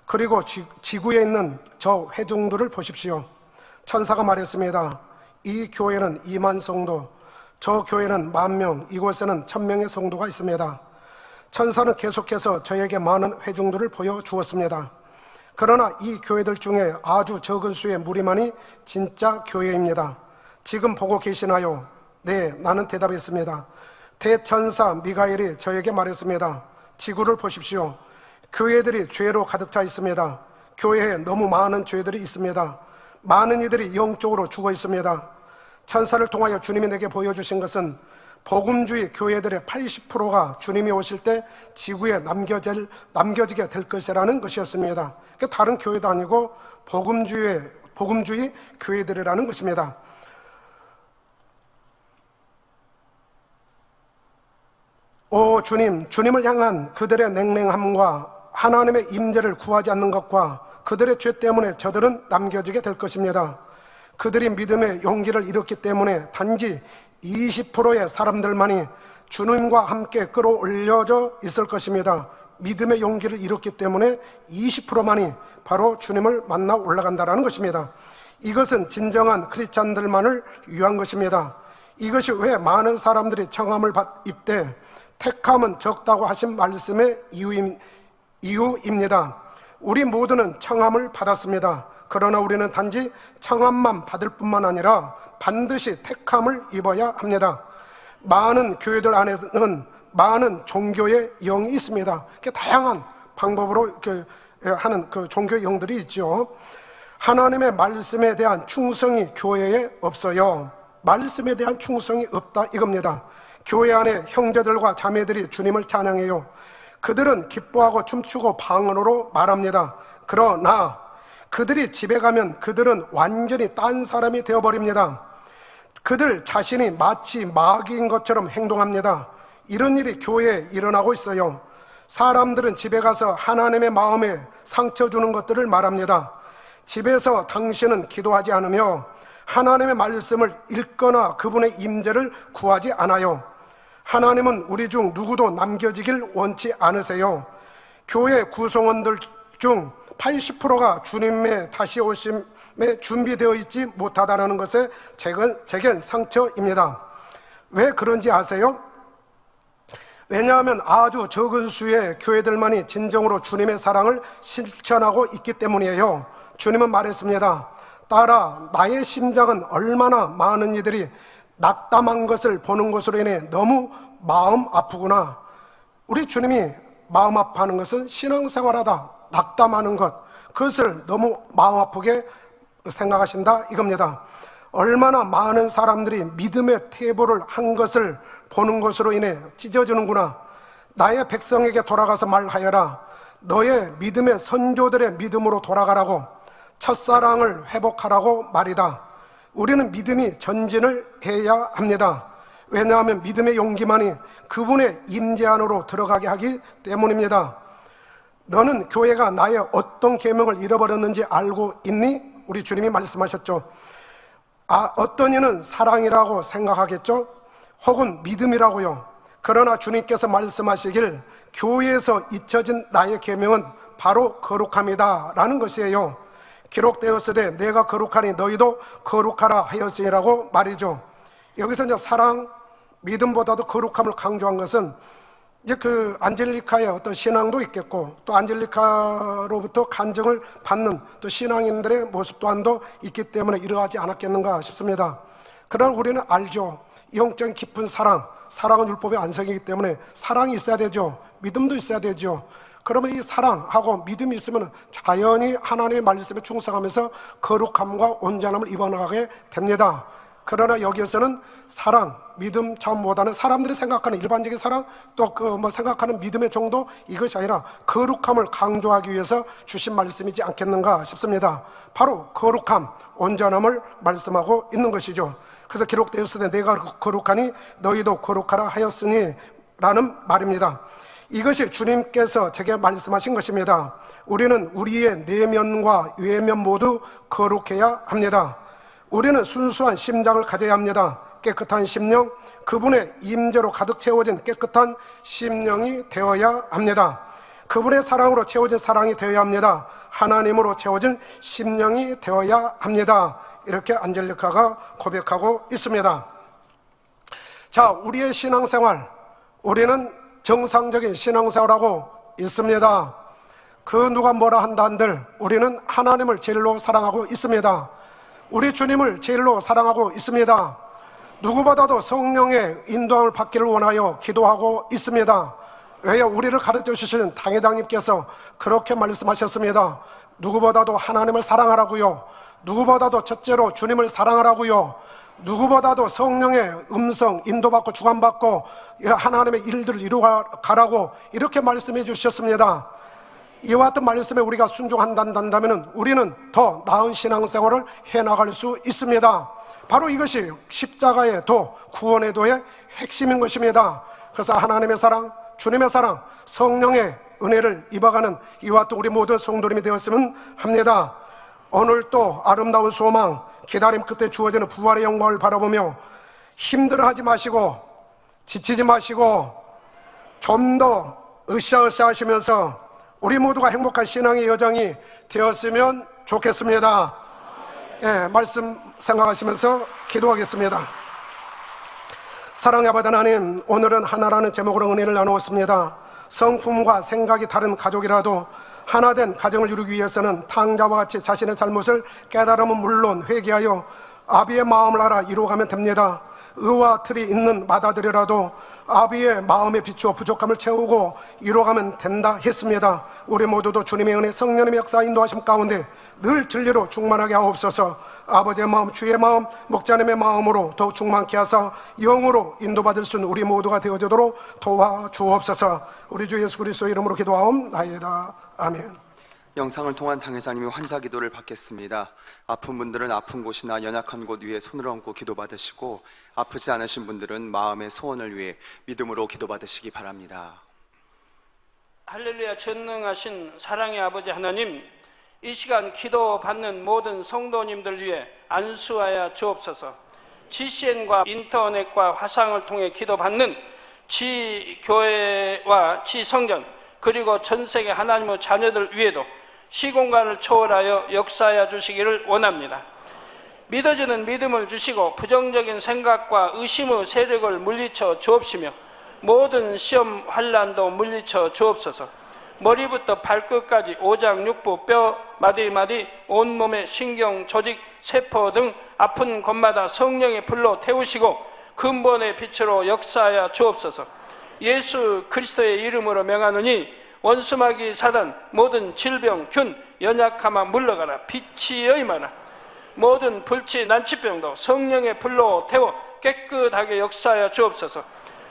그리고 지구에 있는 저 회중들을 보십시오. 천사가 말했습니다. 이 교회는 2만 성도, 저 교회는 10,000명, 이곳에는 1,000명의 성도가 있습니다. 천사는 계속해서 저에게 많은 회중들을 보여주었습니다. 그러나 이 교회들 중에 아주 적은 수의 무리만이 진짜 교회입니다. 지금 보고 계시나요? 네, 나는 대답했습니다. 대천사 미가엘이 저에게 말했습니다. 지구를 보십시오. 교회들이 죄로 가득 차 있습니다. 교회에 너무 많은 죄들이 있습니다. 많은 이들이 영적으로 죽어 있습니다. 천사를 통하여 주님이 내게 보여주신 것은 복음주의 교회들의 80%가 주님이 오실 때 지구에 남겨지게 될 것이라는 것이었습니다. 다른 교회도 아니고 복음주의 교회들이라는 것입니다. 오 주님, 주님을 향한 그들의 냉랭함과 하나님의 임재를 구하지 않는 것과 그들의 죄 때문에 저들은 남겨지게 될 것입니다. 그들이 믿음의 용기를 잃었기 때문에 단지 20%의 사람들만이 주님과 함께 끌어올려져 있을 것입니다. 믿음의 용기를 잃었기 때문에 20%만이 바로 주님을 만나 올라간다는 것입니다. 이것은 진정한 크리스찬들만을 위한 것입니다. 이것이 왜 많은 사람들이 청함을 입되 택함은 적다고 하신 말씀의 이유입니다. 우리 모두는 청함을 받았습니다. 그러나 우리는 단지 청함만 받을 뿐만 아니라 반드시 택함을 입어야 합니다. 많은 교회들 안에는 많은 종교의 영이 있습니다. 다양한 방법으로 이렇게 하는 그 종교의 영들이 있죠. 하나님의 말씀에 대한 충성이 교회에 없어요. 말씀에 대한 충성이 없다 이겁니다. 교회 안에 형제들과 자매들이 주님을 찬양해요. 그들은 기뻐하고 춤추고 방언으로 말합니다. 그러나 그들이 집에 가면 그들은 완전히 딴 사람이 되어버립니다. 그들 자신이 마치 마귀인 것처럼 행동합니다. 이런 일이 교회에 일어나고 있어요. 사람들은 집에 가서 하나님의 마음에 상처 주는 것들을 말합니다. 집에서 당신은 기도하지 않으며 하나님의 말씀을 읽거나 그분의 임재를 구하지 않아요. 하나님은 우리 중 누구도 남겨지길 원치 않으세요. 교회 구성원들 중 80%가 주님의 다시 오심에 준비되어 있지 못하다는 것에 제겐 상처입니다. 왜 그런지 아세요? 왜냐하면 아주 적은 수의 교회들만이 진정으로 주님의 사랑을 실천하고 있기 때문이에요. 주님은 말했습니다. 딸아, 나의 심장은 얼마나 많은 이들이 낙담한 것을 보는 것으로 인해 너무 마음 아프구나. 우리 주님이 마음 아파하는 것은 신앙생활하다 낙담하는 것, 그것을 너무 마음 아프게 생각하신다 이겁니다. 얼마나 많은 사람들이 믿음의 퇴보를 한 것을 보는 것으로 인해 찢어지는구나. 나의 백성에게 돌아가서 말하여라. 너의 믿음의 선조들의 믿음으로 돌아가라고, 첫사랑을 회복하라고 말이다. 우리는 믿음이 전진을 해야 합니다. 왜냐하면 믿음의 용기만이 그분의 임재 안으로 들어가게 하기 때문입니다. 너는 교회가 나의 어떤 계명을 잃어버렸는지 알고 있니? 우리 주님이 말씀하셨죠. 어떤 이는 사랑이라고 생각하겠죠? 혹은 믿음이라고요. 그러나 주님께서 말씀하시길 교회에서 잊혀진 나의 계명은 바로 거룩함이다 라는 것이에요. 기록되었으되 내가 거룩하니 너희도 거룩하라 하였으니라고 말이죠. 여기서 이제 사랑, 믿음보다도 거룩함을 강조한 것은 이제 그 안젤리카의 어떤 신앙도 있겠고, 또 안젤리카로부터 간증을 받는 또 신앙인들의 모습 또한도 있기 때문에 이러하지 않았겠는가 싶습니다. 그러나 우리는 알죠. 영적인 깊은 사랑은 율법의 안성이기 때문에 사랑이 있어야 되죠. 믿음도 있어야 되죠. 그러면 이 사랑하고 믿음이 있으면 자연히 하나님의 말씀에 충성하면서 거룩함과 온전함을 입어나가게 됩니다. 그러나 여기에서는 사랑, 믿음 차원보다는 사람들이 생각하는 일반적인 사랑, 또 생각하는 믿음의 정도, 이것이 아니라 거룩함을 강조하기 위해서 주신 말씀이지 않겠는가 싶습니다. 바로 거룩함, 온전함을 말씀하고 있는 것이죠. 그래서 기록되었을 때 내가 거룩하니 너희도 거룩하라 하였으니 라는 말입니다. 이것이 주님께서 제게 말씀하신 것입니다. 우리는 우리의 내면과 외면 모두 거룩해야 합니다. 우리는 순수한 심장을 가져야 합니다. 깨끗한 심령, 그분의 임재로 가득 채워진 깨끗한 심령이 되어야 합니다. 그분의 사랑으로 채워진 사랑이 되어야 합니다. 하나님으로 채워진 심령이 되어야 합니다. 이렇게 안젤리카가 고백하고 있습니다. 자, 우리의 신앙생활, 우리는 정상적인 신앙생활하고 있습니다. 그 누가 뭐라 한다 한들 우리는 하나님을 제일로 사랑하고 있습니다. 우리 주님을 제일로 사랑하고 있습니다. 누구보다도 성령의 인도함을 받기를 원하여 기도하고 있습니다. 왜요? 우리를 가르쳐 주시는 당회장님께서 그렇게 말씀하셨습니다. 누구보다도 하나님을 사랑하라고요. 누구보다도 첫째로 주님을 사랑하라고요. 누구보다도 성령의 음성 인도받고 주관받고 하나님의 일들을 이루어가라고 이렇게 말씀해 주셨습니다. 이와 같은 말씀에 우리가 순종한다면 우리는 더 나은 신앙생활을 해나갈 수 있습니다. 바로 이것이 십자가의 도, 구원의 도의 핵심인 것입니다. 그래서 하나님의 사랑, 주님의 사랑, 성령의 은혜를 입어가는 이와 같은 우리 모든 성도님이 되었으면 합니다. 오늘 또 아름다운 소망, 기다림 끝에 주어지는 부활의 영광을 바라보며 힘들어하지 마시고 지치지 마시고 좀 더 으쌰으쌰 하시면서 우리 모두가 행복한 신앙의 여정이 되었으면 좋겠습니다. 예, 말씀 생각하시면서 기도하겠습니다. 사랑의 아버지 하나님, 오늘은 하나라는 제목으로 은혜를 나누었습니다. 성품과 생각이 다른 가족이라도 하나된 가정을 이루기 위해서는 탕자와 같이 자신의 잘못을 깨달으면 물론 회개하여 아비의 마음을 알아 이루어가면 됩니다. 의와 틀이 있는 맏아들이라도 아비의 마음에 비추어 부족함을 채우고 이루어가면 된다 했습니다. 우리 모두도 주님의 은혜, 성령님의 역사 인도하심 가운데 늘 진리로 충만하게 하옵소서. 아버지의 마음, 주의 마음, 목자님의 마음으로 더욱 충만케 하사 영으로 인도받을 수 있는 우리 모두가 되어주도록 도와주옵소서. 우리 주 예수 그리스도의 이름으로 기도하옵나이다. 아멘. 영상을 통한 당회장님이 환자 기도를 받겠습니다. 아픈 분들은 아픈 곳이나 연약한 곳 위에 손을 얹고 기도받으시고, 아프지 않으신 분들은 마음의 소원을 위해 믿음으로 기도받으시기 바랍니다. 할렐루야. 전능하신 사랑의 아버지 하나님, 이 시간 기도받는 모든 성도님들 위해 안수하여 주옵소서. GCN과 인터넷과 화상을 통해 기도받는 지교회와 지성전, 그리고 전세계 하나님의 자녀들 위에도 시공간을 초월하여 역사하여 주시기를 원합니다. 믿어지는 믿음을 주시고 부정적인 생각과 의심의 세력을 물리쳐 주옵시며 모든 시험 환난도 물리쳐 주옵소서. 머리부터 발끝까지 오장육부, 뼈, 마디마디, 온몸의 신경, 조직, 세포 등 아픈 곳마다 성령의 불로 태우시고 근본의 빛으로 역사하여 주옵소서. 예수 그리스도의 이름으로 명하노니 원수마귀 사단, 모든 질병, 균, 연약함아 물러가라. 빛이 여임하라. 모든 불치, 난치병도 성령의 불로 태워 깨끗하게 역사하여 주옵소서.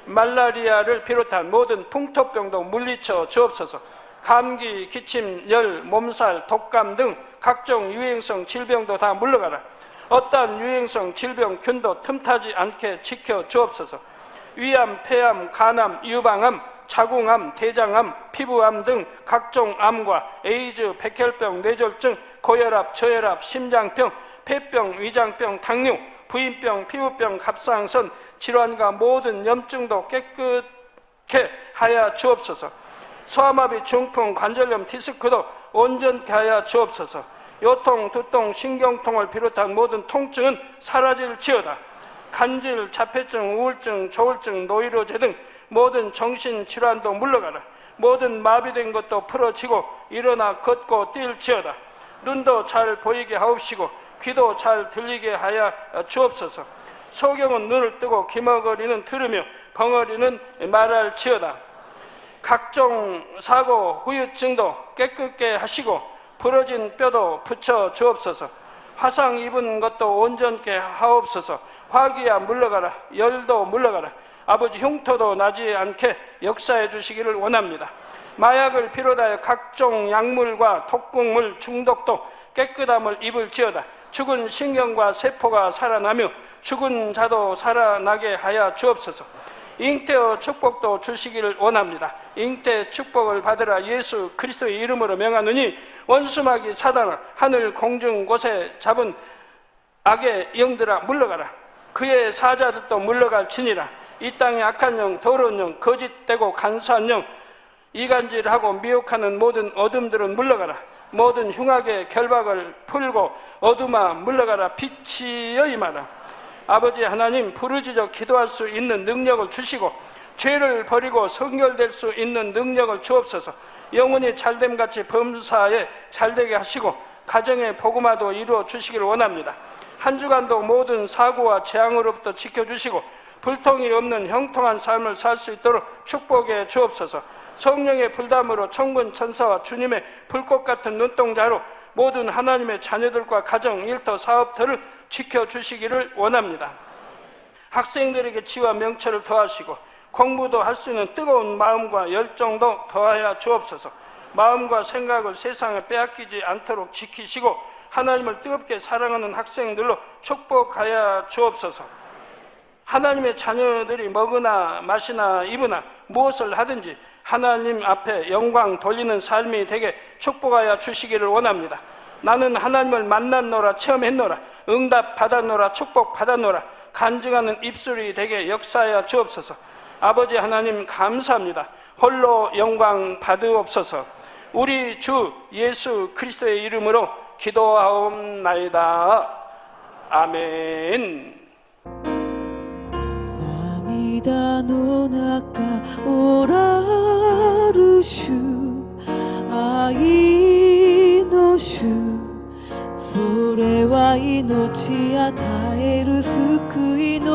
말라리아를 비롯한 모든 풍토병도 물리쳐 주옵소서. 감기, 기침, 열, 몸살, 독감 등 각종 유행성 질병도 다 물러가라. 어떠한 유행성 질병 균도 틈타지 않게 지켜 주옵소서. 위암, 폐암, 간암, 유방암, 자궁암, 대장암, 피부암 등 각종 암과 에이즈, 백혈병, 뇌졸중, 고혈압, 저혈압, 심장병, 폐병, 위장병, 당뇨, 부인병, 피부병, 갑상선 질환과 모든 염증도 깨끗게 하여 주옵소서. 소아마비, 중풍, 관절염, 디스크도 온전케 하여 주옵소서. 요통, 두통, 신경통을 비롯한 모든 통증은 사라질지어다. 간질, 자폐증, 우울증, 조울증, 노이로제 등 모든 정신질환도 물러가라. 모든 마비된 것도 풀어지고 일어나 걷고 뛸지어다. 눈도 잘 보이게 하옵시고 귀도 잘 들리게 하여 주옵소서. 소경은 눈을 뜨고 기머거리는 들으며 벙어리는 말할지어다. 각종 사고, 후유증도 깨끗게 하시고 부러진 뼈도 붙여 주옵소서. 화상 입은 것도 온전케 하옵소서. 화기야 물러가라. 열도 물러가라. 아버지 흉터도 나지 않게 역사해 주시기를 원합니다. 마약을 비롯하여 각종 약물과 독극물 중독도 깨끗함을 입을지어다. 죽은 신경과 세포가 살아나며 죽은 자도 살아나게 하여 주옵소서. 잉태의 축복도 주시기를 원합니다. 잉태 축복을 받으라. 예수 그리스도의 이름으로 명하노니 원수마귀 사단아 하늘 공중 곳에 잡은 악의 영들아 물러가라. 그의 사자들도 물러갈지니라. 이 땅의 악한 영, 더러운 영, 거짓되고 간사한 영, 이간질하고 미혹하는 모든 어둠들은 물러가라. 모든 흉악의 결박을 풀고 어둠아 물러가라. 빛이여 임하라. 아버지 하나님, 부르짖어 기도할 수 있는 능력을 주시고 죄를 버리고 성결될 수 있는 능력을 주옵소서. 영혼이 잘됨같이 범사에 잘되게 하시고 가정의 복음화도 이루어 주시기를 원합니다. 한 주간도 모든 사고와 재앙으로부터 지켜주시고 불통이 없는 형통한 삶을 살 수 있도록 축복해 주옵소서. 성령의 불담으로 천군 천사와 주님의 불꽃 같은 눈동자로 모든 하나님의 자녀들과 가정, 일터, 사업터를 지켜주시기를 원합니다. 학생들에게 지와 명철을 더하시고 공부도 할 수 있는 뜨거운 마음과 열정도 더하여 주옵소서. 마음과 생각을 세상에 빼앗기지 않도록 지키시고 하나님을 뜨겁게 사랑하는 학생들로 축복하여 주옵소서. 하나님의 자녀들이 먹으나 마시나 입으나 무엇을 하든지 하나님 앞에 영광 돌리는 삶이 되게 축복하여 주시기를 원합니다. 나는 하나님을 만났노라, 체험했노라, 응답 받았노라, 축복 받았노라, 간증하는 입술이 되게 역사하여 주옵소서. 아버지 하나님 감사합니다. 홀로 영광 받으옵소서. 우리 주 예수 그리스도의 이름으로 기도하옵나이다. 아멘. 涙の中おらる主愛の主それは命与える救いの